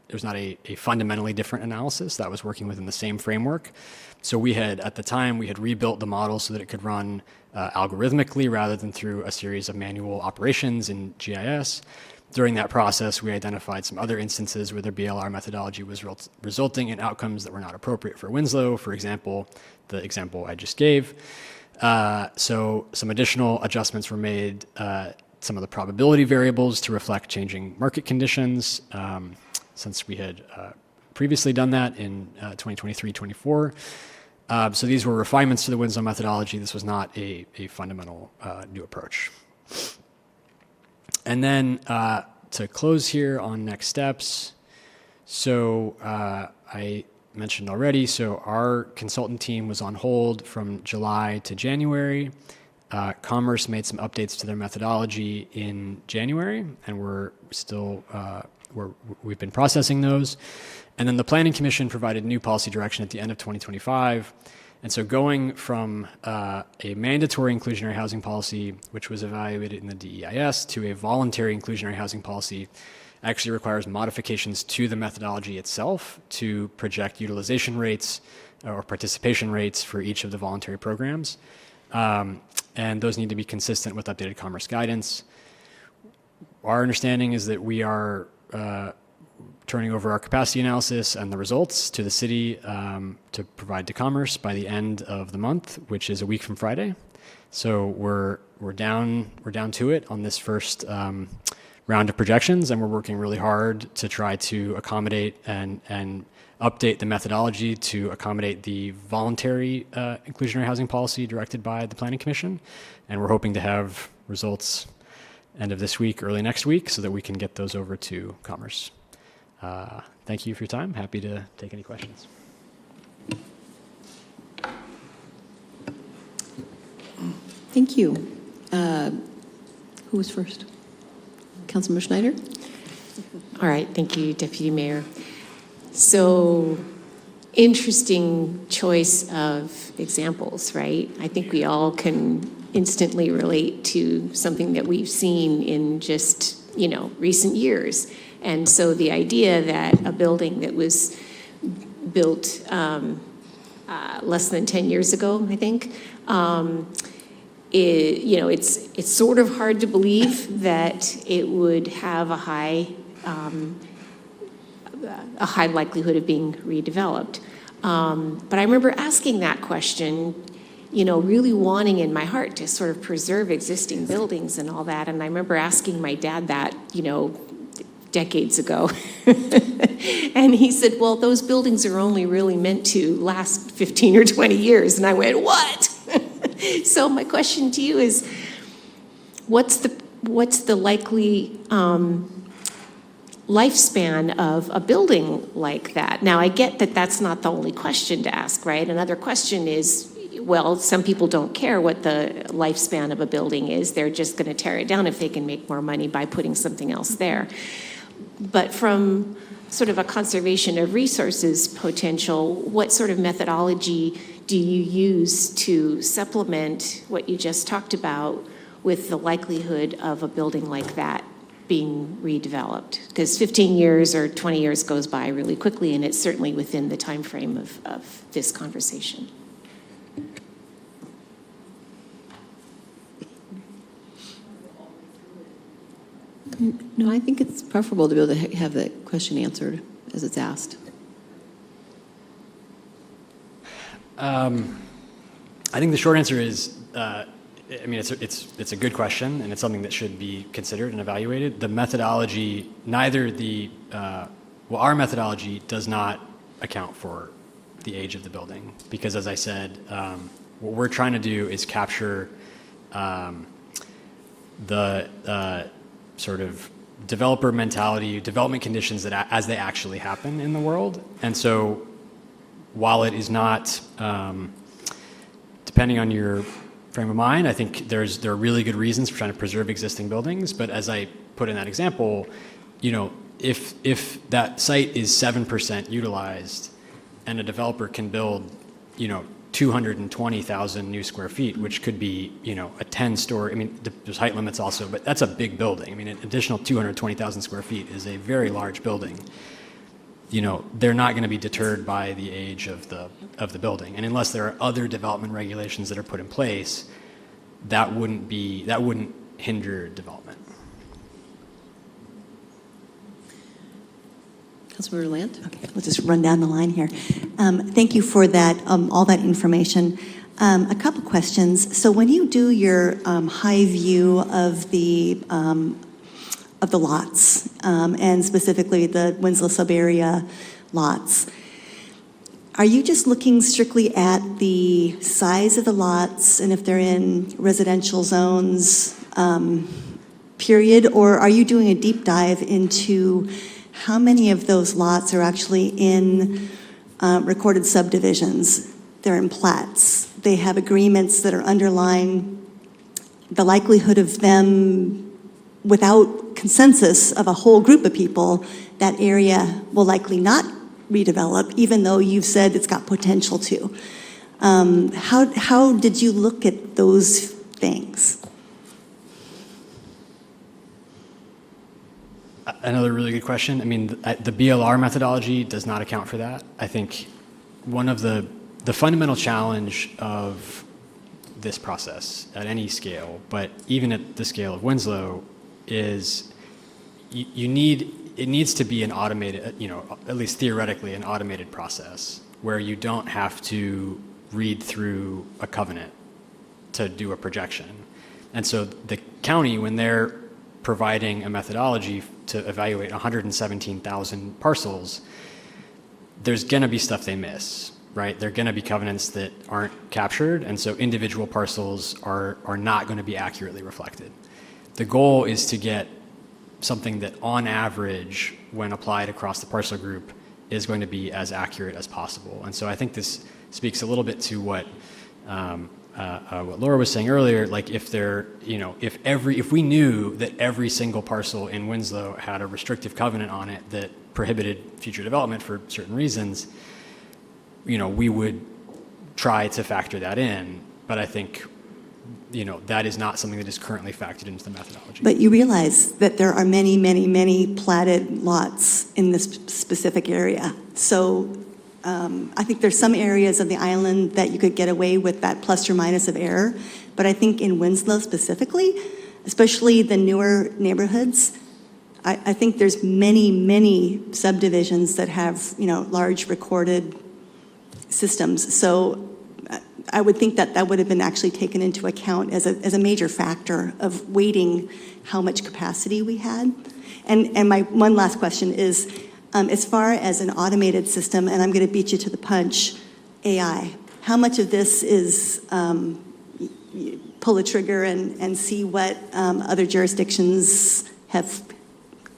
it was not a fundamentally different analysis. That was working within the same framework. So we had, at the time, we had rebuilt the model so that it could run algorithmically rather than through a series of manual operations in GIS. During that process, we identified some other instances where the BLR methodology was resulting in outcomes that were not appropriate for Winslow. For example, the example I just gave. So some additional adjustments were made, some of the probability variables to reflect changing market conditions, since we had previously done that in 2023-24. So these were refinements to the Winslow methodology. This was not a fundamental new approach. And then to close here on next steps, so I mentioned already, so our consultant team was on hold from July to January. Commerce made some updates to their methodology in January, and we've been processing those. And then the Planning Commission provided new policy direction at the end of 2025. And so going from a mandatory inclusionary housing policy, which was evaluated in the DEIS, to a voluntary inclusionary housing policy actually requires modifications to the methodology itself to project utilization rates or participation rates for each of the voluntary programs. And those need to be consistent with updated Commerce guidance. Our understanding is that we are turning over our capacity analysis and the results to the city to provide to Commerce by the end of the month, which is a week from Friday. So we're down to it on this first round of projections, and we're working really hard to try to accommodate and update the methodology to accommodate the voluntary inclusionary housing policy directed by the Planning Commission. And we're hoping to have results end of this week, early next week, so that we can get those over to Commerce. Thank you for your time. Happy to take any questions. Thank you. Who was first? Councilmember Schneider? All right, thank you, Deputy Mayor. So, interesting choice of examples, right? I think we all can instantly relate to something that we've seen in just, recent years. And so the idea that a building that was built less than 10 years ago, I think, it's sort of hard to believe that it would have a high likelihood of being redeveloped. But I remember asking that question, really wanting in my heart to sort of preserve existing buildings and all that. And I remember asking my dad that, decades ago. And he said, well, those buildings are only really meant to last 15 or 20 years. And I went, what? So my question to you is, what's the likely lifespan of a building like that? Now, I get that that's not the only question to ask, right? Another question is, well, some people don't care what the lifespan of a building is. They're just going to tear it down if they can make more money by putting something else there. But from sort of a conservation of resources potential, what sort of methodology do you use to supplement what you just talked about with the likelihood of a building like that being redeveloped? Because 15 years or 20 years goes by really quickly, and it's certainly within the time frame of this conversation. No, I think it's preferable to be able to have that question answered as it's asked. I think the short answer is, it's a good question, and it's something that should be considered and evaluated. The methodology, our methodology does not account for the age of the building, because as I said, what we're trying to do is capture the sort of developer mentality, development conditions that as they actually happen in the world. And so while it is not, depending on your frame of mind, I think there are really good reasons for trying to preserve existing buildings. But as I put in that example, if that site is 7% utilized and a developer can build, 220,000 new square feet, which could be, a 10-story, there's height limits also, but that's a big building. An additional 220,000 square feet is a very large building. They're not going to be deterred by the age of the building. And unless there are other development regulations that are put in place, that wouldn't hinder development. Councilmember Lant? Okay, we'll just run down the line here. Thank you for that, all that information. A couple questions. So when you do your high view of the lots, and specifically the Winslow sub-area lots, are you just looking strictly at the size of the lots and if they're in residential zones, period, or are you doing a deep dive into how many of those lots are actually in recorded subdivisions? They're in plats. They have agreements that are underlying the likelihood of them, without consensus of a whole group of people, that area will likely not redevelop, even though you've said it's got potential to. How did you look at those things? Another really good question. I mean, the BLR methodology does not account for that. I think one of the fundamental challenge of this process at any scale, but even at the scale of Winslow, is it needs to be an automated, at least theoretically, an automated process where you don't have to read through a covenant to do a projection. And so the county, when they're providing a methodology to evaluate 117,000 parcels, there's going to be stuff they miss, right? There are going to be covenants that aren't captured, and so individual parcels are not going to be accurately reflected. The goal is to get something that, on average, when applied across the parcel group, is going to be as accurate as possible. And so I think this speaks a little bit to what Laura was saying earlier. Like, if we knew that every single parcel in Winslow had a restrictive covenant on it that prohibited future development for certain reasons, we would try to factor that in. But I think, that is not something that is currently factored into the methodology. But you realize that there are many, many, many platted lots in this specific area. So I think there's some areas of the island that you could get away with that plus or minus of error. But I think in Winslow specifically, especially the newer neighborhoods, I think there's many, many subdivisions that have, large recorded systems. So I would think that would have been actually taken into account as a major factor of weighting how much capacity we had. And my one last question is, as far as an automated system, and I'm going to beat you to the punch, AI, how much of this is pull a trigger and see what other jurisdictions have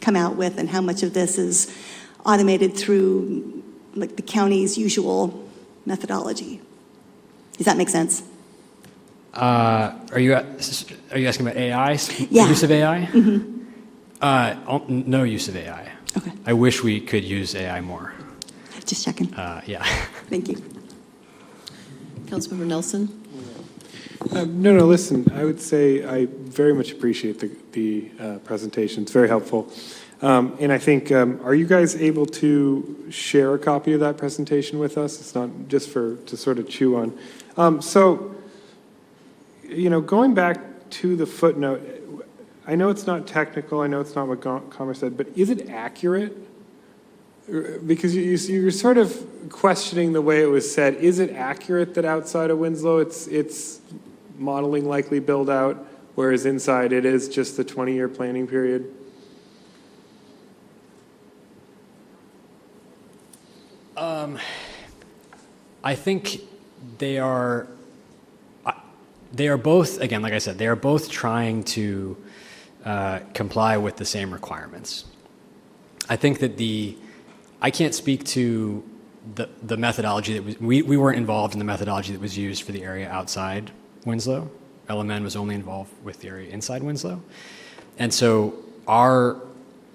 come out with, and how much of this is automated through like the county's usual methodology? Does that make sense? Are you asking about AI? Yeah. Use of AI? Mm-hmm. No use of AI. Okay. I wish we could use AI more. Just checking. Yeah. Thank you. Councilmember Nelson? No, listen, I would say I very much appreciate the presentation. It's very helpful. And I think, are you guys able to share a copy of that presentation with us? It's not just to sort of chew on. So, going back to the footnote, I know it's not technical, I know it's not what Commerce said, but is it accurate? Because you're sort of questioning the way it was said. Is it accurate that outside of Winslow it's modeling likely build out, whereas inside it is just the 20-year planning period? I think they are both, again, like I said, they are both trying to comply with the same requirements. I think that I can't speak to the methodology that we weren't involved in the methodology that was used for the area outside Winslow. LMN was only involved with the area inside Winslow. And so our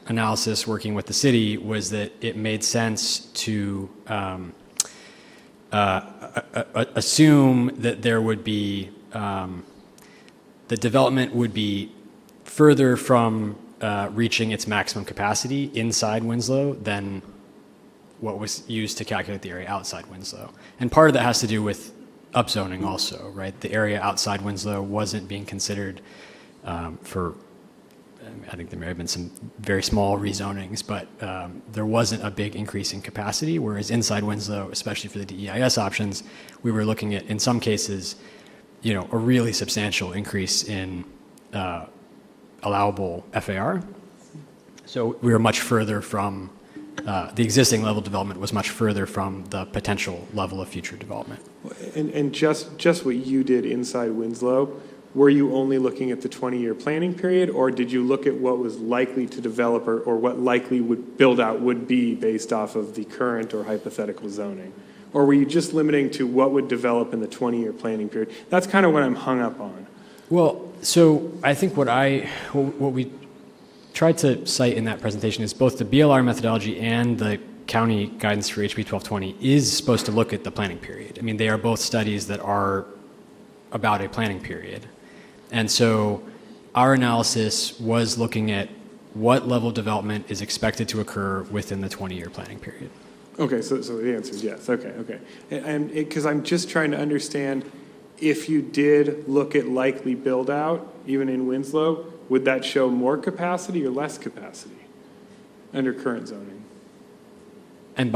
analysis working with the city was that it made sense to assume that there would be, the development would be further from reaching its maximum capacity inside Winslow than what was used to calculate the area outside Winslow. And part of that has to do with upzoning also, right? The area outside Winslow wasn't being considered for, I think there may have been some very small rezonings, but there wasn't a big increase in capacity, whereas inside Winslow, especially for the DEIS options, we were looking at, in some cases, a really substantial increase in allowable FAR. So we were much further from, the existing level of development was much further from the potential level of future development. And just what you did inside Winslow were you only looking at the 20-year planning period, or did you look at what was likely to develop or what likely would build out would be based off of the current or hypothetical zoning? Or were you just limiting to what would develop in the 20-year planning period? That's kind of what I'm hung up on. Well, so I think what we tried to cite in that presentation is both the BLR methodology and the county guidance for HB 1220 is supposed to look at the planning period. I mean, they are both studies that are about a planning period. And so our analysis was looking at what level of development is expected to occur within the 20-year planning period. Okay, so the answer is yes. Okay. And because I'm just trying to understand, if you did look at likely build out, even in Winslow, would that show more capacity or less capacity under current zoning? And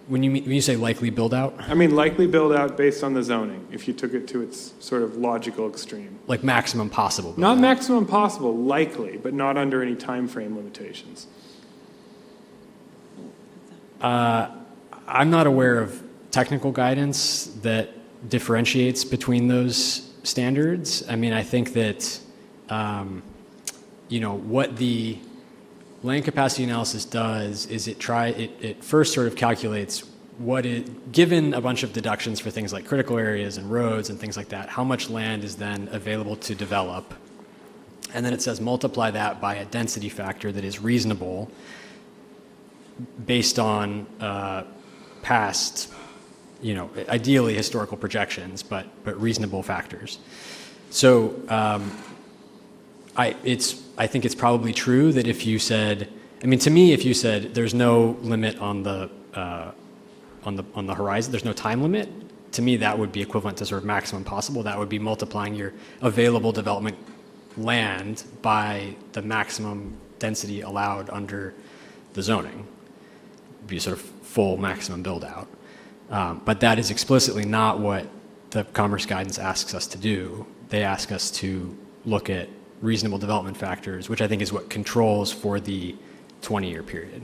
when you say likely build out? I mean likely build out based on the zoning, if you took it to its sort of logical extreme. Like maximum possible build Not out. maximum possible, likely, but not under any time frame limitations. I'm not aware of technical guidance that differentiates between those standards. I mean, I think that, what the land capacity analysis does is it first sort of calculates given a bunch of deductions for things like critical areas and roads and things like that, how much land is then available to develop. And then it says multiply that by a density factor that is reasonable based on past, ideally historical projections, but reasonable factors. So I think it's probably true that if you said, to me, if you said there's no limit on the horizon, there's no time limit, to me that would be equivalent to sort of maximum possible. That would be multiplying your available development land by the maximum density allowed under the zoning. It'd be sort of full maximum build out. But that is explicitly not what the Commerce Guidance asks us to do. They ask us to look at reasonable development factors, which I think is what controls for the 20-year period.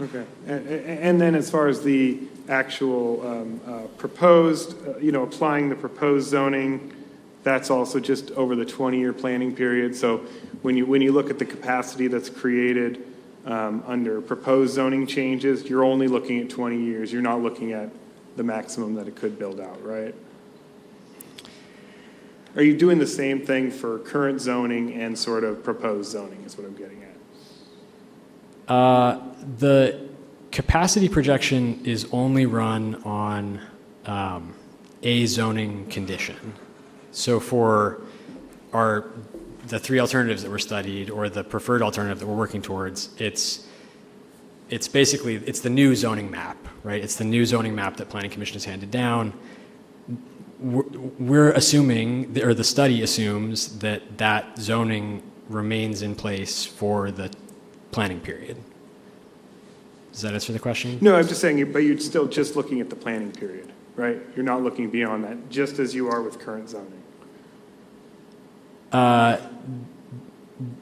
Okay. And then as far as the actual proposed, applying the proposed zoning, that's also just over the 20-year planning period. So when you look at the capacity that's created under proposed zoning changes, you're only looking at 20 years. You're not looking at the maximum that it could build out, right? Are you doing the same thing for current zoning and sort of proposed zoning is what I'm getting at? The capacity projection is only run on a zoning condition. So for the three alternatives that were studied, or the preferred alternative that we're working towards, it's basically the new zoning map, right? It's the new zoning map that Planning Commission has handed down. We're assuming, or the study assumes, that zoning remains in place for the planning period. Does that answer the question? No, I'm just saying, but you're still just looking at the planning period, right? You're not looking beyond that, just as you are with current zoning.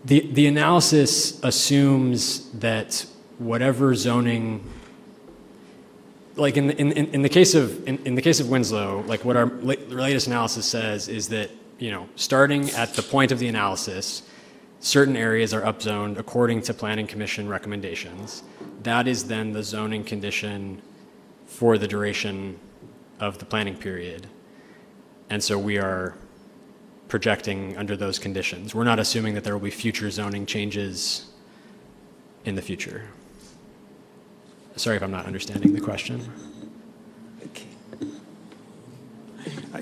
The analysis assumes that whatever zoning, like in the case of Winslow, like what our latest analysis says is that, starting at the point of the analysis, certain areas are upzoned according to Planning Commission recommendations. That is then the zoning condition for the duration of the planning period. And so we are projecting under those conditions. We're not assuming that there will be future zoning changes in the future. Sorry if I'm not understanding the question.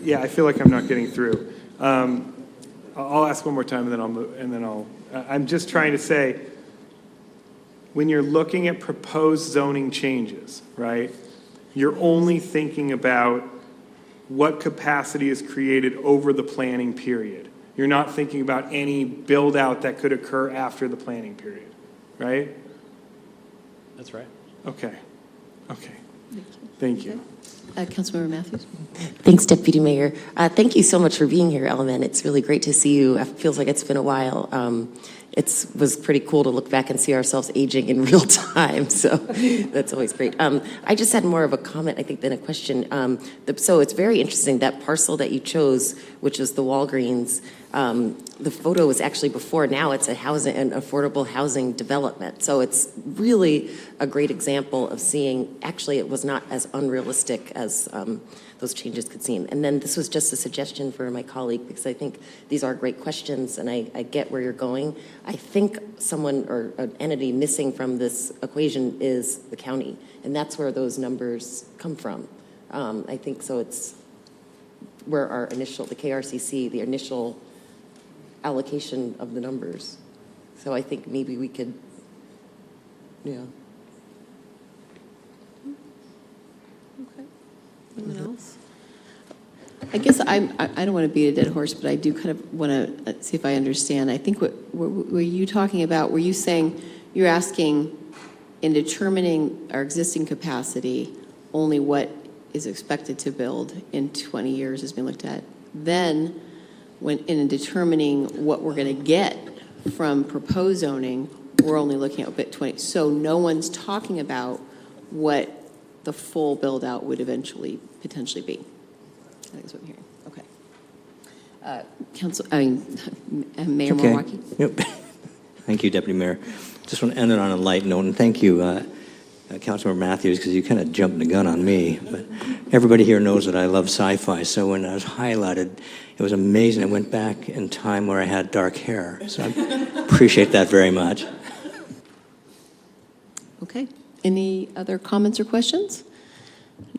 Yeah, I feel like I'm not getting through. I'll ask one more time, and then I'm just trying to say, when you're looking at proposed zoning changes, right? You're only thinking about what capacity is created over the planning period. You're not thinking about any build out that could occur after the planning period, right? That's right. Okay. Thank you. Councilmember Matthews? Thanks, Deputy Mayor. Thank you so much for being here, Element. It's really great to see you. It feels like it's been a while. It was pretty cool to look back and see ourselves aging in real time, so that's always great. I just had more of a comment, I think, than a question. So it's very interesting, that parcel that you chose, which is the Walgreens, the photo was actually before. Now it's an affordable housing development. So it's really a great example of seeing, actually, it was not as unrealistic as those changes could seem. And then this was just a suggestion for my colleague, because I think these are great questions, and I get where you're going. I think someone or an entity missing from this equation is the county, and that's where those numbers come from. I think so. It's where our initial, the KRCC, the initial allocation of the numbers. So I think maybe we could, yeah. Okay. Anyone else? I guess I don't want to beat a dead horse, but I do kind of want to see if I understand. I think what were you talking about? Were you saying you're asking, in determining our existing capacity, only what is expected to build in 20 years has been looked at? Then, when in determining what we're going to get from proposed zoning, we're only looking at bit 20. So no one's talking about what the full build out would eventually potentially be. I think that's what I'm hearing. Okay. Mayor Okay. Milwaukee. Yep. Thank you, Deputy Mayor. Just want to end it on a light note, and thank you, Councilmember Matthews, because you kind of jumped the gun on me. But everybody here knows that I love sci-fi, so when I was highlighted, it was amazing. I went back in time where I had dark hair, so I appreciate that very much. Okay. Any other comments or questions?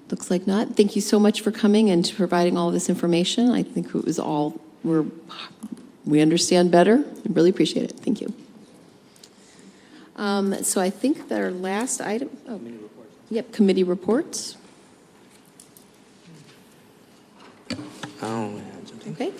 Looks like not. Thank you so much for coming and providing all of this information. I think it was all, we understand better. I really appreciate it. Thank you. So I think that our last item, committee reports. Yep, committee reports. Oh, okay.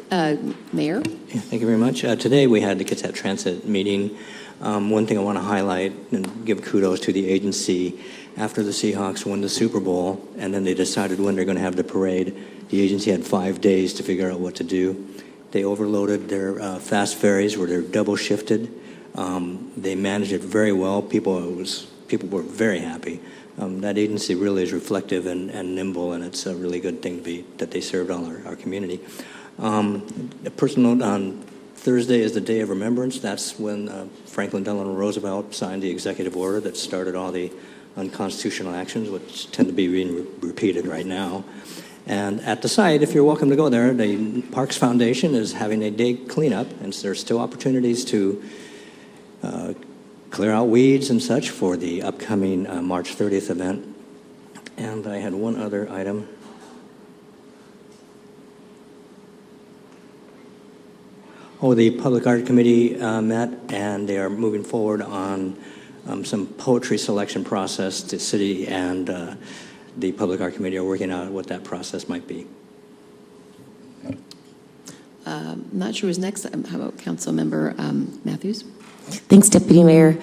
Mayor? Yeah, thank you very much. Today we had the Kitsap Transit meeting. One thing I want to highlight and give kudos to the agency. After the Seahawks won the Super Bowl and then they decided when they're going to have the parade, the agency had 5 days to figure out what to do. They overloaded their fast ferries where they're double shifted. They managed it very well. People were very happy. That agency really is reflective and nimble, and it's a really good thing that they served all our community. A personal note, on Thursday is the Day of Remembrance. That's when Franklin Delano Roosevelt signed the executive order that started all the unconstitutional actions, which tend to be being repeated right now. And at the site, if you're welcome to go there, the Parks Foundation is having a day cleanup, and so there's still opportunities to clear out weeds and such for the upcoming March 30th event. And I had one other item. Oh, the Public Art Committee met, and they are moving forward on some poetry selection process. The city and the Public Art Committee are working out what that process might be. Not sure who's next. How about Councilmember Matthews? Thanks, Deputy Mayor.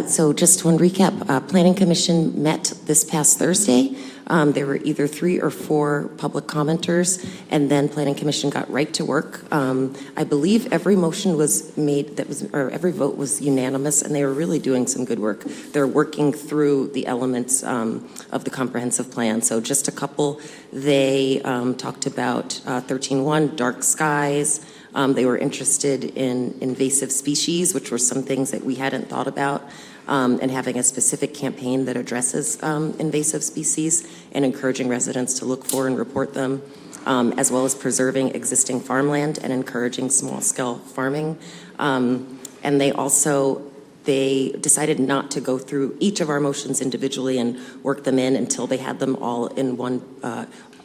So just one recap. Planning Commission met this past Thursday. There were either 3 or 4 public commenters, and then Planning Commission got right to work. I believe every motion was made or every vote was unanimous, and they were really doing some good work. They're working through the elements of the comprehensive plan. So just a couple, they talked about 13.1, dark skies. They were interested in invasive species, which were some things that we hadn't thought about, and having a specific campaign that addresses invasive species and encouraging residents to look for and report them, as well as preserving existing farmland and encouraging small-scale farming. And they decided not to go through each of our motions individually and work them in until they had them all in one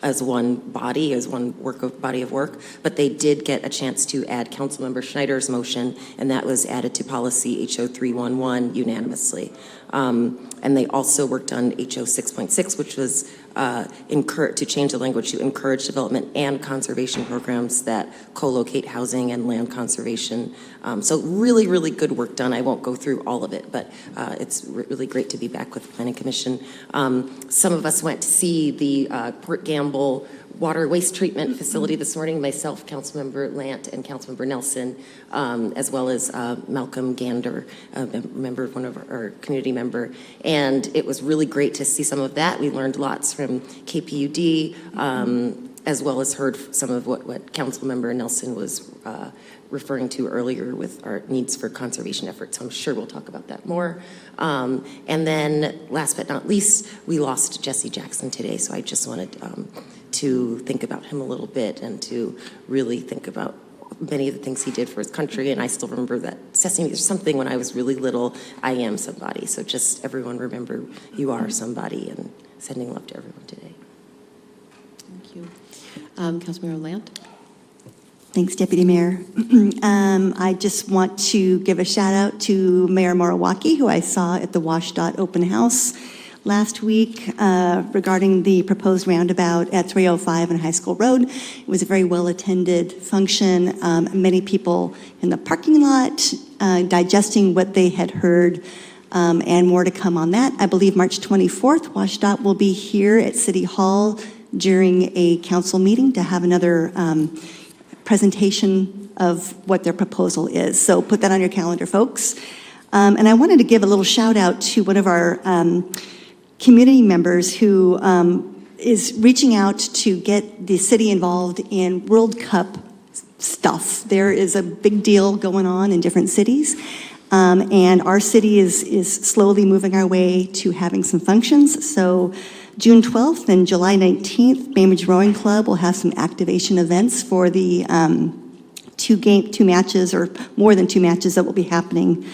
as one body of work, but they did get a chance to add Councilmember Schneider's motion, and that was added to policy HO 311 unanimously. And they also worked on HO 6.6, which was to change the language to encourage development and conservation programs that co-locate housing and land conservation. So really, really good work done. I won't go through all of it, but it's really great to be back with the Planning Commission. Some of us went to see the Port Gamble water waste treatment facility this morning, myself, Councilmember Lant, and Councilmember Nelson, as well as Malcolm Gander, a member, one of our community member. And it was really great to see some of that. We learned lots from KPUD, as well as heard some of what Councilmember Nelson was referring to earlier with our needs for conservation efforts. So I'm sure we'll talk about that more. And then last but not least, we lost Jesse Jackson today. So I just wanted to think about him a little bit and to really think about many of the things he did for his country. And I still remember that Sesame, there's something when I was really little, I am somebody. So just everyone remember you are somebody, and sending love to everyone today. Thank you. Councilmember Lant? Thanks, Deputy Mayor. I just want to give a shout out to Mayor Morawaki, who I saw at the WashDOT open house last week regarding the proposed roundabout at 305 and High School Road. It was a very well-attended function. Many people in the parking lot digesting what they had heard, and more to come on that. I believe March 24th, WashDOT will be here at City Hall during a council meeting to have another presentation of what their proposal is. So put that on your calendar, folks. And I wanted to give a little shout out to one of our community members who is reaching out to get the city involved in World Cup stuff. There is a big deal going on in different cities, and our city is slowly moving our way to having some functions. So June 12th and July 19th, Bainbridge Rowing Club will have some activation events for the two matches, or more than two matches, that will be happening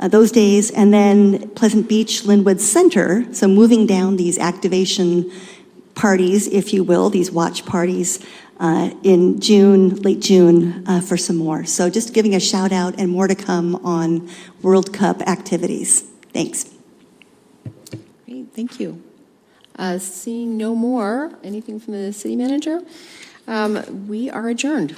those days. And then Pleasant Beach Linwood Center, so moving down these activation parties, if you will, these watch parties in June, late June, for some more. So just giving a shout out, and more to come on World Cup activities. Thanks. Great, thank you. Seeing no more, anything from the city manager, we are adjourned.